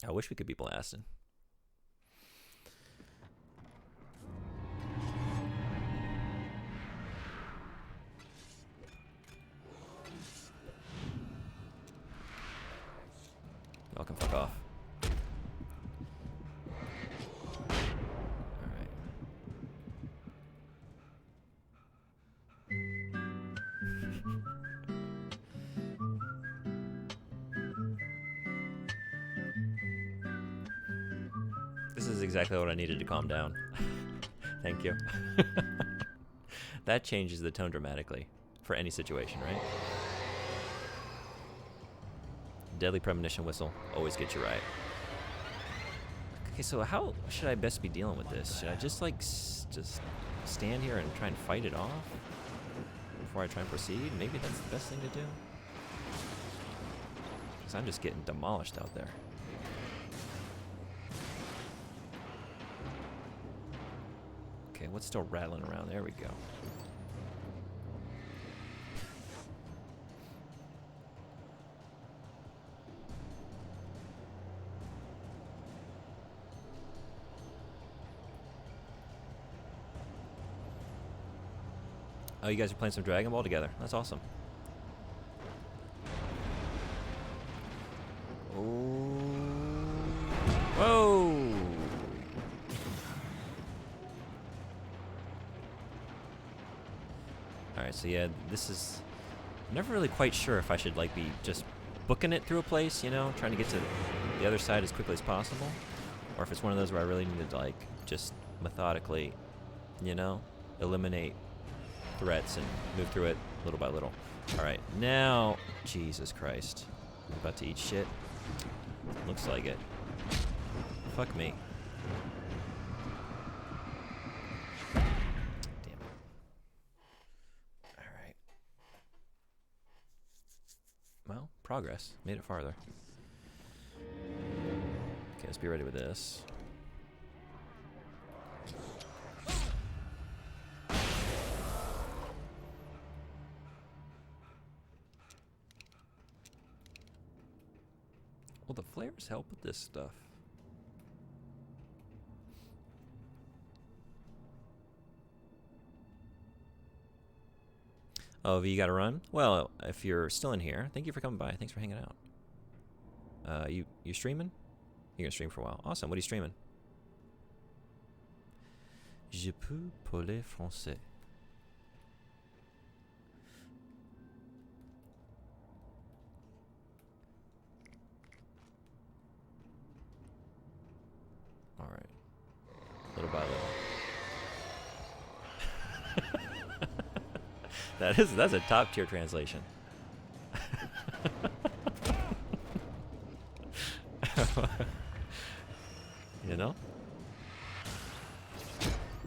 I wish we could be blasting. Y'all can fuck off. Alright. This is exactly what I needed to calm down. Thank you. That changes the tone dramatically for any situation, right? Deadly premonition whistle always gets you right. Okay, so how should I best be dealing with this? Should I just like just stand here and try and fight it off before I try and proceed? Maybe that's the best thing to do. Because I'm just getting demolished out there. Okay, what's still rattling around? There we go. Oh, you guys are playing some Dragon Ball together. That's awesome. Oh. Whoa. Alright, so yeah, this is... I'm never really quite sure if I should like be just booking it through a place, you know, trying to get to the other side as quickly as possible. Or if it's one of those where I really need to like just methodically, you know, eliminate threats and move through it little by little. Alright, now, Jesus Christ. I'm about to eat shit. Looks like it. Fuck me. Damn it. Alright. Well, progress. Made it farther. Okay, let's be ready with this. Well, the flares help with this stuff. Oh, V, you gotta run? Well, if you're still in here, thank you for coming by. Thanks for hanging out. You streaming? You're gonna stream for a while. Awesome. What are you streaming? Je peux parler français. All right. Little by little. That's a top tier translation. You know?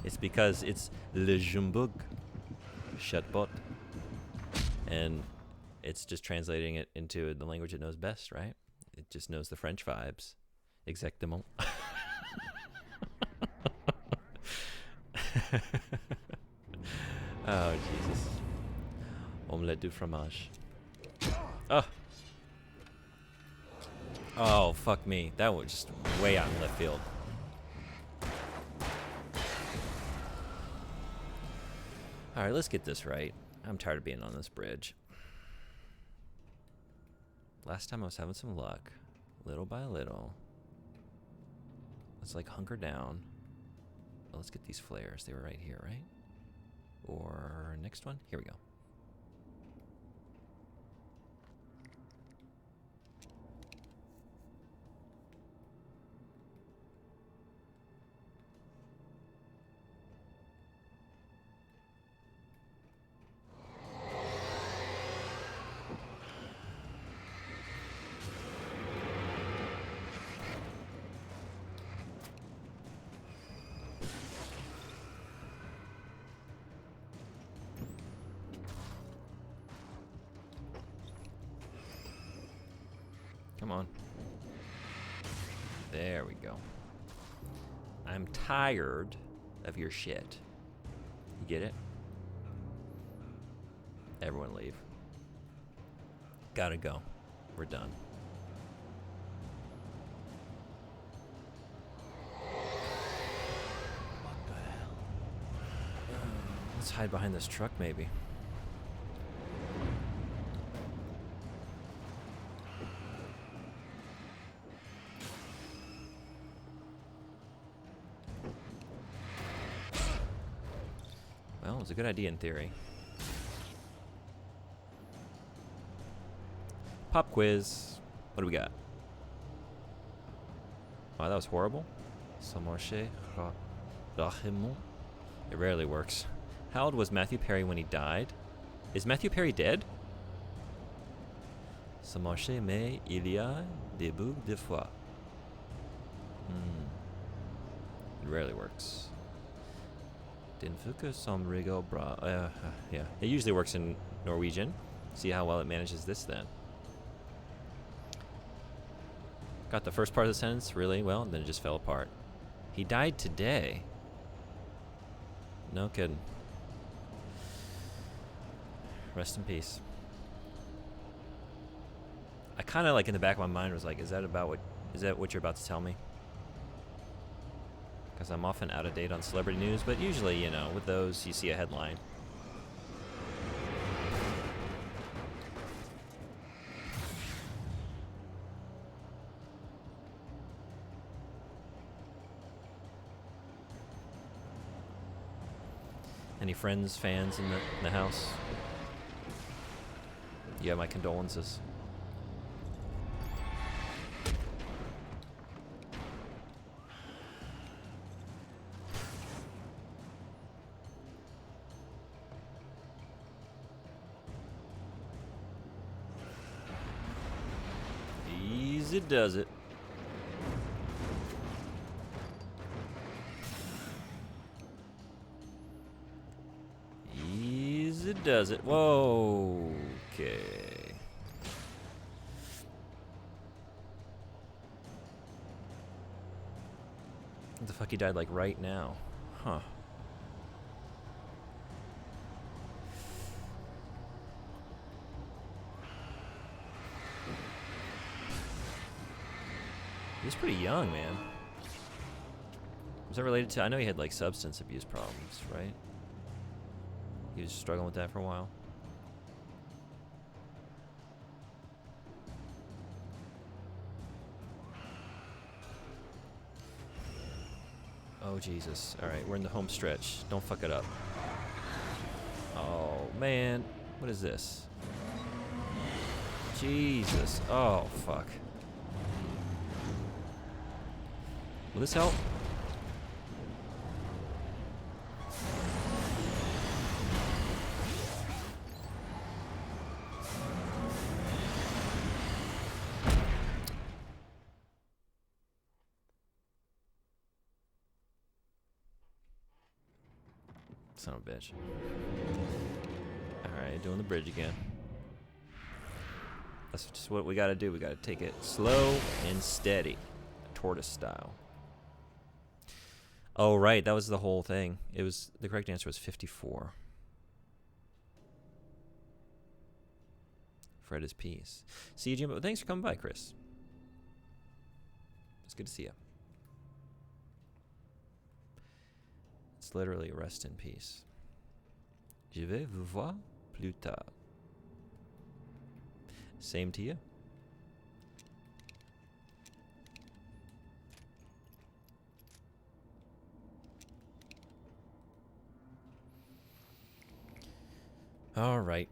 It's because it's Le Jumbug Chatbot. And it's just translating it into the language it knows best, right? It just knows the French vibes. Exactement. Oh, Jesus. Omelette du fromage. Oh. Oh, fuck me. That was just way out in left field. Alright, let's get this right. I'm tired of being on this bridge. Last time I was having some luck. Little by little. Let's like hunker down. Well, let's get these flares. They were right here, right? Or next one? Here we go. Come on. There we go. I'm tired of your shit. You get it? Everyone leave. Gotta go. We're done. What the hell? Let's hide behind this truck, maybe. Well, it was a good idea in theory. Pop quiz. What do we got? Wow, that was horrible. It rarely works. How old was Matthew Perry when he died? Is Matthew Perry dead? Ça marchait, mais il y a des bugs des fois. It rarely works. Den focus som rigor bra. Yeah, it usually works in Norwegian. See how well it manages this then. Got the first part of the sentence really well, and then it just fell apart. He died today. No kidding. Rest in peace. I kind of like in the back of my mind was like, is that what you're about to tell me? Because I'm often out of date on celebrity news, but usually, you know, with those, you see a headline. Any friends, fans in the house? You have my condolences. Easy does it. Easy does it. Whoa. Okay. What the fuck, he died like right now? Huh. He's pretty young, man. Was that related to... I know he had like substance abuse problems, right? He was struggling with that for a while. Oh, Jesus. Alright, we're in the home stretch. Don't fuck it up. Oh, man. What is this? Jesus. Oh, fuck. Will this help? Son of a bitch. Alright, doing the bridge again. That's just what we gotta do. We gotta take it slow and steady. tortoise style. Oh, right. That was the whole thing. It was the correct answer was 54. Fred is peace. See you, Jimbo. Thanks for coming by, Chris. It's good to see you. It's literally rest in peace. Je vais vous voir plus tard. Same to you. All right.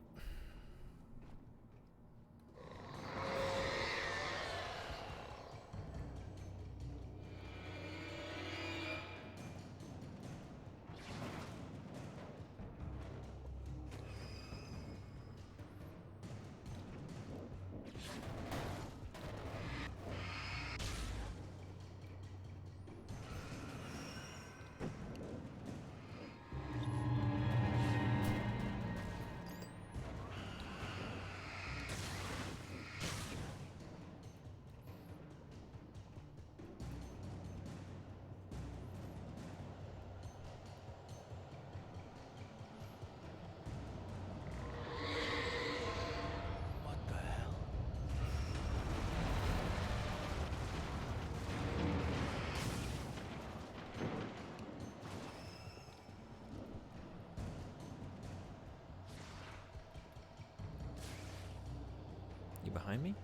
Behind me?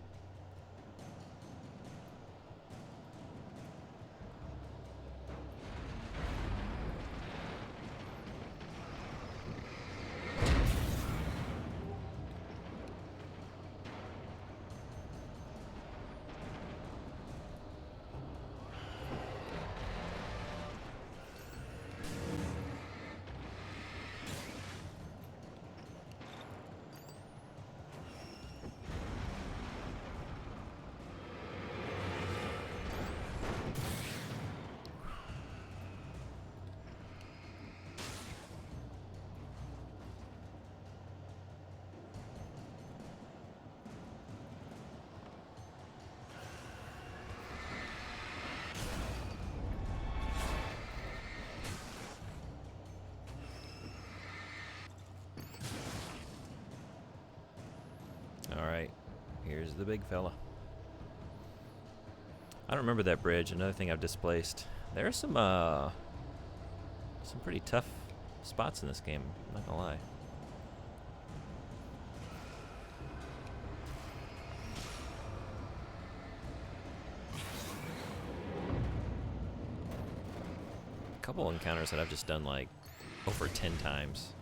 Alright, here's the big fella. I don't remember that bridge. Another thing I've displaced. There are some pretty tough spots in this game, I'm not gonna lie. A couple encounters that I've just done like over 10 times.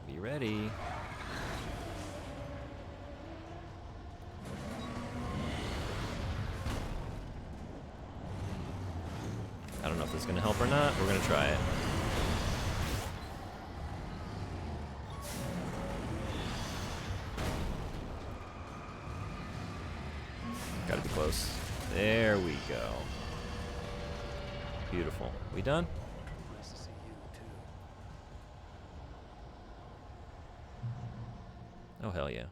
Be ready. I don't know if this is going to help or not. We're going to try it. Gotta be close. There we go. Beautiful. We done? Oh, hell yeah.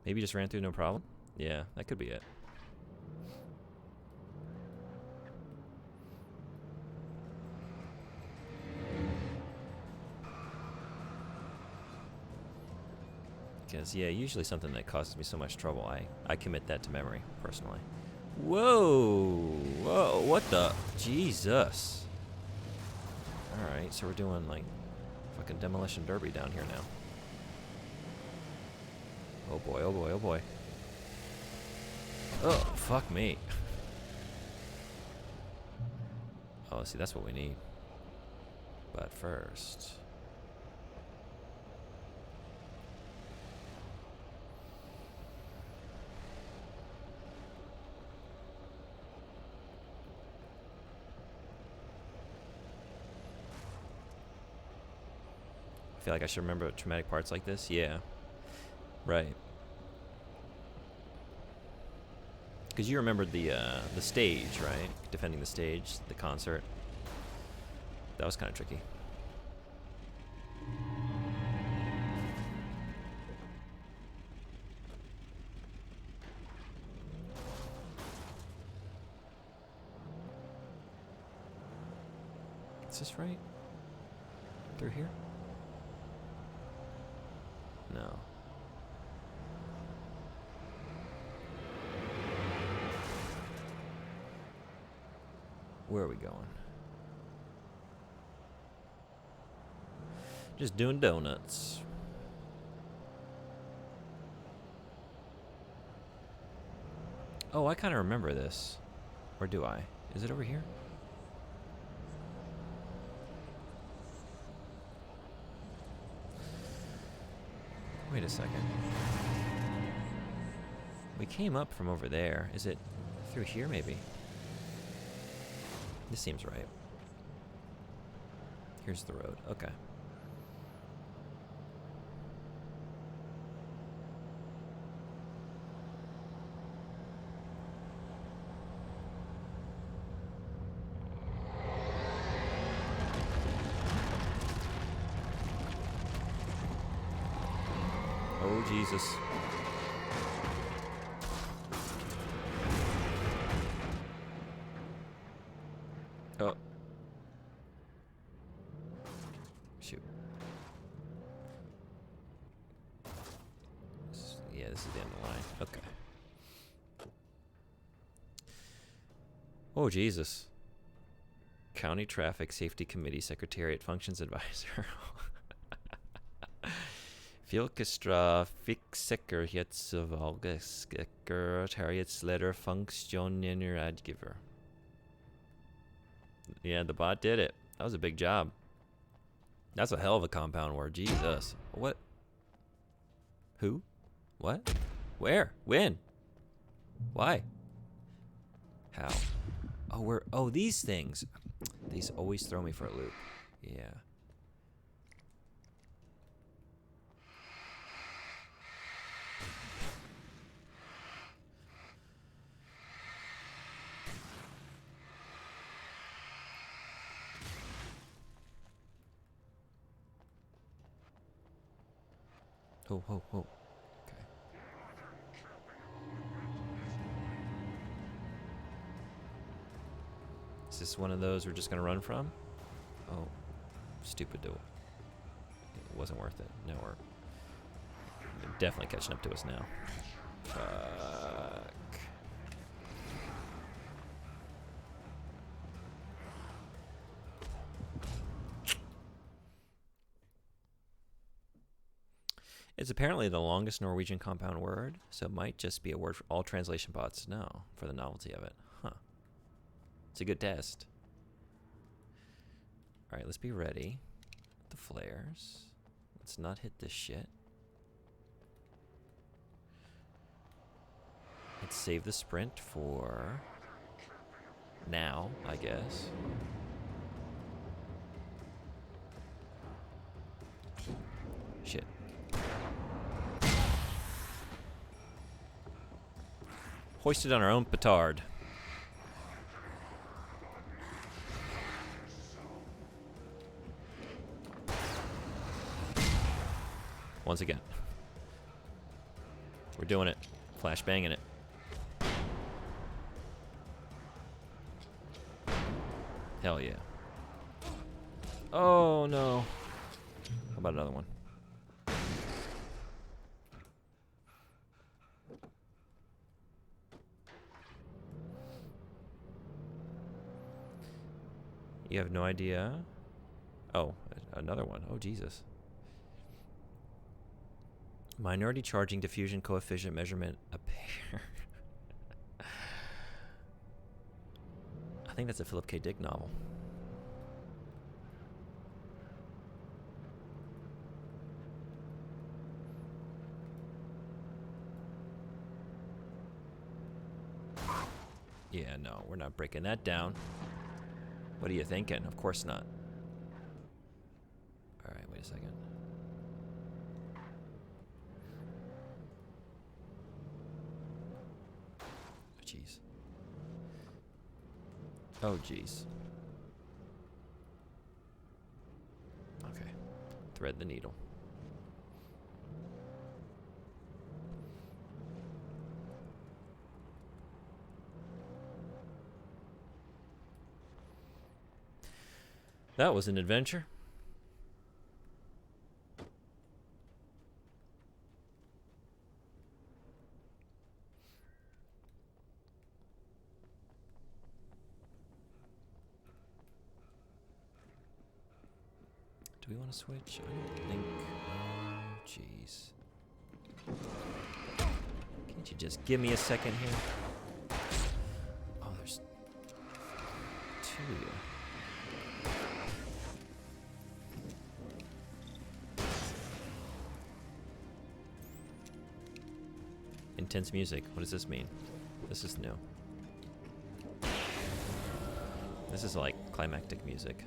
Maybe just ran through no problem? Yeah, that could be it. Because, yeah, usually something that causes me so much trouble, I commit that to memory, personally. Whoa! Whoa, what the? Jesus. Alright, so we're doing, like, fucking demolition derby down here now. Oh boy, oh boy, oh boy. Oh, fuck me. Oh, see, that's what we need. But first... I feel like I should remember traumatic parts like this. Yeah. Right. Because you remembered the stage, right? Defending the stage, the concert. That was kind of tricky. Is this right? Through here? No. Where are we going? Just doing donuts. Oh, I kind of remember this. Or do I? Is it over here? Wait a second. We came up from over there. Is it through here, maybe? This seems right. Here's the road. Okay. Oh, Jesus. Oh. Shoot. Yeah, this is the end of the line. Okay. Oh, Jesus. County Traffic Safety Committee Secretariat Functions Advisor. Fylkestra Fiksikkerhetsvalgsekretariatsleder Funksjoneradgiver. Yeah, the bot did it. That was a big job. That's a hell of a compound word. Jesus. What? Who? What? Where? When? Why? How? Oh, these things. These always throw me for a loop. Yeah. Oh. Okay. Is this one of those we're just gonna run from? Oh, stupid duel. It wasn't worth it. No, we're definitely catching up to us now. Fuck. It's apparently the longest Norwegian compound word, so it might just be a word for all translation bots know for the novelty of it. Huh. It's a good test. Alright, let's be ready. The flares. Let's not hit this shit. Let's save the sprint for now, I guess. Shit. Hoisted on our own petard. Once again. We're doing it. Flash banging it. Hell yeah. Oh no. How about another one? You have no idea? Oh, another one. Oh, Jesus. Minority charging diffusion coefficient measurement a pair. I think that's a Philip K. Dick novel. Yeah, no, we're not breaking that down. What are you thinking? Of course not. Alright, wait a second. Jeez. Oh, jeez. Okay. Thread the needle. That was an adventure. Do we want to switch? I don't think. Oh, jeez. Can't you just give me a second here? Oh, there's two here. Intense music. What does this mean? This is new. This is like climactic music.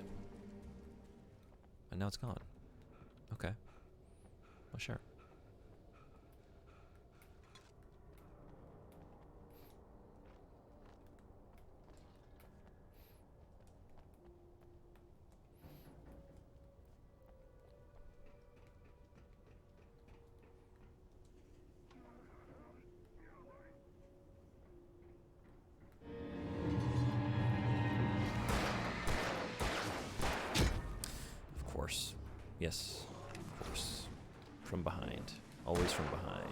And now it's gone. Okay. Well, sure. Of course. Yes, of course. From behind. Always from behind.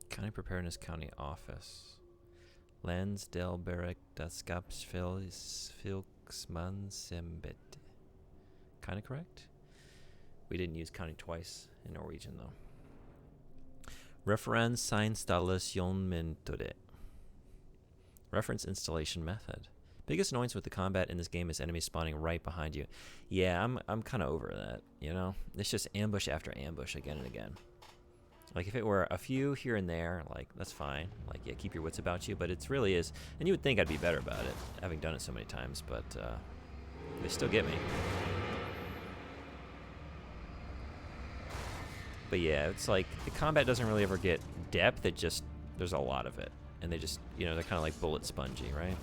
County Preparedness County Office. Landsdelberg das Skapsfylksmannsembet. Kind of correct? We didn't use county twice in Norwegian, though. Referensinstallationsmetode. Reference installation method. Biggest annoyance with the combat in this game is enemies spawning right behind you. Yeah, I'm kind of over that, you know? It's just ambush after ambush again and again. Like, if it were a few here and there, like, that's fine. Like, yeah, keep your wits about you, but it really is. And you would think I'd be better about it, having done it so many times, but they still get me. But yeah, it's like, the combat doesn't really ever get depth, it just, there's a lot of it. And they just, you know, they're kind of like bullet spongy, right?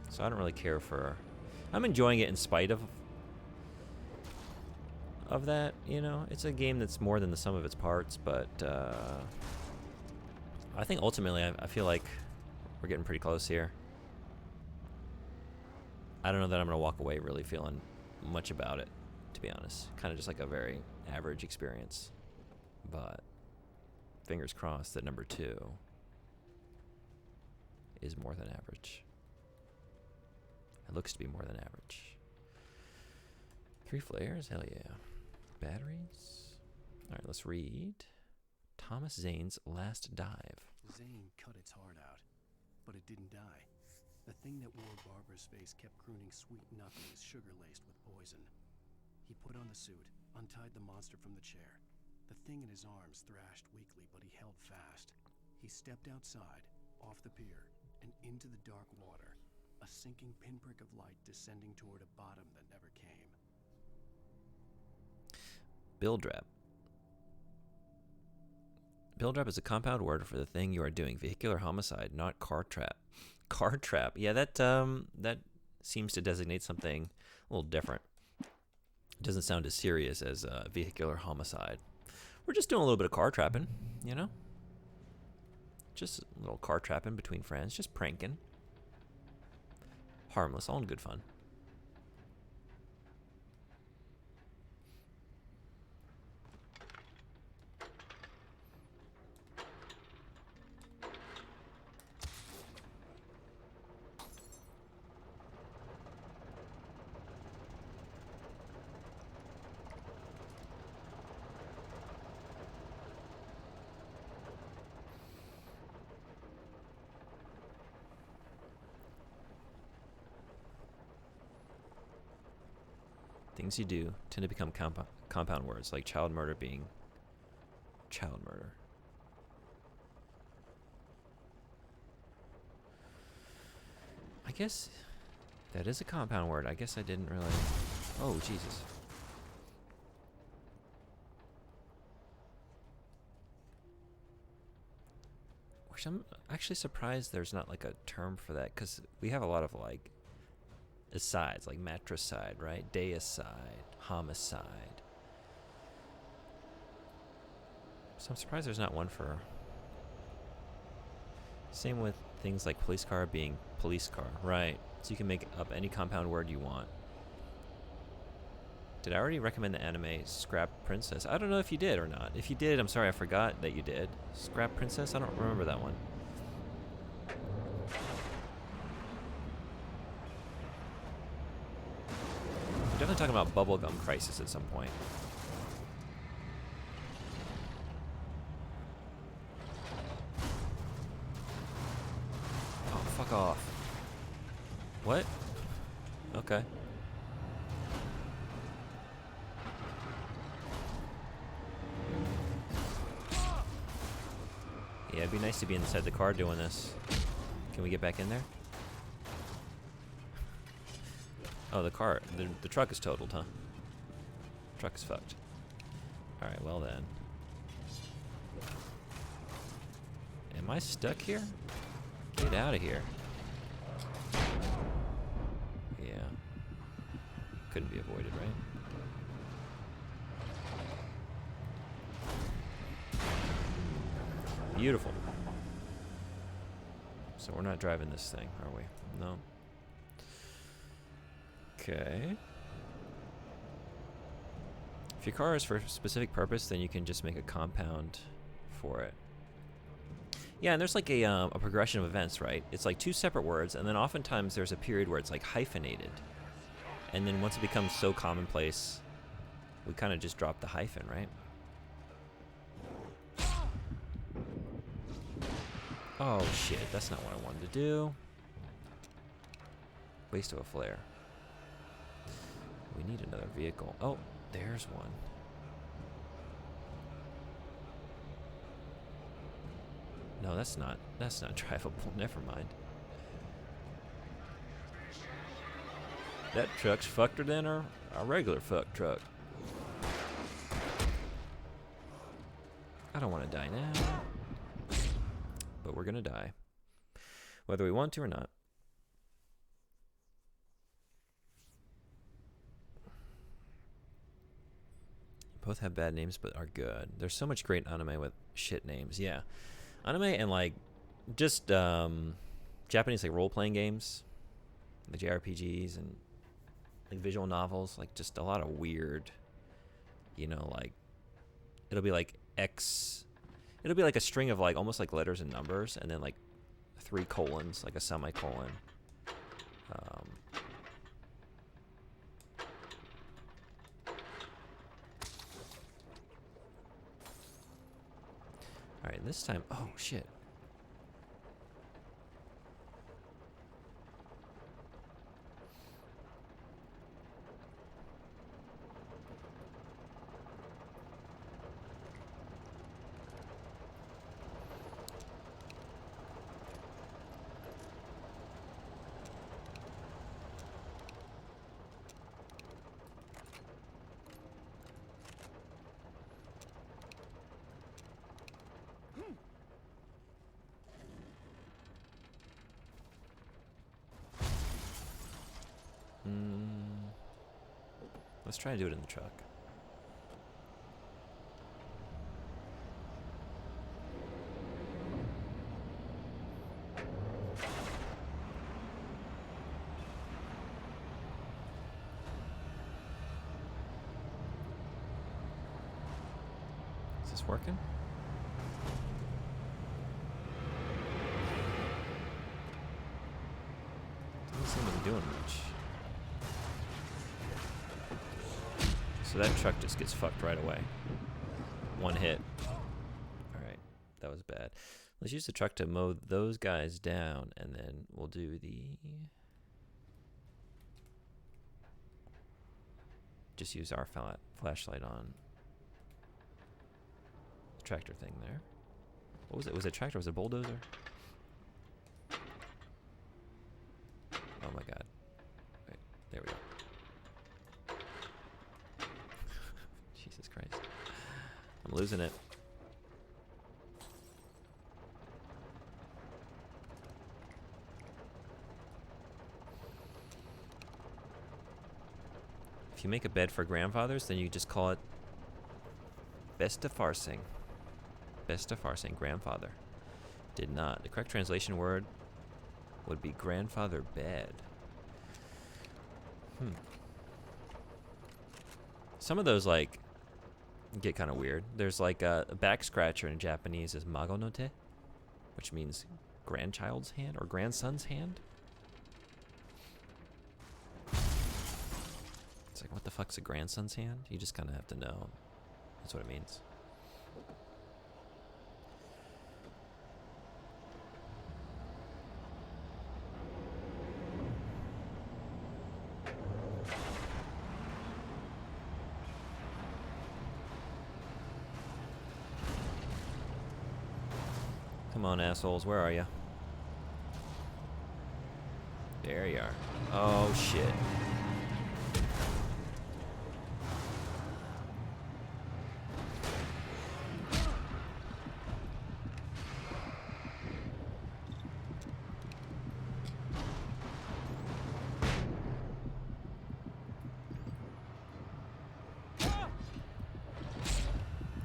So I don't really care for... I'm enjoying it in spite of that, you know. It's a game that's more than the sum of its parts, but I think ultimately I feel like we're getting pretty close here. I don't know that I'm gonna walk away really feeling much about it, to be honest. Kind of just like a very average experience, but fingers crossed that number 2 is more than average. It looks to be more than average. 3 flares? Hell yeah. Batteries? Alright, let's read. Thomas Zane's Last Dive. Zane cut its heart out, but it didn't die. The thing that wore Barbara's face kept crooning sweet nothings sugar-laced with poison. He put on the suit, untied the monster from the chair. The thing in his arms thrashed weakly, but he held fast. He stepped outside, off the pier, and into the dark water, a sinking pinprick of light descending toward a bottom that never came. Bildrap. Bildrap is a compound word for the thing you are doing. Vehicular homicide, not car trap. Car trap. Yeah, that seems to designate something a little different. It doesn't sound as serious as vehicular homicide. We're just doing a little bit of car trapping, you know? Just a little car trapping between friends, just pranking. Harmless, all in good fun. Things you do tend to become compound words, like child murder being child murder. I guess that is a compound word. I guess I didn't really... Oh, Jesus. Which I'm actually surprised there's not like a term for that, because we have a lot of like asides, like matricide, right? Deicide, homicide. So I'm surprised there's not one for... Same with things like police car being police car, right? So you can make up any compound word you want. Did I already recommend the anime Scrap Princess? I don't know if you did or not. If you did, I'm sorry, I forgot that you did. Scrap Princess? I don't remember that one. We're definitely talking about Bubblegum Crisis at some point. Oh, fuck off. What? Okay. Yeah, it'd be nice to be inside the car doing this. Can we get back in there? Oh, the car, the truck is totaled, huh? Truck is fucked. Alright, well then. Am I stuck here? Get out of here. Yeah. Couldn't be avoided, right? Beautiful. So we're not driving this thing, are we? No. Okay. If your car is for a specific purpose, then you can just make a compound for it. Yeah, and there's like a progression of events, right? It's like two separate words, and then oftentimes there's a period where it's like hyphenated. And then once it becomes so commonplace, we kind of just drop the hyphen, right? Oh shit, that's not what I wanted to do. Waste of a flare. We need another vehicle. Oh, there's one. No, that's not drivable. Never mind. That truck's fucker than a regular fuck truck. I don't want to die now. But we're gonna die. Whether we want to or not. Both have bad names but are good. There's so much great anime with shit names. Yeah. Anime and like just Japanese like role-playing games, the JRPGs and like visual novels, like just a lot of weird, you know, like it'll be like it'll be like a string of like almost like letters and numbers and then like 3 colons, like a semicolon. All right, this time, oh shit. Let's try to do it in the truck. Is this working? Doesn't seem to be doing much. So that truck just gets fucked right away. One hit. Alright, that was bad. Let's use the truck to mow those guys down, and then we'll do the just use our flashlight on the tractor thing there. What was it? Was it a tractor? Was it a bulldozer? Oh my god. Wait, there we go. Jesus Christ. I'm losing it. If you make a bed for grandfathers, then you just call it Besta Farsing. Besta Farsing, grandfather. Did not. The correct translation word would be grandfather bed. Some of those like get kind of weird. There's like a back scratcher in Japanese is magonote, which means grandchild's hand or grandson's hand. It's like, what the fuck's a grandson's hand? You just kind of have to know. That's what it means. Come on, assholes. Where are you? There you are. Oh, shit.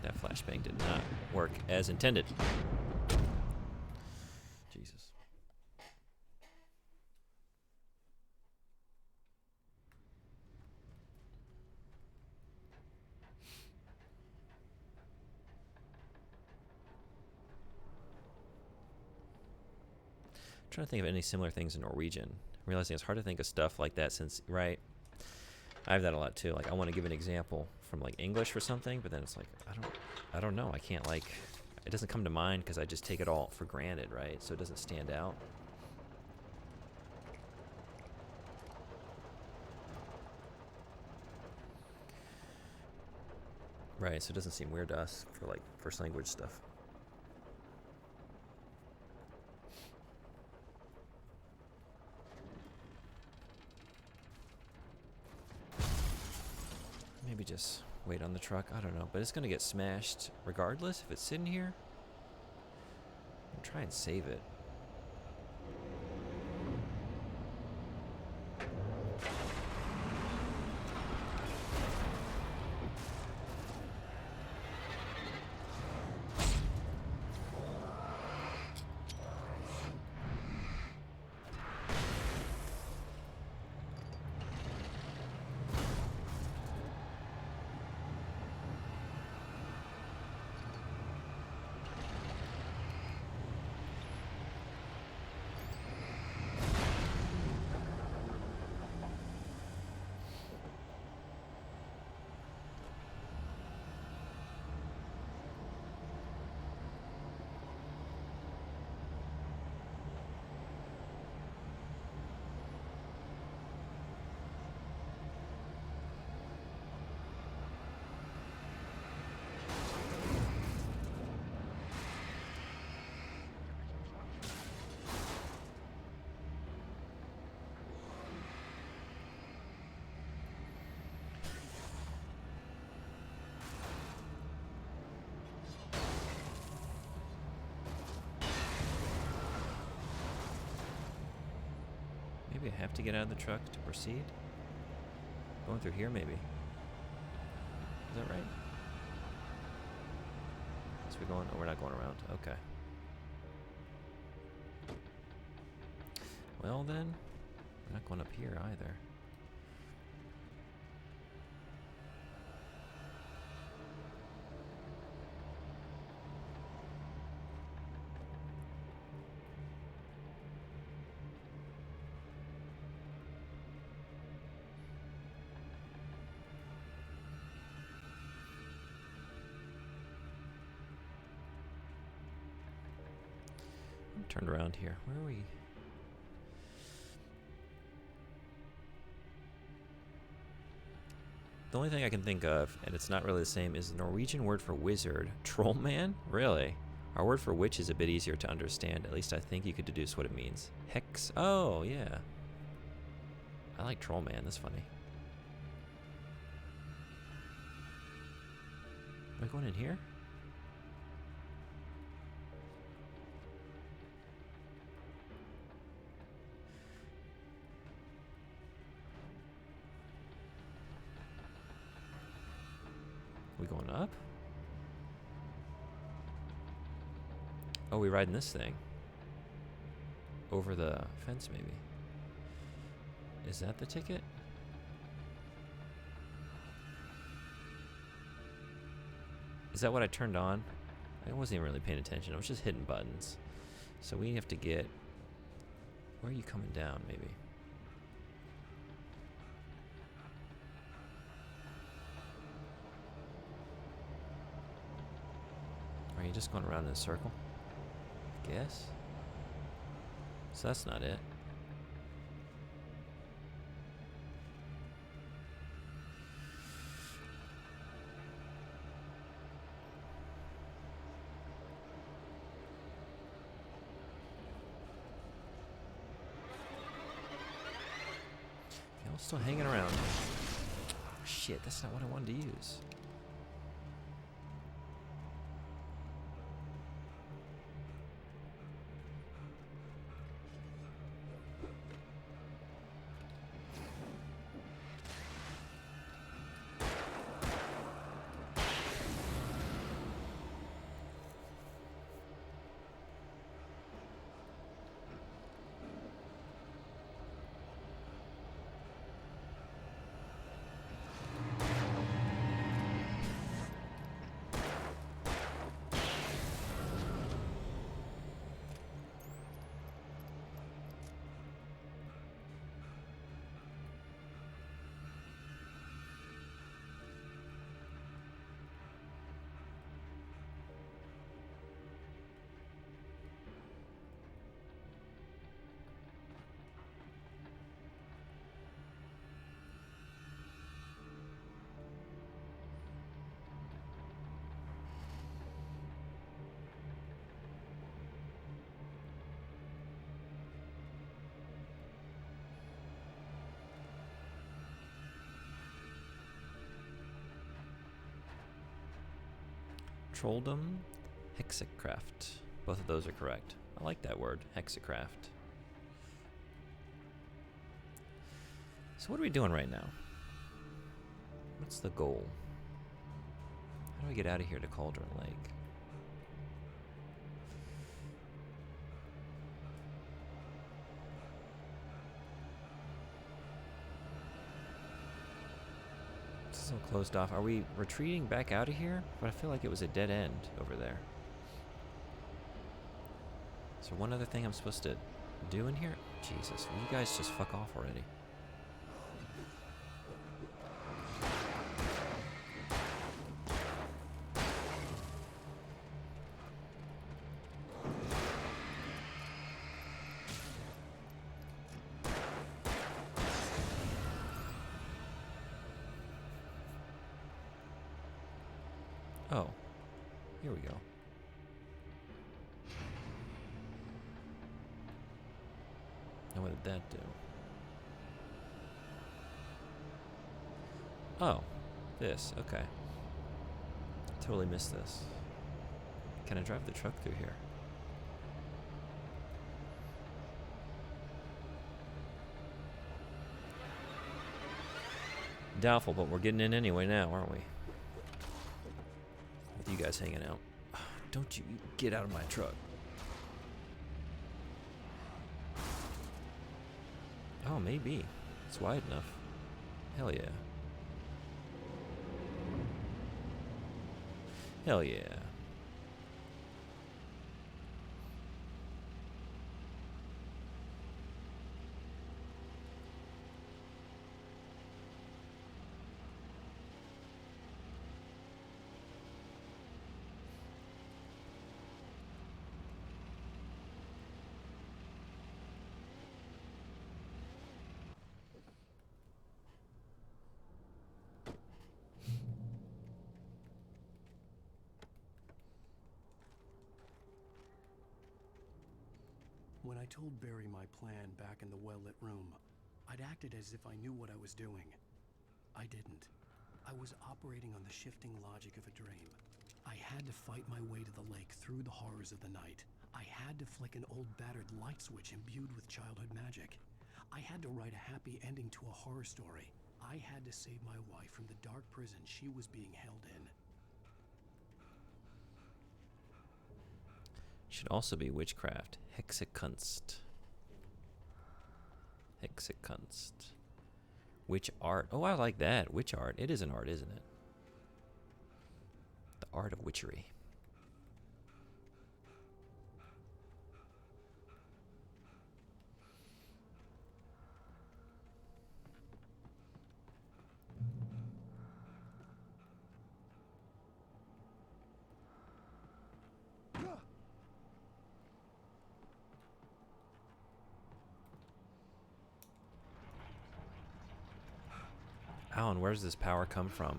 That flashbang did not work as intended. Jesus. I'm trying to think of any similar things in Norwegian. I'm realizing it's hard to think of stuff like that since, right? I have that a lot too. Like, I want to give an example from like English for something, but then it's like, I don't know. I can't like, it doesn't come to mind because I just take it all for granted, right? So it doesn't stand out. Right, so it doesn't seem weird to us for like first language stuff. Maybe just wait on the truck. I don't know, but it's gonna get smashed regardless if it's sitting here. I'll try and save it. Maybe I have to get out of the truck to proceed? Going through here, maybe. Is that right? So we're going, oh, we're not going around. Okay. Well then, we're not going up here either. Turned around here. Where are we? The only thing I can think of, and it's not really the same, is the Norwegian word for wizard. Trollman? Really? Our word for witch is a bit easier to understand. At least I think you could deduce what it means. Hex. Oh, yeah. I like Trollman. That's funny. Am I going in here? We going up? Oh, we riding this thing. Over the fence, maybe. Is that the ticket? Is that what I turned on? I wasn't even really paying attention. I was just hitting buttons. So we have to get... Where are you coming down, maybe? Are you just going around in a circle? I guess. So that's not it. Y'all still hanging around. Oh, shit, that's not what I wanted to use. Trolldom, Hexacraft. Both of those are correct. I like that word, Hexacraft. So what are we doing right now? What's the goal? How do I get out of here to Cauldron Lake? It's so closed off. Are we retreating back out of here? But I feel like it was a dead end over there. Is there one other thing I'm supposed to do in here? Jesus, will you guys just fuck off already? Oh, here we go. Now what did that do? Oh, this, okay. Totally missed this. Can I drive the truck through here? Doubtful, but we're getting in anyway now, aren't we? With you guys hanging out. Don't you get out of my truck. Oh, maybe. It's wide enough. Hell yeah. Hell yeah. When I told Barry my plan back in the well-lit room, I'd acted as if I knew what I was doing. I didn't. I was operating on the shifting logic of a dream. I had to fight my way to the lake through the horrors of the night. I had to flick an old battered light switch imbued with childhood magic. I had to write a happy ending to a horror story. I had to save my wife from the dark prison she was being held in. Should also be witchcraft. Hexakunst. Hexakunst. Witch art. Oh, I like that. Witch art. It is an art, isn't it? The art of witchery. Alan, where's this power come from?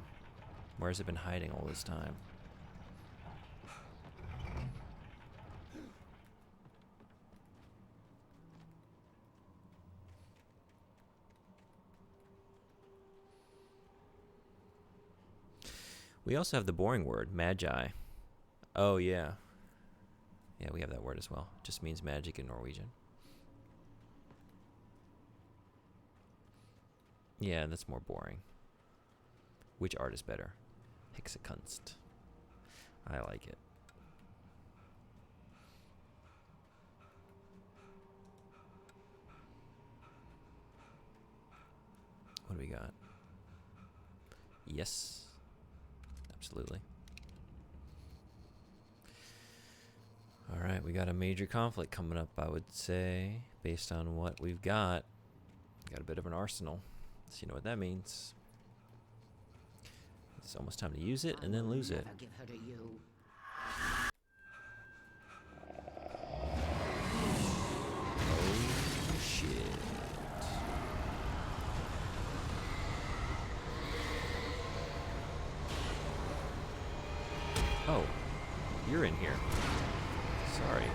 Where's it been hiding all this time? We also have the boring word, magi. Oh, yeah. Yeah, we have that word as well. It just means magic in Norwegian. Yeah, that's more boring. Which art is better? Hexakunst. I like it. What do we got? Yes. Absolutely. Alright, we got a major conflict coming up, I would say. Based on what we've got. Got a bit of an arsenal. So you know what that means. It's almost time to use it and then lose it. Give her to you. Oh shit. Oh, you're in here. Sorry.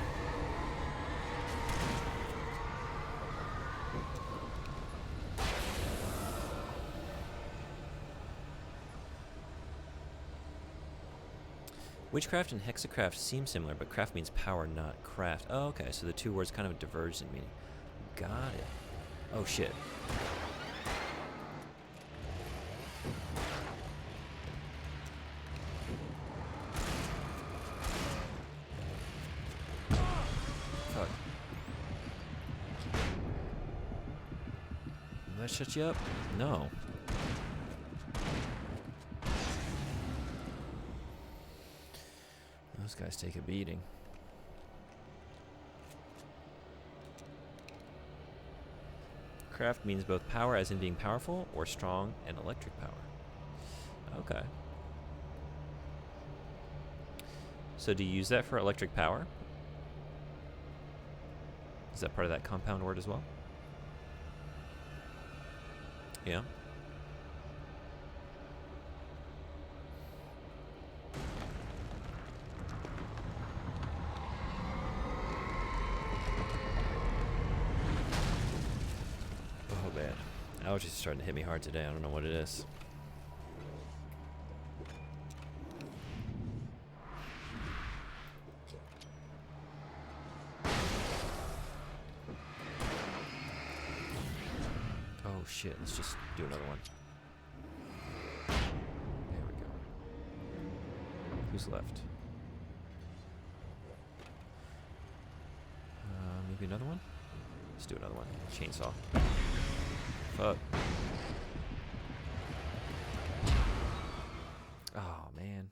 Witchcraft and hexacraft seem similar, but craft means power, not craft. Oh, okay, so the two words kind of diverge in meaning. Got it. Oh, shit. Fuck. Did that shut you up? No. Those guys take a beating. Craft means both power as in being powerful or strong and electric power. Okay. So do you use that for electric power? Is that part of that compound word as well? Yeah. Allergies are starting to hit me hard today. I don't know what it is. Oh shit, let's just do another one. There we go. Who's left? Maybe another one? Let's do another one. Chainsaw. Fuck. Oh, man.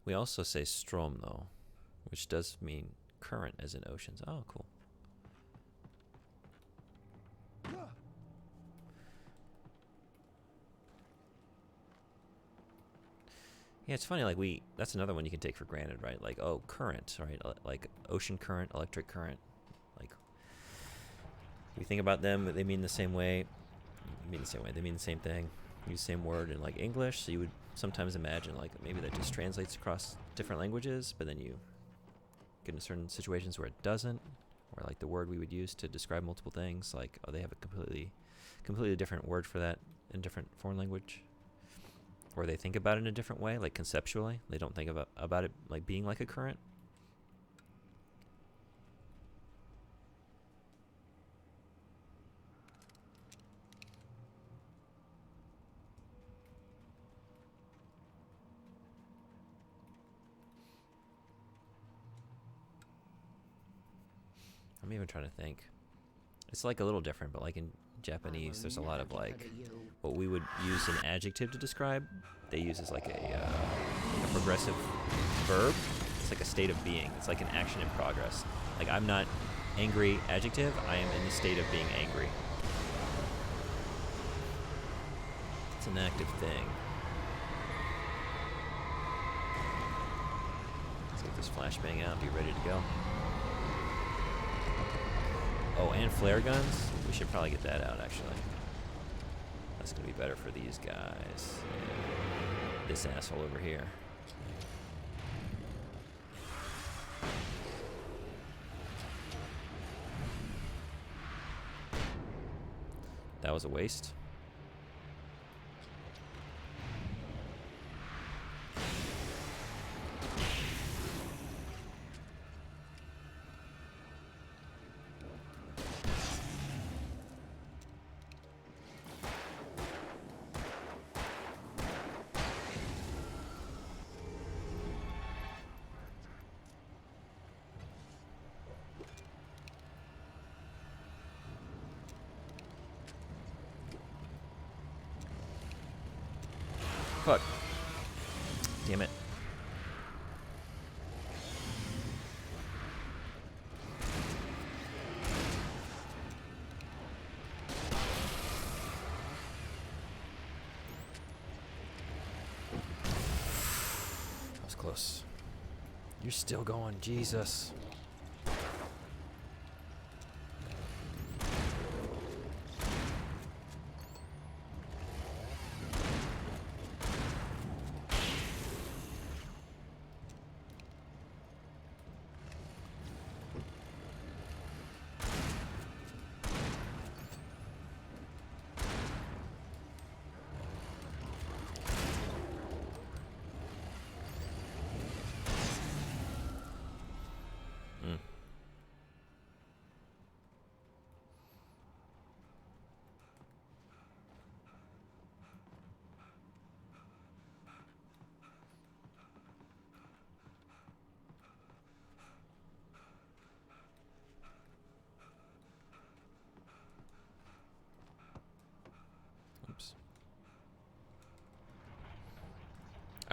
We also say strom, though, which does mean current as in oceans. Oh, cool. Yeah, it's funny, like that's another one you can take for granted, right? Like, oh, current, right? Like ocean current, electric current. Like, we think about them, they mean the same way. They mean the same thing. Use the same word in like English, so you would sometimes imagine like maybe that just translates across different languages, but then you get into certain situations where it doesn't, or like the word we would use to describe multiple things, like, oh, they have a completely different word for that in different foreign language, or they think about it in a different way, like conceptually. They don't think about it like being like a current. I'm even trying to think. It's like a little different, but like in Japanese, there's a lot of like what we would use an adjective to describe. They use as like a progressive verb. It's like a state of being. It's like an action in progress. Like I'm not angry adjective. I am in the state of being angry. It's an active thing. Let's get this flashbang out and be ready to go. Oh, and flare guns? We should probably get that out, actually. That's going to be better for these guys. And this asshole over here. That was a waste. Fuck. Damn it. That was close. You're still going, Jesus.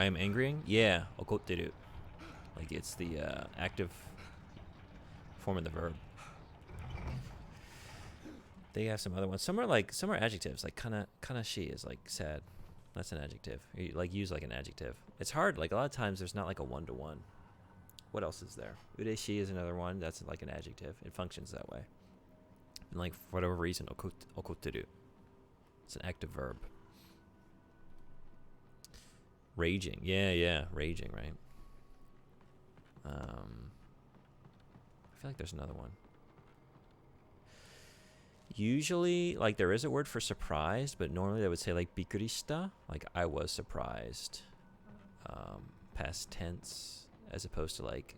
I am angering? Yeah, okotteru. Like it's the active form of the verb. They have some other ones. Some are adjectives. Like kanashi is like sad. That's an adjective. You, like use like an adjective. It's hard. Like a lot of times there's not like a one-to-one. What else is there? Ureshi is another one. That's like an adjective. It functions that way. And like for whatever reason, okotteru. It's an active verb. Raging. Yeah, raging, right? I feel like there's another one. Usually, like, there is a word for surprised, but normally they would say, like, bikurishita, like, I was surprised. Past tense, as opposed to, like,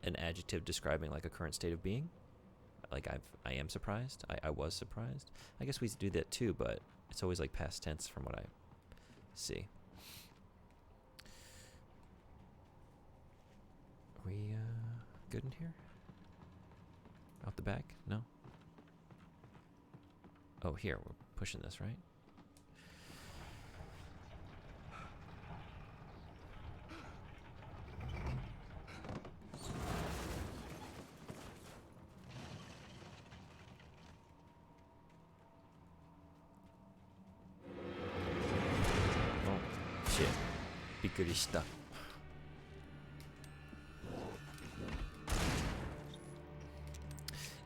an adjective describing, like, a current state of being. Like, I am surprised. I was surprised. I guess we do that, too, but it's always, like, past tense from what I see. Are we good in here? Out the back? No? Oh, here. We're pushing this, right? Oh, shit. Bikurishita.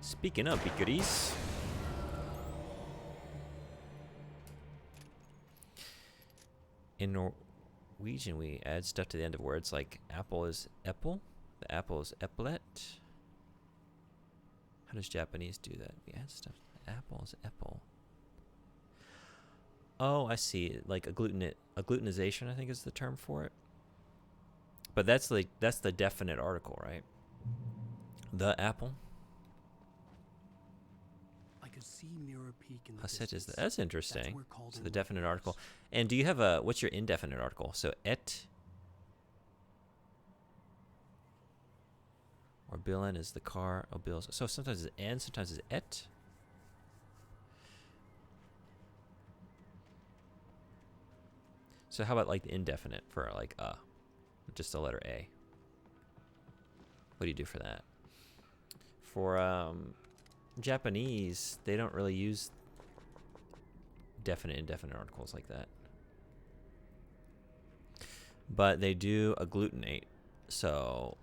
Speaking of bikuris, in Ouija, we add stuff to the end of words like apple is apple. The apple is epaulet. How does Japanese do that? We add stuff. Apple is apple. Oh, I see. Like agglutinization, I think is the term for it. But that's the definite article, right? The apple. I could see Mirror Peak in the Haset is distance. that's interesting. That's where Calden So the Lake definite is. article. And do you have what's your indefinite article? So et or billen is the car. Oh, bills. So sometimes it's and, sometimes it's et. So how about like the indefinite for like just the letter A? What do you do for that? For Japanese, they don't really use definite indefinite articles like that. But they do agglutinate. So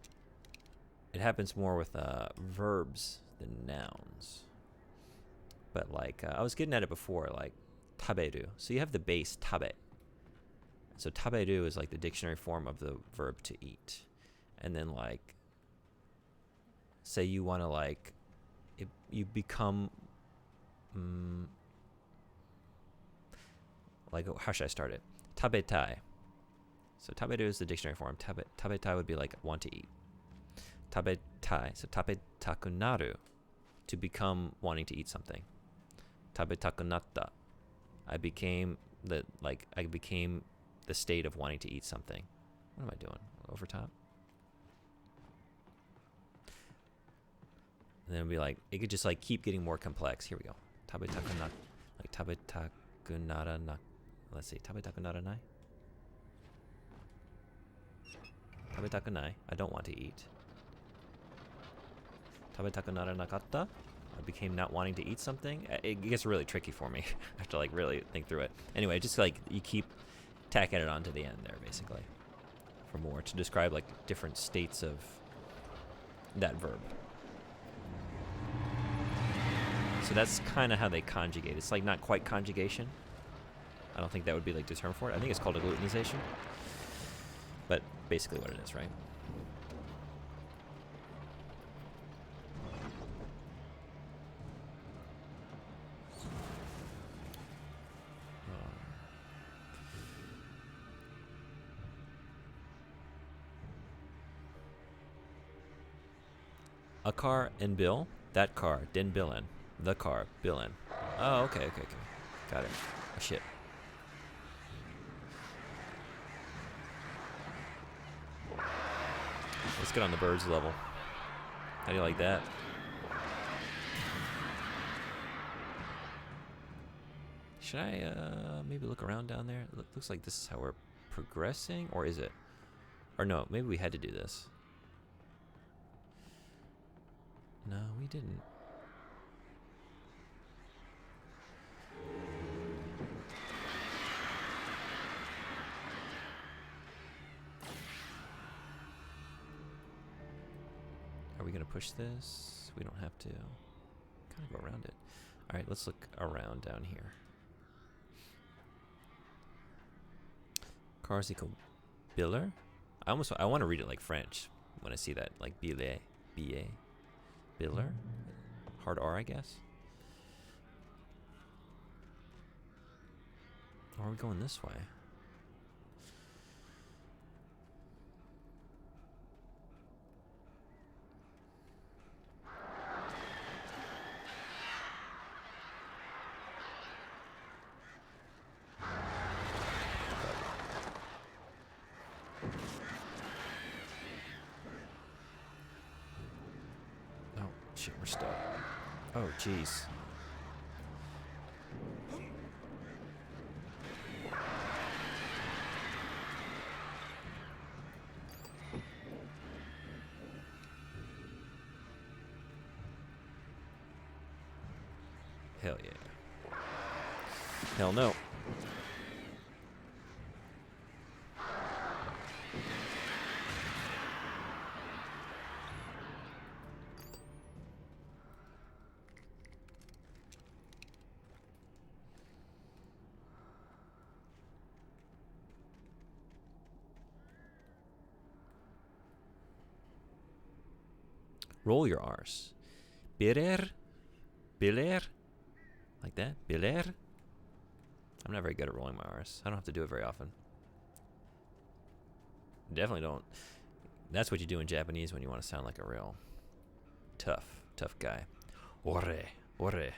it happens more with verbs than nouns. But like I was getting at it before, like taberu. So you have the base tabe. So taberu is like the dictionary form of the verb to eat. And then like say you want to like you become like how should I start it? Tabetai. So taberu is the dictionary form. Tabetai would be like want to eat. Tabetai. So tabetakunaru, to become wanting to eat something. Tabetakunatta. I became the state of wanting to eat something. What am I doing? Over top? And then it'd be like, it could just like keep getting more complex. Here we go. Tabetakunata. Like tabetakunara na. Let's see. Tabetakunara nai. Tabetakunai. I don't want to eat. Tabetakunara nakatta. I became not wanting to eat something. It gets really tricky for me. I have to like really think through it. Anyway, just like you keep tacking it onto the end there, basically, for more to describe like different states of that verb. So that's kind of how they conjugate. It's like not quite conjugation. I don't think that would be like the term for it. I think it's called agglutinization. But basically what it is, right? A car and bill. That car. Den billen. The car. Billen. Oh, okay. Got it. Oh, shit. Let's get on the birds level. How do you like that? Should I maybe look around down there? It looks like this is how we're progressing, or is it? Or no, maybe we had to do this. No, we didn't. Are we gonna push this? We don't have to. Kind of go around it. All right, let's look around down here. Cars equal biller. I want to read it like French when I see that, like billet, billet, biller, hard R, I guess. Or are we going this way? Oh, shit, we're stuck. Oh, jeez. Hell yeah. Hell no. Roll your R's. Birer. Biler. Like that. Biler. I'm not very good at rolling my R's. I don't have to do it very often. Definitely don't. That's what you do in Japanese when you want to sound like a real tough guy. Ore. Ore.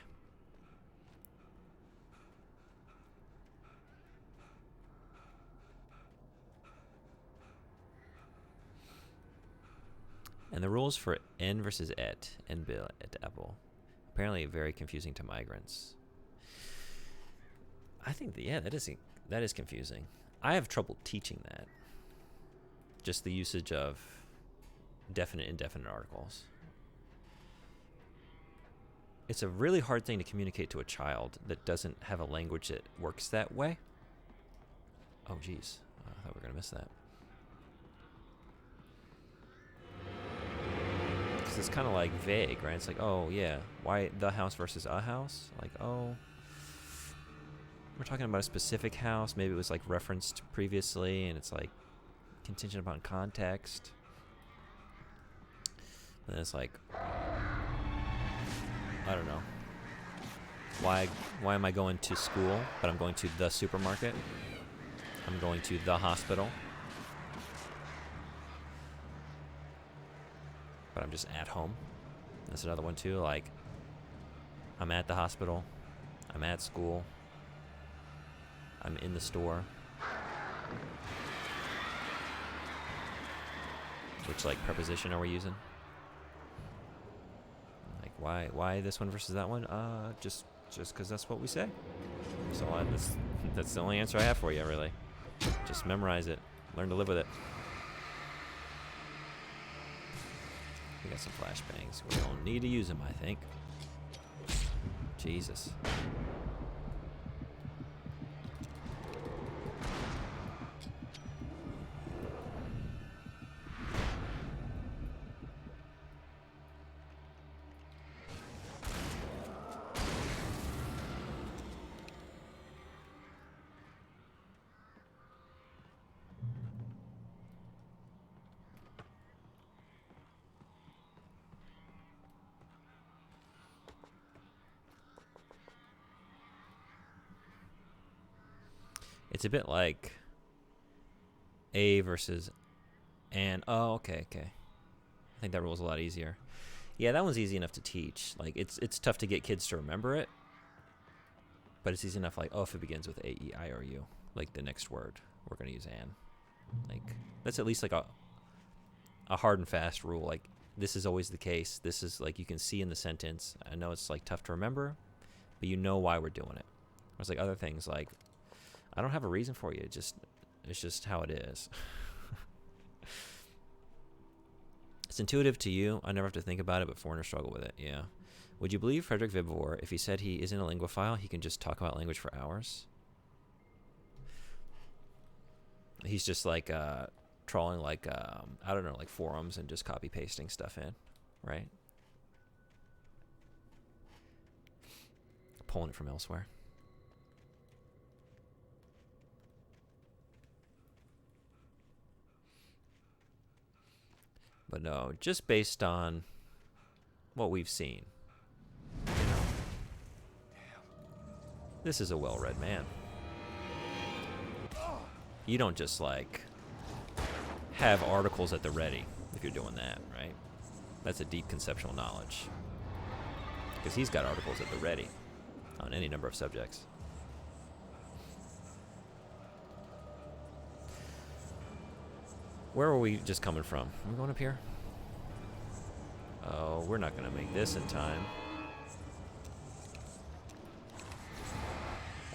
And the rules for N versus et, en bill, et apple, apparently very confusing to migrants. I think that, yeah, that is confusing. I have trouble teaching that. Just the usage of definite, indefinite articles. It's a really hard thing to communicate to a child that doesn't have a language that works that way. Oh, geez. I thought we were going to miss that. Because it's kind of like vague, right? It's like, oh, yeah, why the house versus a house? Like, oh, we're talking about a specific house. Maybe it was like referenced previously, and it's like contingent upon context. And then it's like, I don't know. Why am I going to school, but I'm going to the supermarket? I'm going to the hospital. But I'm just at home. That's another one too. Like, I'm at the hospital. I'm at school. I'm in the store. Which, like, preposition are we using? Like, why this one versus that one? Just because that's what we say. So that's the only answer I have for you, really. Just memorize it. Learn to live with it. We got some flashbangs. We don't need to use them, I think. Jesus. It's a bit like A versus and. Oh, okay. I think that rule's a lot easier. Yeah, that one's easy enough to teach. Like, it's tough to get kids to remember it, but it's easy enough. Like, oh, if it begins with A, E, I, or U, like the next word, we're gonna use an. Like, that's at least like a hard and fast rule. Like, this is always the case. This is like you can see in the sentence. I know it's like tough to remember, but you know why we're doing it. There's like other things like, I don't have a reason for you. It's just how it is. It's intuitive to you. I never have to think about it, but foreigners struggle with it. Yeah. Would you believe Frederick Vivor if he said he isn't a linguophile, he can just talk about language for hours? He's just like trawling like I don't know, like forums and just copy pasting stuff in, right? Pulling it from elsewhere. But no, just based on what we've seen, you know, this is a well-read man. You don't just, like, have articles at the ready if you're doing that, right? That's a deep conceptual knowledge. Because he's got articles at the ready on any number of subjects. Where are we just coming from? Are we going up here? Oh, we're not going to make this in time.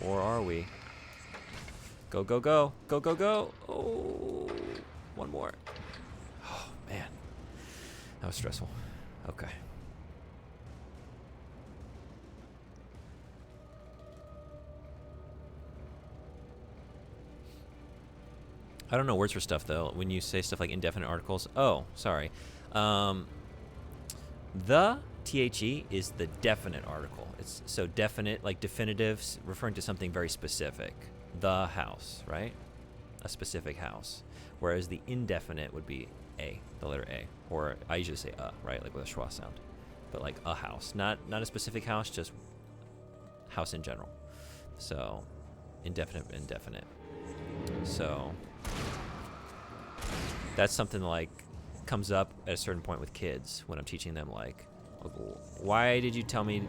Or are we? Go, go, go. Go, go, go. Oh, one more. Oh, man. That was stressful. Okay. I don't know words for stuff, though. When you say stuff like indefinite articles. Oh, sorry. The, THE, is the definite article. It's so definite, like definitive, referring to something very specific. The house, right? A specific house. Whereas the indefinite would be A, the letter A, or I usually say right, like with a schwa sound, but like a house, not a specific house, just house in general. So indefinite, indefinite. So that's something like comes up at a certain point with kids when I'm teaching them, like, why did you tell me,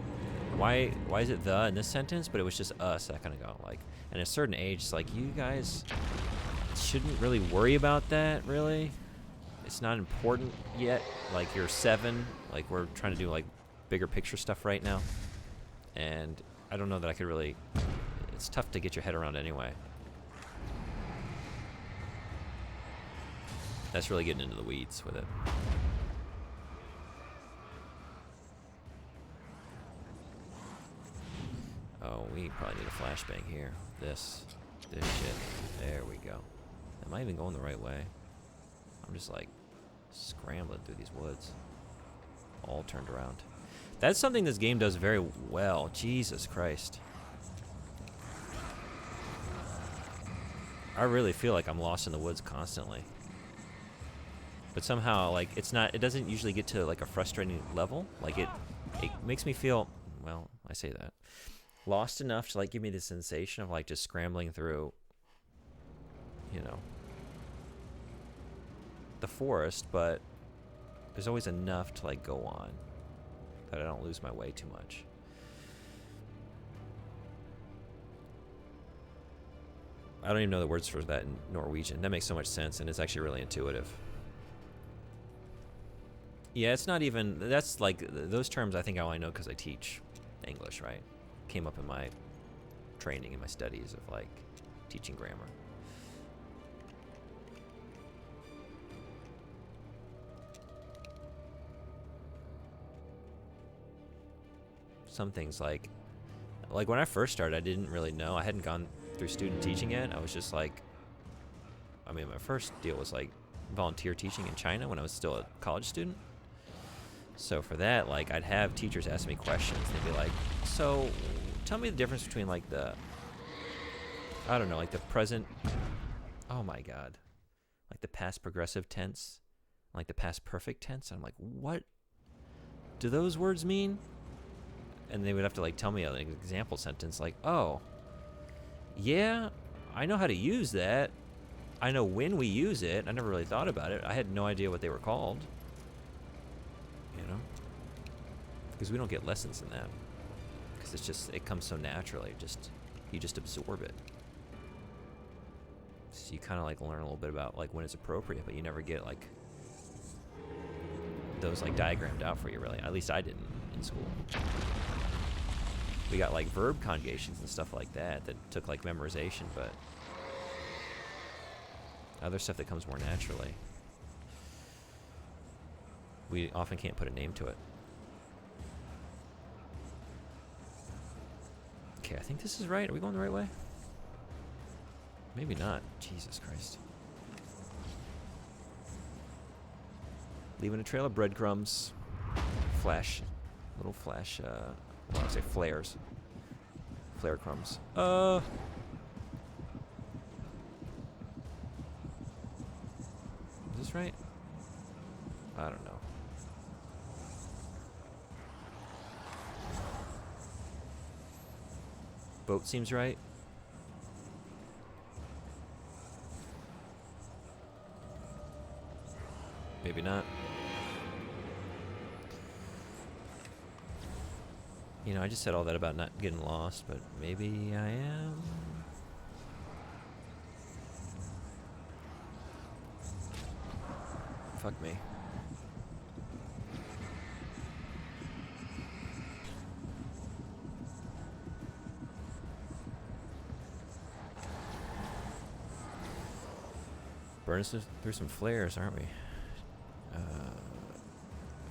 why is it the in this sentence, but it was just a second ago? Like, at a certain age, it's like, you guys shouldn't really worry about that, really. It's not important yet. Like, you're 7, like, we're trying to do like bigger picture stuff right now, and I don't know that I could really, it's tough to get your head around anyway. That's really getting into the weeds with it. Oh, we probably need a flashbang here. This shit. There we go. Am I even going the right way? I'm just like scrambling through these woods. All turned around. That's something this game does very well. Jesus Christ. I really feel like I'm lost in the woods constantly. But somehow, like, it doesn't usually get to like a frustrating level. Like, it makes me feel, well, I say that, lost enough to like give me the sensation of like just scrambling through, you know, the forest, but there's always enough to like go on that I don't lose my way too much. I don't even know the words for that in Norwegian. That makes so much sense, and it's actually really intuitive. Yeah, it's not even, that's like, those terms I think I only know because I teach English, right? Came up in my training, in my studies of like teaching grammar. Some things like when I first started, I didn't really know. I hadn't gone through student teaching yet. I was just like, I mean, my first deal was like volunteer teaching in China when I was still a college student. So for that, like, I'd have teachers ask me questions. They'd be like, so tell me the difference between like the, I don't know, like the present, oh my God, like the past progressive tense, like the past perfect tense. I'm like, what do those words mean? And they would have to like tell me an example sentence like, oh, yeah, I know how to use that. I know when we use it. I never really thought about it. I had no idea what they were called. You know? Because we don't get lessons in that. Because it's just, it comes so naturally. You just absorb it. So you kind of like learn a little bit about like when it's appropriate, but you never get like those like diagrammed out for you, really. At least I didn't in school. We got like verb conjugations and stuff like that took like memorization, but other stuff that comes more naturally, we often can't put a name to it. Okay, I think this is right. Are we going the right way? Maybe not. Jesus Christ. Leaving a trail of breadcrumbs. Little flash, well, I would say flares. Flare crumbs. Is this right? I don't know. Boat seems right. Maybe not. You know, I just said all that about not getting lost, but maybe I am. Fuck me. Burn us through some flares, aren't we?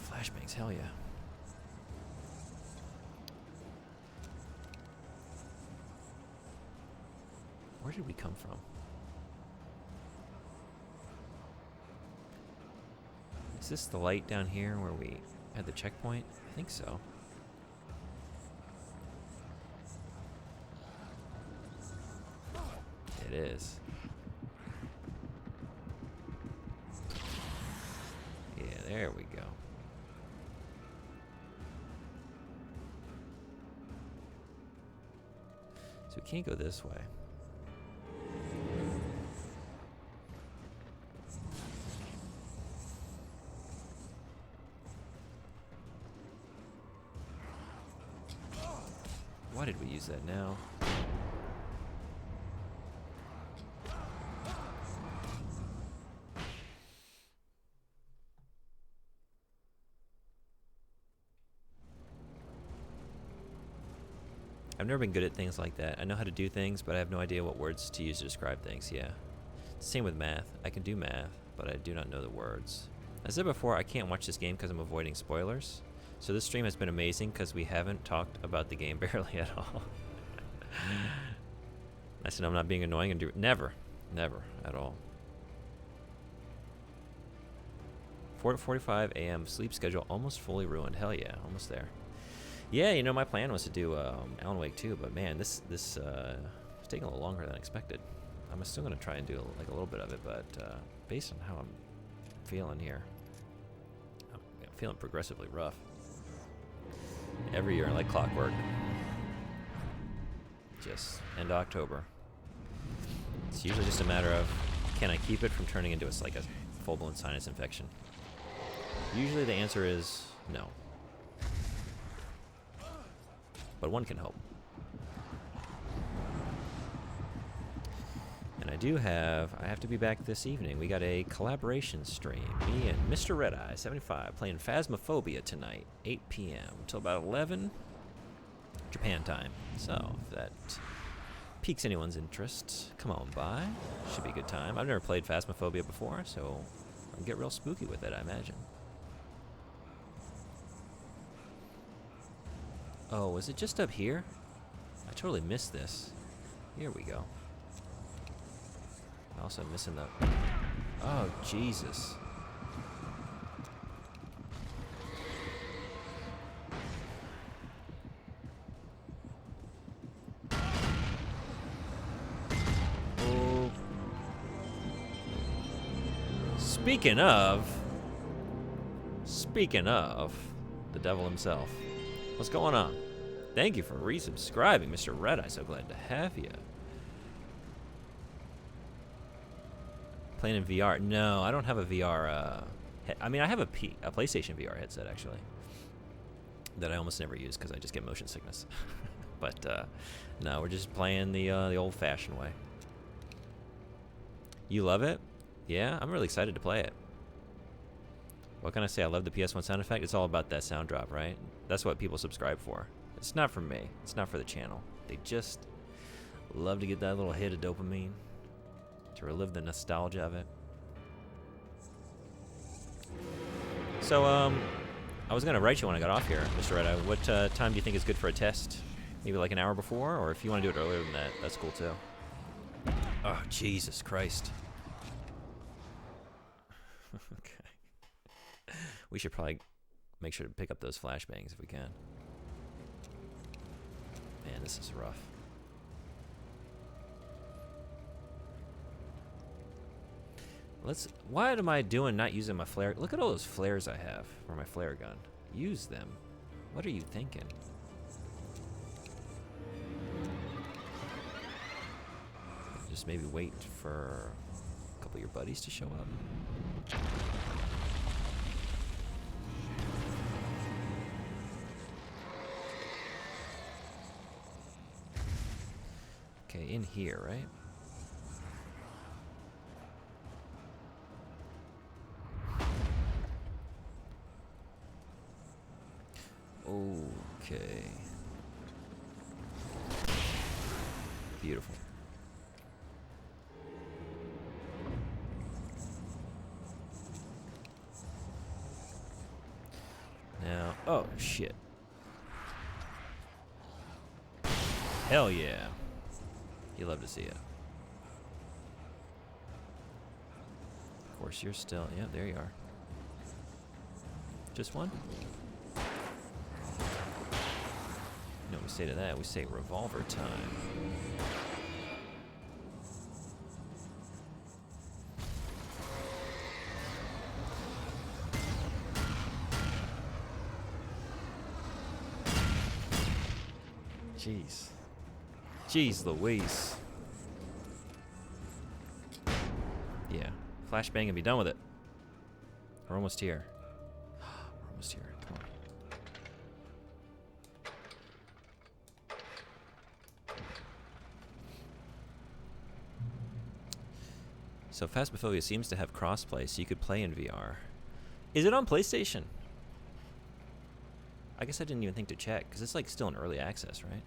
Flashbangs, hell yeah. Where did we come from? Is this the light down here where we had the checkpoint? I think so. It is. There we go. So we can't go this way. Why did we use that now? I've never been good at things like that. I know how to do things, but I have no idea what words to use to describe things. Yeah. Same with math. I can do math, but I do not know the words. As I said before, I can't watch this game because I'm avoiding spoilers. So this stream has been amazing because we haven't talked about the game barely at all. I said I'm not being annoying and never at all. 4:45 a.m. sleep schedule almost fully ruined. Hell yeah, almost there. Yeah, you know, my plan was to do Alan Wake 2, but man, this is taking a little longer than expected. I'm still gonna try and do like a little bit of it, but based on how I'm feeling here, I'm feeling progressively rough. Every year, like clockwork. Just end of October. It's usually just a matter of, can I keep it from turning into like a full-blown sinus infection? Usually the answer is no. But one can hope. And I have to be back this evening. We got a collaboration stream. Me and Mr. Redeye 75 playing Phasmophobia tonight, 8 p.m. until about 11 Japan time. So if that piques anyone's interest, come on by. Should be a good time. I've never played Phasmophobia before, so I'll get real spooky with it, I imagine. Oh, was it just up here? I totally missed this. Here we go. Also missing the... Oh, Jesus. Oh. Speaking of, the devil himself. What's going on? Thank you for resubscribing, Mr. Redeye. So glad to have you. Playing in VR? No, I don't have a VR. I mean, I have a PlayStation VR headset actually that I almost never use because I just get motion sickness. But no, we're just playing the old-fashioned way. You love it? Yeah, I'm really excited to play it. What can I say? I love the PS1 sound effect. It's all about that sound drop, right? That's what people subscribe for. It's not for me. It's not for the channel. They just love to get that little hit of dopamine to relive the nostalgia of it. So, I was going to write you when I got off here, Mr. Redeye. What time do you think is good for a test? Maybe like an hour before? Or if you want to do it earlier than that, that's cool too. Oh, Jesus Christ. Okay. We should probably make sure to pick up those flashbangs if we can. Man, this is rough. What am I doing not using my flare? Look at all those flares I have for my flare gun. Use them. What are you thinking? Just maybe wait for a couple of your buddies to show up. Okay, in here, right? Okay. Beautiful. Now, oh shit. Hell yeah. You love to see it. Of course, you're still, yeah, there you are. Just one? No, we say to that, we say revolver time. Jeez. Jeez Louise. Yeah. Flashbang and be done with it. We're almost here. We're almost here. Come on. So Phasmophobia seems to have crossplay, so you could play in VR. Is it on PlayStation? I guess I didn't even think to check, because it's like still in early access, right?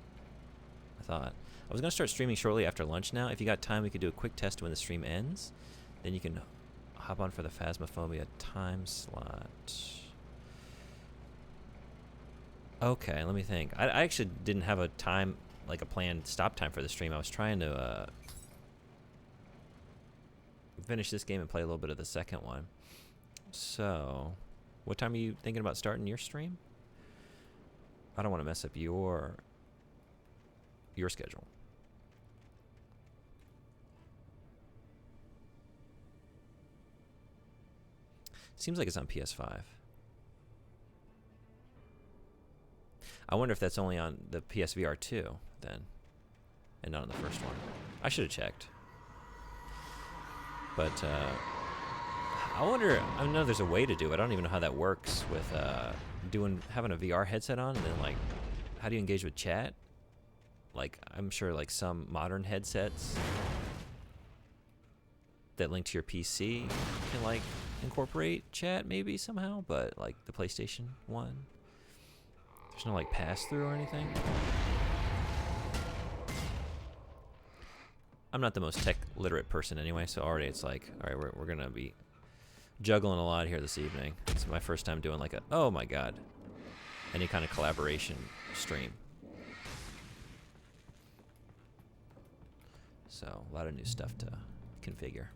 I thought. I was going to start streaming shortly after lunch now. If you got time, we could do a quick test when the stream ends. Then you can hop on for the Phasmophobia time slot. Okay, let me think. I actually didn't have a time, like a planned stop time for the stream. I was trying to finish this game and play a little bit of the second one. So, what time are you thinking about starting your stream? I don't want to mess up your schedule. Seems like it's on PS5. I wonder if that's only on the PSVR 2 then, and not on the first one. I should have checked. But I wonder. I know there's a way to do it. I don't even know how that works with having a VR headset on, and then like, how do you engage with chat? Like, I'm sure like some modern headsets that link to your PC can like incorporate chat maybe somehow, but like the PlayStation 1, there's no like pass through or anything. I'm not the most tech literate person anyway, so already it's like, all right, we're gonna be juggling a lot here this evening. It's my first time doing like a, oh my god, any kind of collaboration stream. So a lot of new stuff to configure.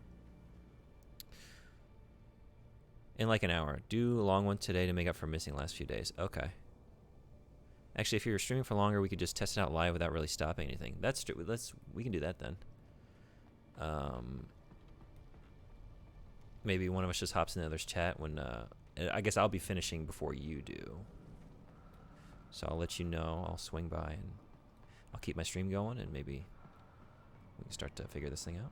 In like an hour. Do a long one today to make up for missing last few days. Okay. Actually, if you're streaming for longer, we could just test it out live without really stopping anything. That's true. We can do that then. Maybe one of us just hops in the other's chat when I guess I'll be finishing before you do. So I'll let you know. I'll swing by and I'll keep my stream going, and maybe we can start to figure this thing out.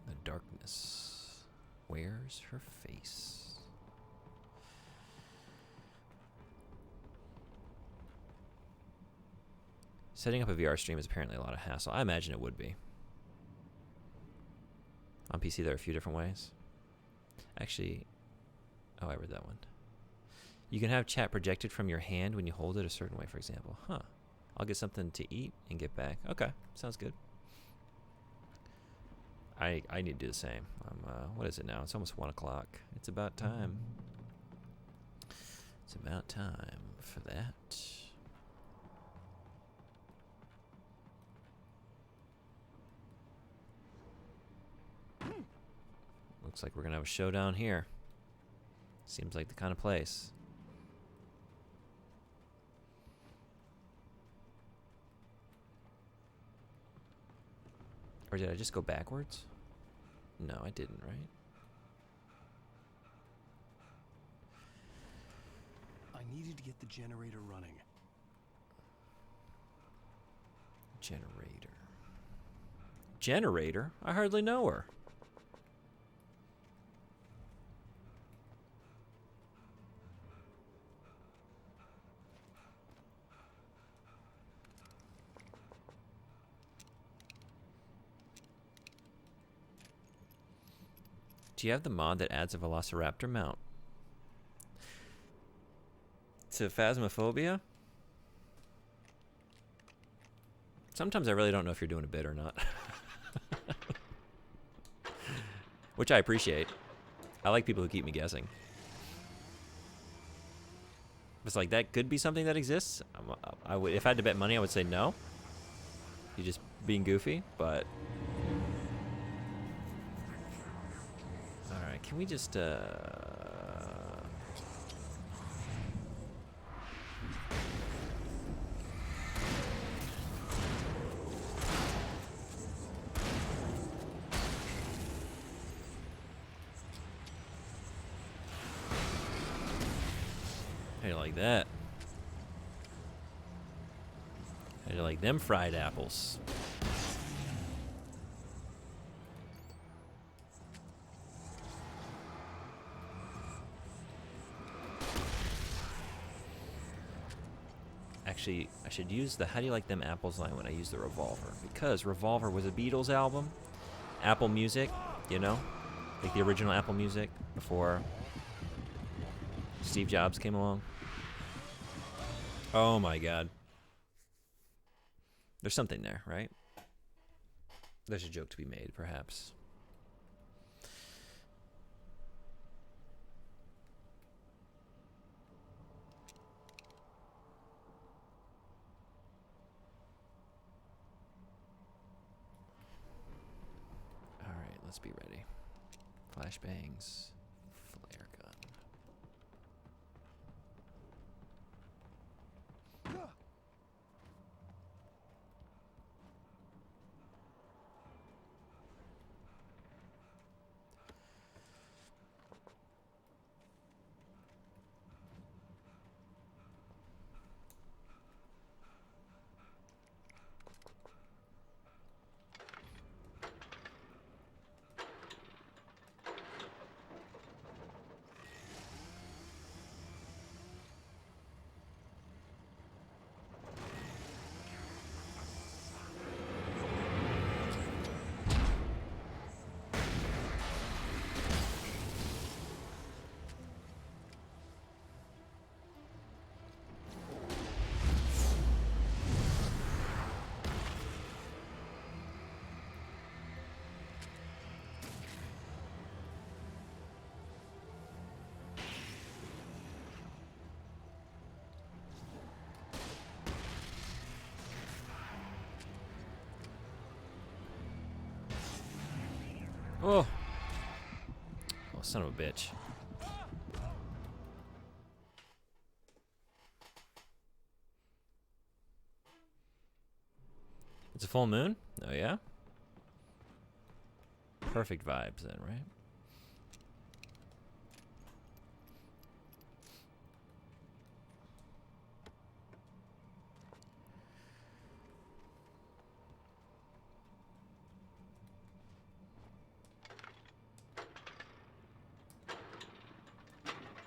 The darkness wears her face. Setting up a VR stream is apparently a lot of hassle. I imagine it would be. On PC, there are a few different ways. Actually, oh, I read that one. You can have chat projected from your hand when you hold it a certain way, for example. Huh. I'll get something to eat and get back. Okay, sounds good. I need to do the same. What is it now? It's almost 1 o'clock. It's about time. It's about time for that. Looks like we're gonna have a showdown here. Seems like the kind of place. Or did I just go backwards? No, I didn't, right? I needed to get the generator running. Generator. Generator? I hardly know her. Do you have the mod that adds a Velociraptor mount to Phasmophobia? Sometimes I really don't know if you're doing a bit or not. Which I appreciate. I like people who keep me guessing. It's like, that could be something that exists. If I had to bet money, I would say no. You're just being goofy, but... Alright, can we just, How you like that? How you like them fried apples? Actually, I should use the "How do you like them apples" line when I use the Revolver, because Revolver was a Beatles album. Apple Music, you know? Like the original Apple Music before Steve Jobs came along. Oh my god. There's something there, right? There's a joke to be made, perhaps. Alright, let's be ready. Flashbangs. Flare gun. Oh. Oh, son of a bitch. It's a full moon? Oh, yeah? Perfect vibes then, right?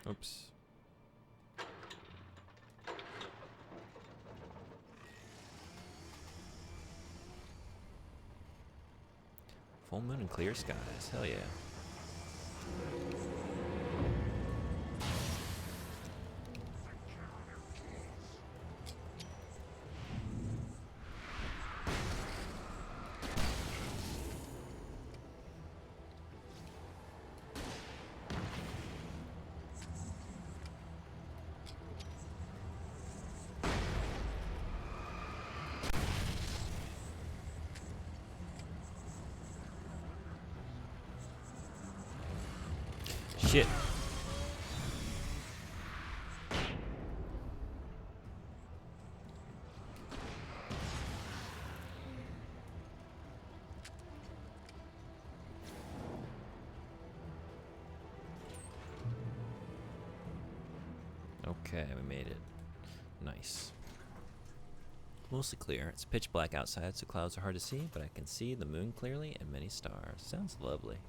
Oops. Full moon and clear skies. Hell yeah. Shit. Okay, we made it. Nice. Mostly clear. It's pitch black outside, so clouds are hard to see, but I can see the moon clearly and many stars. Sounds lovely.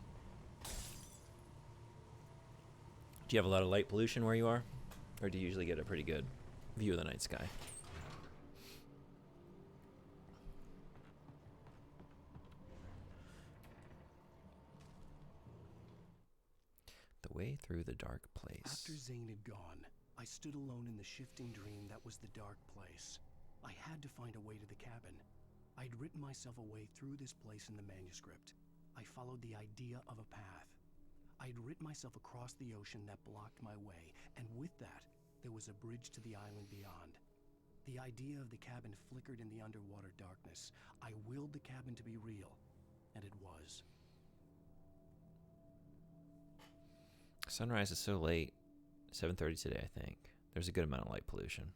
Do you have a lot of light pollution where you are? Or do you usually get a pretty good view of the night sky? The way through the dark place. After Zane had gone, I stood alone in the shifting dream that was the dark place. I had to find a way to the cabin. I'd written myself a way through this place in the manuscript. I followed the idea of a path. I'd written myself across the ocean that blocked my way, and with that, there was a bridge to the island beyond. The idea of the cabin flickered in the underwater darkness. I willed the cabin to be real, and it was. Sunrise is so late. 7:30 today, I think. There's a good amount of light pollution.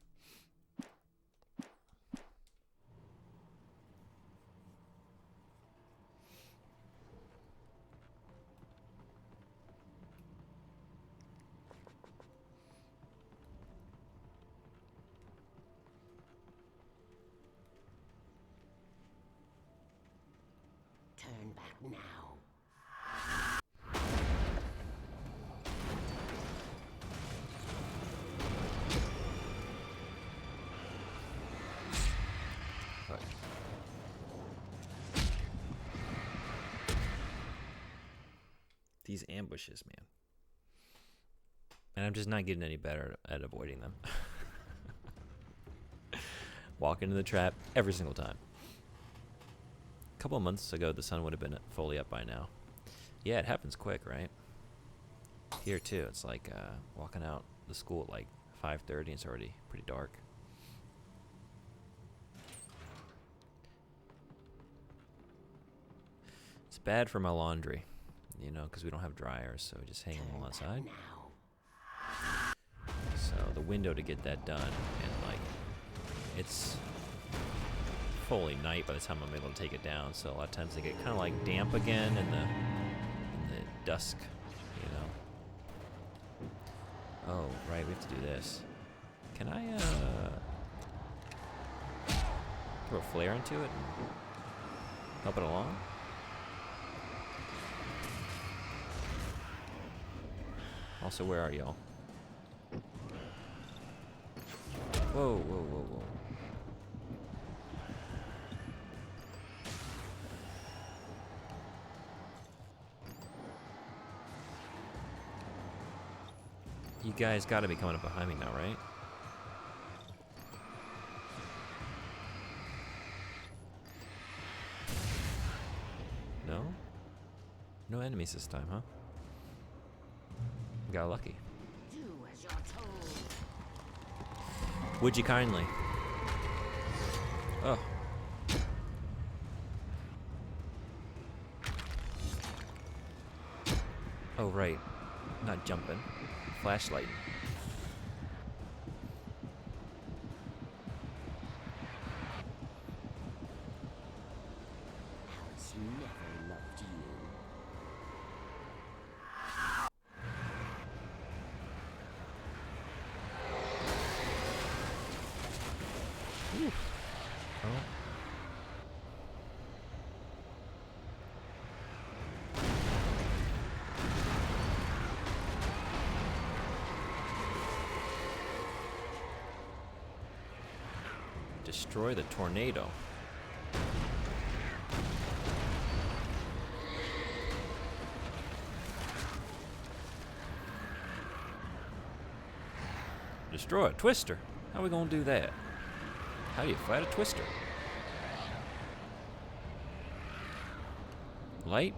now. Fuck. These ambushes, man. And I'm just not getting any better at avoiding them. Walk into the trap every single time. A couple of months ago, the sun would have been fully up by now. Yeah, it happens quick, right? Here too, it's like walking out the school at like 5:30 and it's already pretty dark. It's bad for my laundry, you know, because we don't have dryers, so we just hang them all outside. So the window to get that done, and like, it's fully night by the time I'm able to take it down, so a lot of times they get kind of like damp again in the dusk, you know. Oh, right, we have to do this. Can I throw a flare into it and help it along? Also, where are y'all? Whoa, whoa, whoa, whoa. You guys gotta be coming up behind me now, right? No? No enemies this time, huh? Got lucky. Do as you're told. Would you kindly? Oh. Oh, right. Not jumping. Flashlight. Alice never loved you. Oh. Destroy the tornado. Destroy a twister? How are we gonna do that? How do you fight a twister? Light?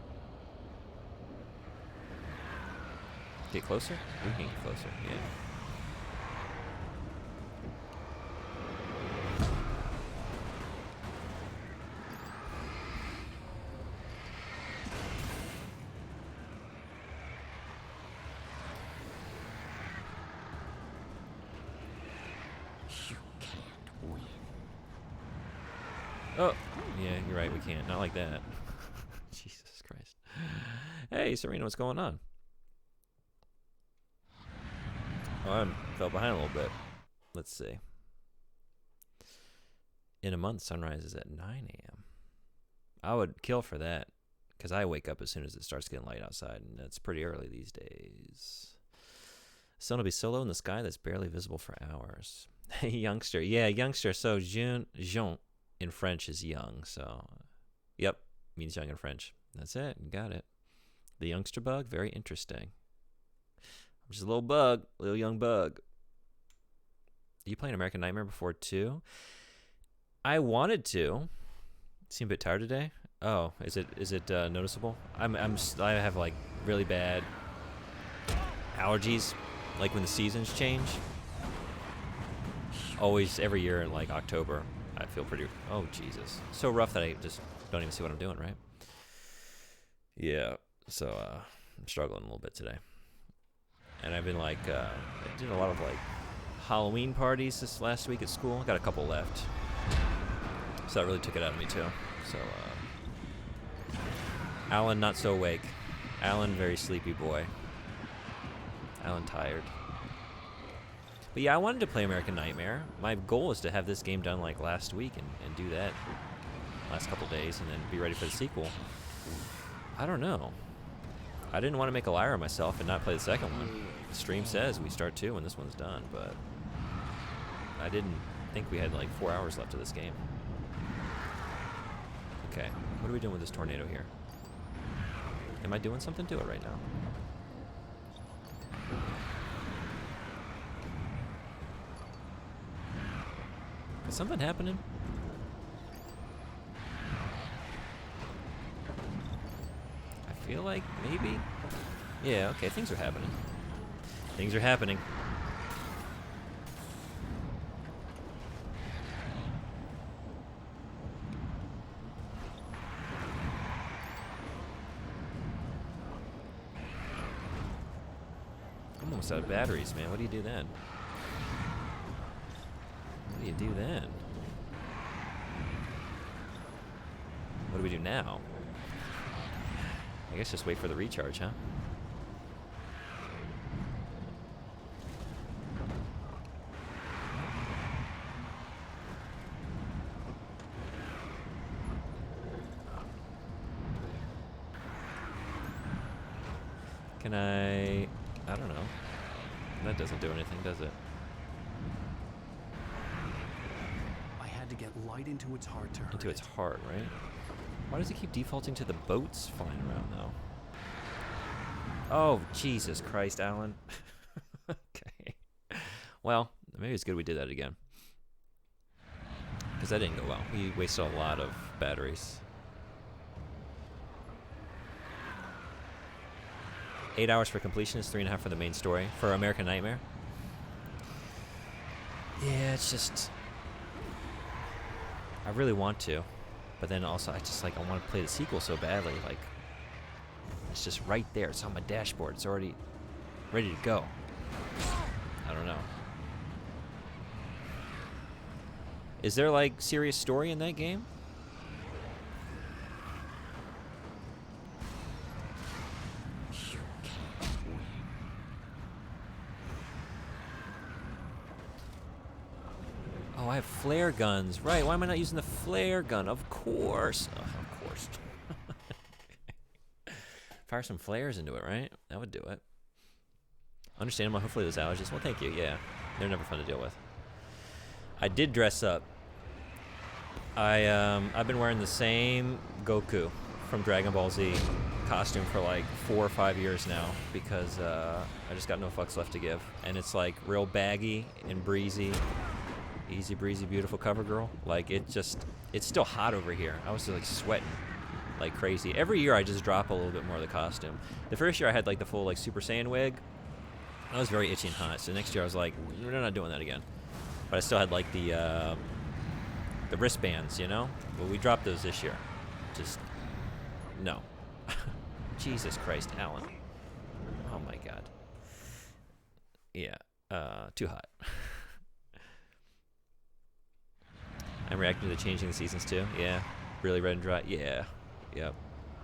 Get closer? We can get closer, yeah. You can't win. Oh, yeah, you're right, we can't. Not like that. Jesus Christ. Hey, Serena, what's going on? Oh, I fell behind a little bit. Let's see. In a month, sunrise is at 9 a.m. I would kill for that, because I wake up as soon as it starts getting light outside, and it's pretty early these days. Sun will be so low in the sky that's barely visible for hours. Youngster. Yeah, youngster. So, jeune in French is young, so... Yep, means young in French. That's it, you got it. The youngster bug, very interesting. I'm just a little bug, little young bug. Are you playing American Nightmare before 2? I wanted to. Seem a bit tired today. Oh, is it noticeable? I have like really bad allergies, like when the seasons change. Always, every year in like October, I feel pretty. Oh Jesus, so rough that I just don't even see what I'm doing. Right? Yeah. So I'm struggling a little bit today, and I've been like, I did a lot of like Halloween parties this last week at school. Got a couple left, so that really took it out of me too. So Alan not so awake. Alan very sleepy boy. Alan tired. But yeah, I wanted to play American Nightmare. My goal is to have this game done like last week and do that last couple days and then be ready for the sequel. I don't know. I didn't want to make a liar of myself and not play the second one. The stream says we start 2 when this one's done, but I didn't think we had like 4 hours left of this game. Okay, what are we doing with this tornado here? Am I doing something to it right now? Is something happening? I feel like maybe. Yeah, okay, things are happening. Things are happening. I'm almost out of batteries, man. What do you do then? What do you do then? What do we do now? I guess just wait for the recharge, huh? Can I don't know. That doesn't do anything, does it? I had to get light into its heart to hurt Into its it. heart, right? Why does it keep defaulting to the boats flying around, though? Oh, Jesus Christ, Alan. Okay. Well, maybe it's good we did that again. Because that didn't go well. We wasted a lot of batteries. 8 hours for completion is 3.5 for the main story. For American Nightmare? Yeah, it's just... I really want to. But then also, I want to play the sequel so badly. Like, it's just right there. It's on my dashboard. It's already ready to go. I don't know. Is there, like, serious story in that game? Oh, I have flare guns. Right, why am I not using the flare gun? Of course. Oh, of course. Fire some flares into it, right? That would do it. Understandable. Hopefully those allergies. Well, thank you. Yeah, they're never fun to deal with. I did dress up. I've been wearing the same Goku from Dragon Ball Z costume for like 4 or 5 years now because I just got no fucks left to give. And it's like real baggy and breezy. Easy breezy, beautiful cover girl. Like it's still hot over here. I was like sweating like crazy. Every year I just drop a little bit more of the costume. The first year I had like the full like Super Saiyan wig. I was very itchy and hot. So next year I was like, we're not doing that again. But I still had like the wristbands, you know? Well, we dropped those this year. Just no. Jesus Christ, Alan. Oh my God. Yeah. Too hot. I'm reacting to changing the seasons too. Yeah. Really red and dry. Yeah. Yep.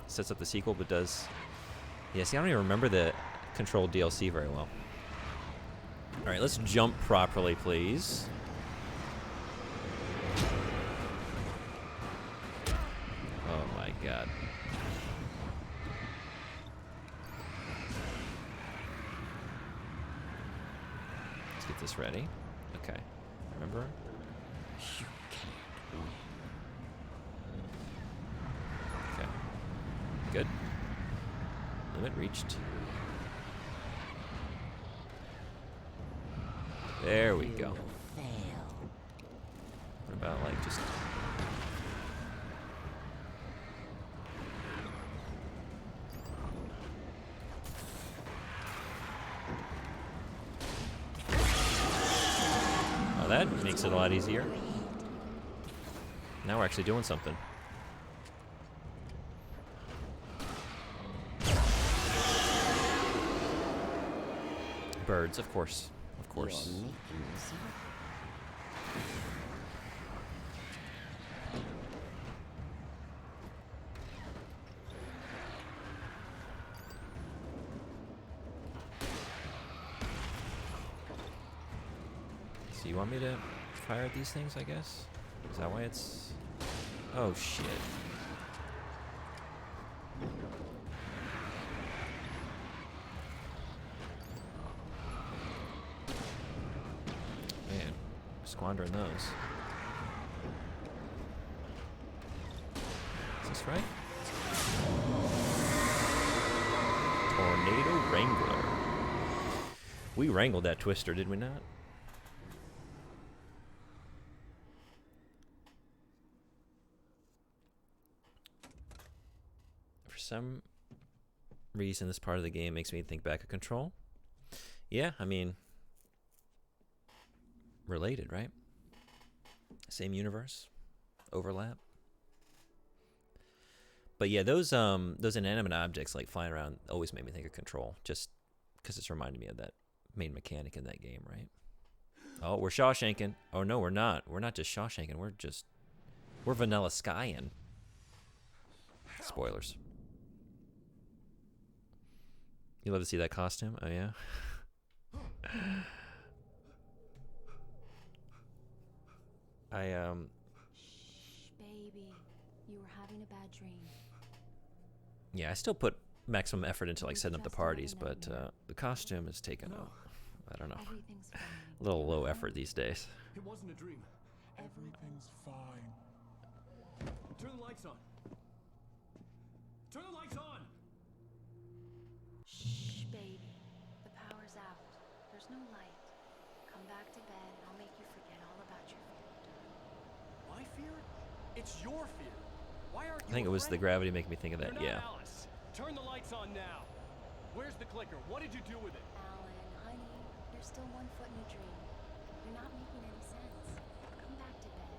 Sets up the sequel, but does. Yeah, see, I don't even remember the Control DLC very well. Alright, let's jump properly, please. Oh my God. Let's get this ready. Okay. Remember? Okay. Good. Limit reached. There we go. What about like just... Oh, that makes it a lot easier. Now we're actually doing something. Birds, of course. Of course. So you want me to fire at these things, I guess? Is that why it's... Oh, shit. squandering those. Is this right? Tornado Wrangler. We wrangled that twister, did we not? For some reason, this part of the game makes me think back of Control. Yeah, I mean, related, right? Same universe, overlap. But yeah, those inanimate objects like flying around always made me think of Control, just because it's reminded me of that main mechanic in that game, right? Oh, we're Shawshanking. Oh no, we're not. We're not just Shawshanking. We're Vanilla Skying. Spoilers. You love to see that costume? Oh yeah. Shh, baby. You were having a bad dream. Yeah, I still put maximum effort into like setting up the parties, but the costume is taken I don't know, Everything's fine. a little low effort these days. It wasn't a dream. Everything's fine. Turn the lights on. Turn the lights on! Shh, baby. The power's out. There's no light. Come back to bed and I'll make you forget all about your fear. My fear? It's your fear. Why aren't you I think it was the afraid? gravity making me think of that. You're Yeah. not Alice. Turn the lights on now. Where's the clicker? What did you do with it? Alan, honey, you're still 1 foot in a dream. You're not making any sense. Come back to bed.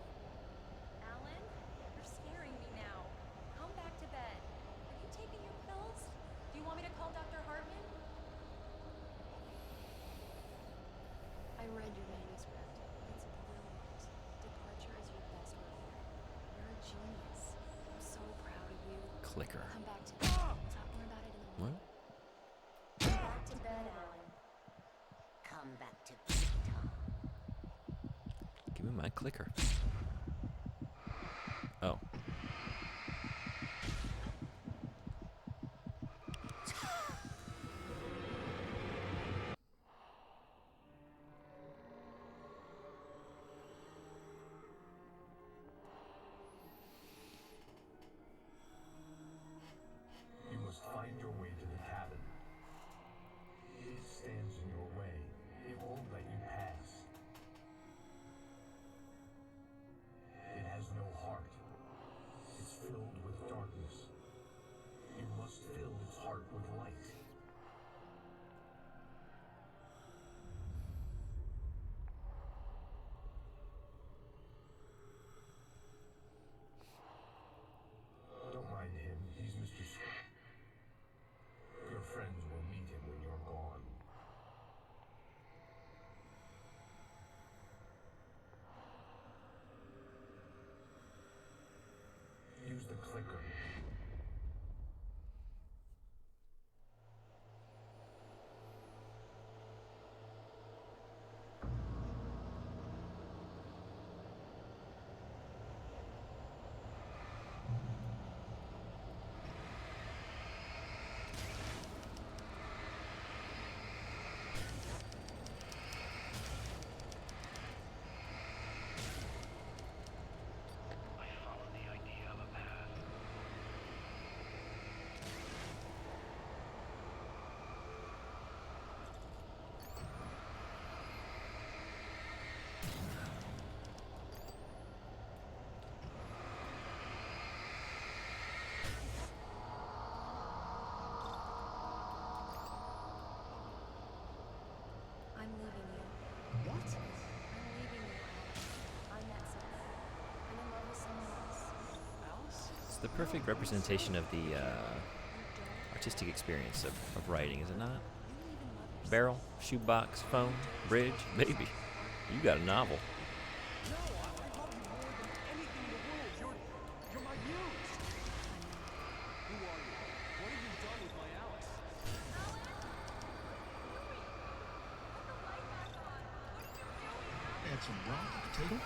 Alan, you're scaring me now. Come back to bed. Have you taken your pills? Do you want me to call Dr. Hartman? I read your manuscript. It's brilliant. Departure is your best work. You're a genius. I'm so proud of you. Clicker. Come back to bed. We'll talk more about it in the morning. What? Come back to bed, Alan. Come back to bed, Tom. Give me my clicker. Oh. You must find your way to the cabin. It stands in your way. It won't let you pass. It has no heart. It's filled with darkness. You must fill its heart with light. Don't mind him. He's Mr. Your friends will meet him when you're gone. Use the clicker. I follow the idea of a path. I'm leaving you. What? I'm leaving you, Alan. I'm that someone. I'm in love with someone else. Alice? It's the perfect representation of the artistic experience of writing, is it not? Barrel, shoebox, phone, bridge, baby. You got a novel. No, I love you more than anything in the world. You're my muse. Who are you? What have you done with my Alice? Add some rock to the table.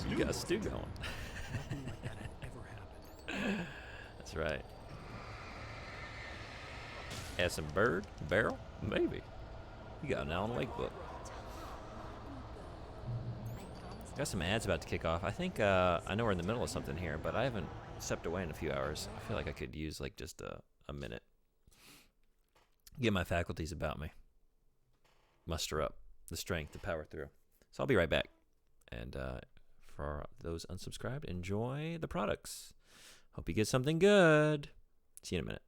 You got a stew going. Nothing like that had ever happened. That's right. Add some bird, barrel, maybe. You got an Alan Wake book. Tom, let me go. Got some ads about to kick off. I think I know we're in the middle of something here, but I haven't stepped away in a few hours. I feel like I could use like just a minute. Get my faculties about me. Muster up the strength to power through. So I'll be right back. And for those unsubscribed, enjoy the products. Hope you get something good. See you in a minute.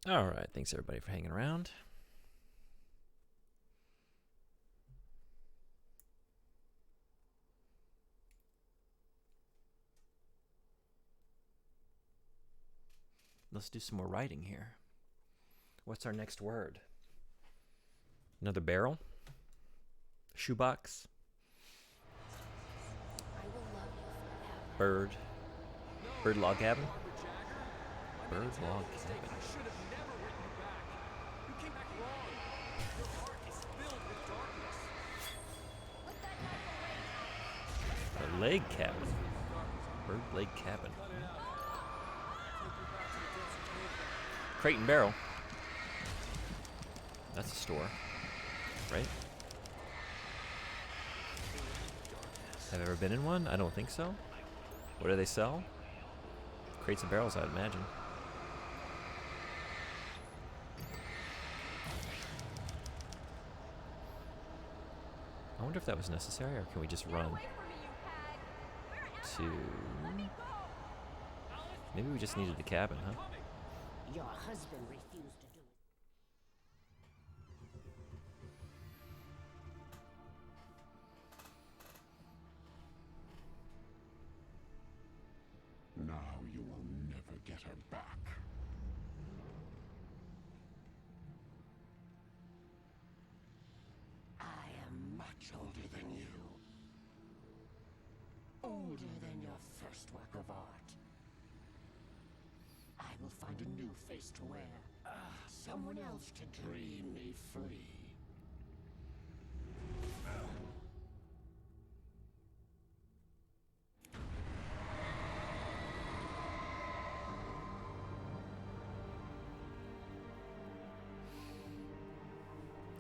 All right. Thanks, everybody, for hanging around. Let's do some more writing here. What's our next word? Another barrel? Shoebox? Bird? Bird log cabin? Bird log cabin. A leg cabin. Bird leg cabin. Crate and Barrel. That's a store, right? Have I ever been in one? I don't think so. What do they sell? Crates and barrels, I'd imagine. I wonder if that was necessary, or can we just run to... Maybe we just needed the cabin, huh? Your husband refused to do it. Now you will never get her back. I am much older than you. Older than your first work of art. I will find a new face to wear. Someone else to dream me free.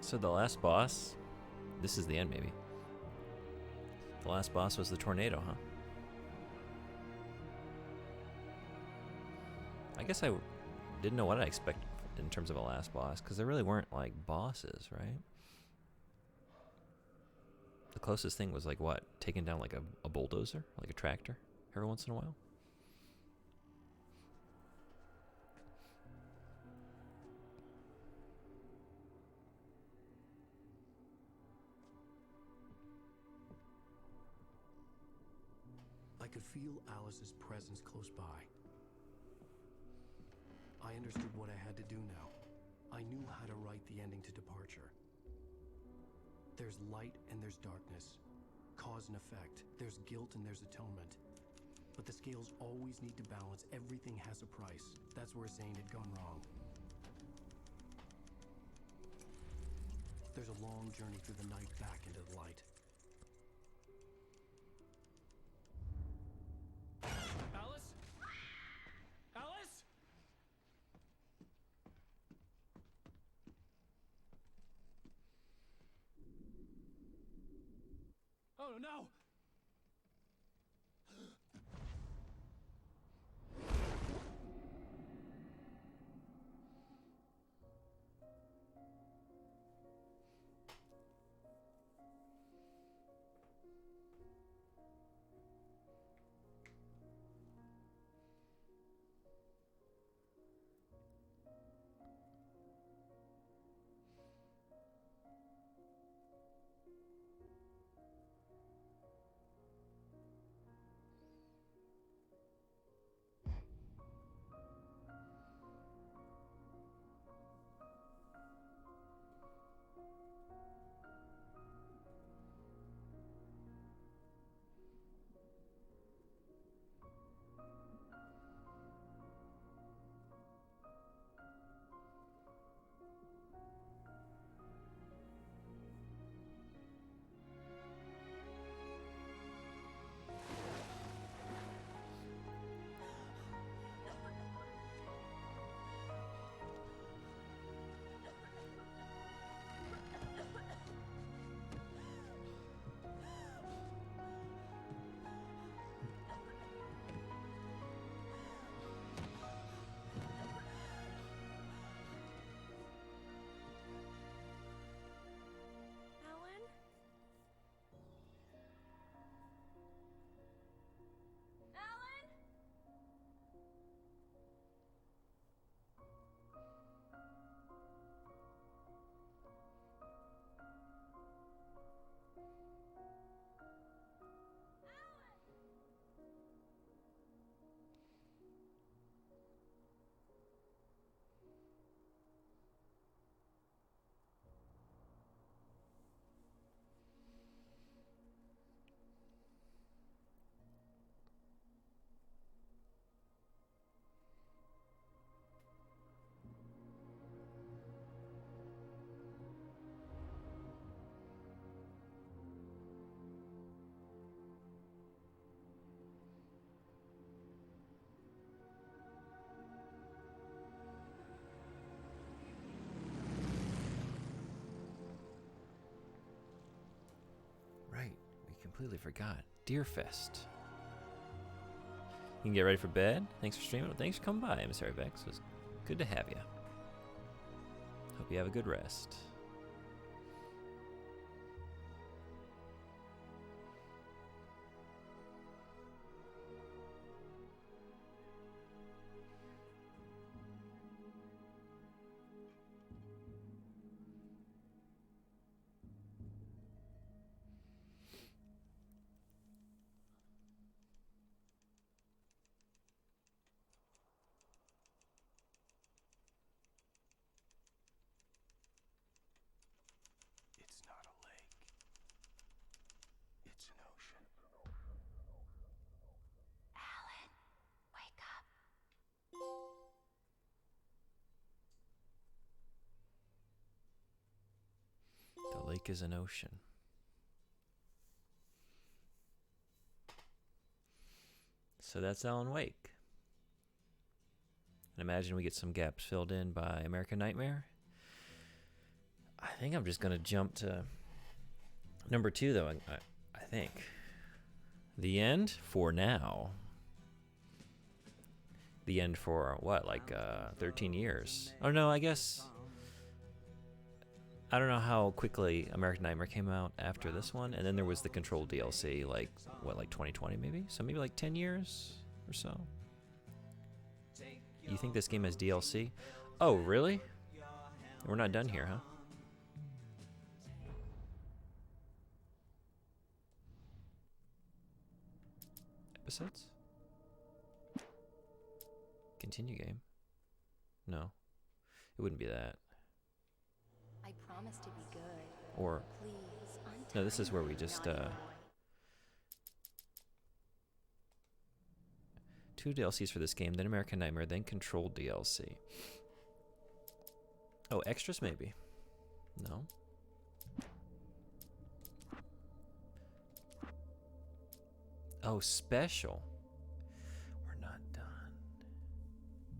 So the last boss, this is the end maybe. The last boss was the tornado, huh? I guess I didn't know what I expected in terms of a last boss, because there really weren't like bosses, right? The closest thing was like what? Taking down like a bulldozer, like a tractor every once in a while. I could feel Alice's presence close by. I understood what I had to do now. I knew how to write the ending to Departure. There's light and there's darkness. Cause and effect. There's guilt and there's atonement. But the scales always need to balance. Everything has a price. That's where Zane had gone wrong. There's a long journey through the night back into the light. Alice? Alice? Oh no! Alan? Alan? Right, we completely forgot. Deerfest. You can get ready for bed. Thanks for streaming. Thanks for coming by, Emissary Vex. It was good to have you. Hope you have a good rest. It's not a lake. It's an ocean. Alan, wake up. The lake is an ocean. So that's Alan Wake. And imagine we get some gaps filled in by American Nightmare. I think I'm just going to jump to number 2, though. I think. The end for now. The end for what, like 13 years? Oh, no, I guess. I don't know how quickly American Nightmare came out after this one. And then there was the Control DLC, like, what, like 2020 maybe? So maybe like 10 years or so. You think this game has DLC? Oh, really? We're not done here, huh? episodes? Continue game? No. It wouldn't be that. I promise to be good. Or Please, no, this is where we just 2 DLCs for this game, then American Nightmare, then Control DLC. Oh, extras maybe. No. Oh, special. We're not done.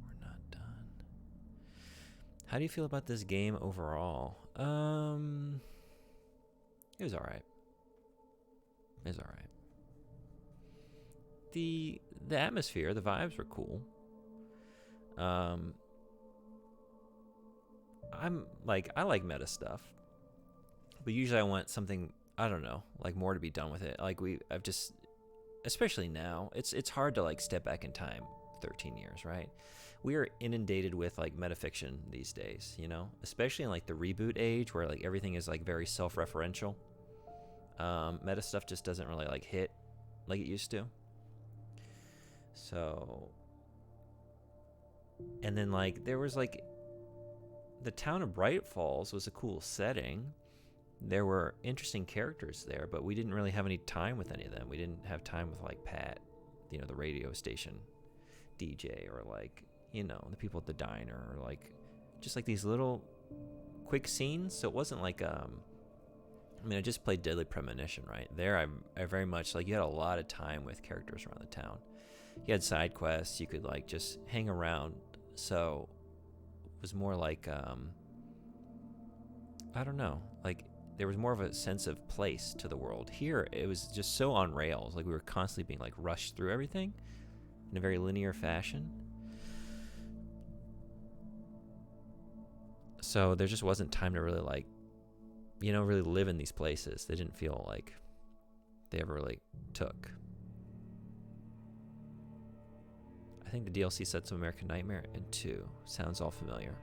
We're not done. How do you feel about this game overall? It was alright. It was alright. The atmosphere, the vibes were cool. I like meta stuff, but usually I want something, I don't know, like more to be done with it. Like I've just, especially now, it's hard to like step back in time 13 years, right? We are inundated with like metafiction these days, you know, especially in like the reboot age where like everything is like very self-referential. Meta stuff just doesn't really like hit like it used to. So, and then like there was like the town of Bright Falls was a cool setting. There were interesting characters there, but we didn't really have any time with any of them. We didn't have time with like Pat, you know, the radio station DJ, or like, you know, the people at the diner, or like just like these little quick scenes. So it wasn't like I mean, I just played Deadly Premonition, right? There I very much like, you had a lot of time with characters around the town. You had side quests, you could like just hang around. So it was more like I don't know, like there was more of a sense of place to the world. Here it was just so on rails, like we were constantly being like rushed through everything in a very linear fashion. So there just wasn't time to really like, you know, really live in these places. They didn't feel like they ever really took. I think the DLC sets of American Nightmare and 2 sounds all familiar.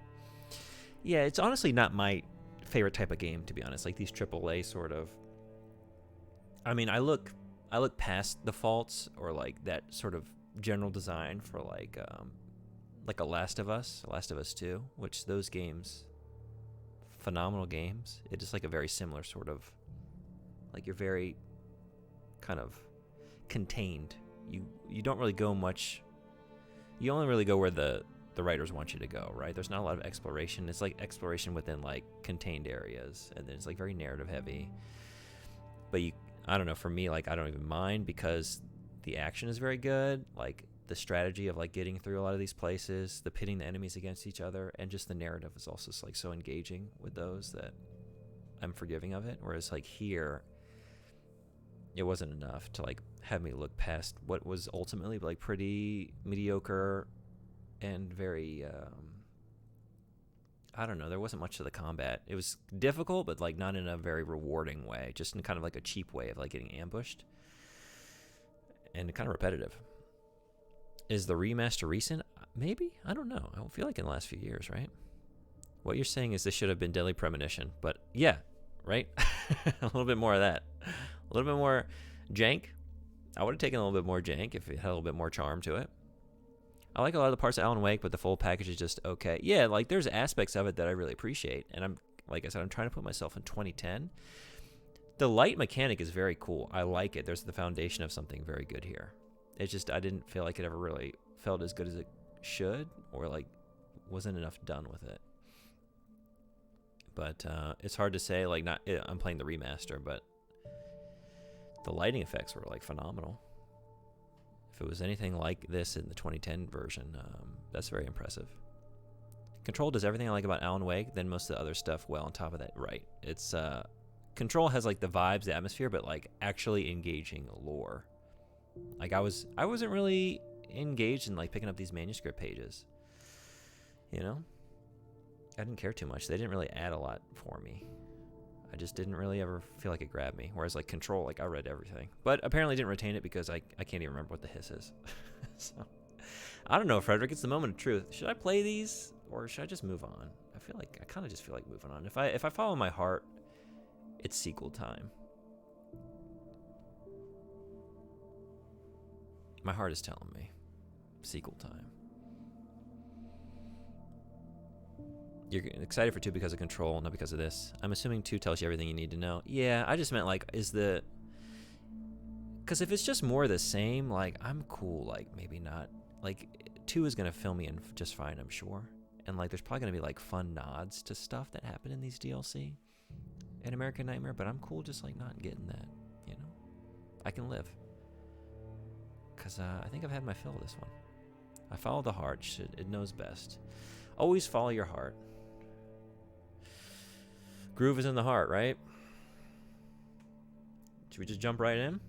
Yeah, it's honestly not my favorite type of game, to be honest. Like these AAA sort of, I mean, I look past the faults or like that sort of general design for like a Last of Us 2, which those games, phenomenal games. It is like a very similar sort of, like you're very kind of contained. You don't really go much. You only really go where the writers want you to go, right? There's not a lot of exploration. It's like exploration within like contained areas, and then it's like very narrative heavy. But I don't know, for me, like I don't even mind because the action is very good. Like the strategy of like getting through a lot of these places, the pitting the enemies against each other, and just the narrative is also like so engaging with those that I'm forgiving of it. Whereas like here, it wasn't enough to like have me look past what was ultimately like pretty mediocre and very I don't know, there wasn't much to the combat. It was difficult, but like not in a very rewarding way, just in kind of like a cheap way of like getting ambushed and kind of repetitive. Is the remaster recent? Maybe, I don't know. I don't feel like in the last few years, right? What you're saying is this should have been Deadly Premonition, but yeah, right? A little bit more of that. A little bit more jank. I would have taken a little bit more jank if it had a little bit more charm to it. I like a lot of the parts of Alan Wake, but the full package is just okay. Yeah, like there's aspects of it that I really appreciate, and I'm, like I said, I'm trying to put myself in 2010. The light mechanic is very cool. I like it. There's the foundation of something very good here. It's just I didn't feel like it ever really felt as good as it should, or like wasn't enough done with it. But it's hard to say. Like I'm playing the remaster, but the lighting effects were like phenomenal. If it was anything like this in the 2010 version, that's very impressive. Control does everything I like about Alan Wake, then most of the other stuff well on top of that. Right. It's Control has like the vibes, the atmosphere, but like actually engaging lore. Like I wasn't really engaged in like picking up these manuscript pages. You know? I didn't care too much. They didn't really add a lot for me. I just didn't really ever feel like it grabbed me. Whereas like Control, like I read everything. But apparently didn't retain it because I can't even remember what the hiss is. So I don't know, Frederick, it's the moment of truth. Should I play these or should I just move on? I kind of just feel like moving on. If I follow my heart, it's sequel time. My heart is telling me. Sequel time. You're excited for 2 because of Control, not because of this. I'm assuming 2 tells you everything you need to know. Yeah, I just meant, like, is the... Because if it's just more of the same, like, I'm cool, like, maybe not. Like, 2 is going to fill me in just fine, I'm sure. And, like, there's probably going to be, like, fun nods to stuff that happened in these DLC in American Nightmare, but I'm cool just, like, not getting that, you know? I can live. Because I think I've had my fill of this one. I follow the heart. It knows best. Always follow your heart. Groove is in the heart, right? Should we just jump right in?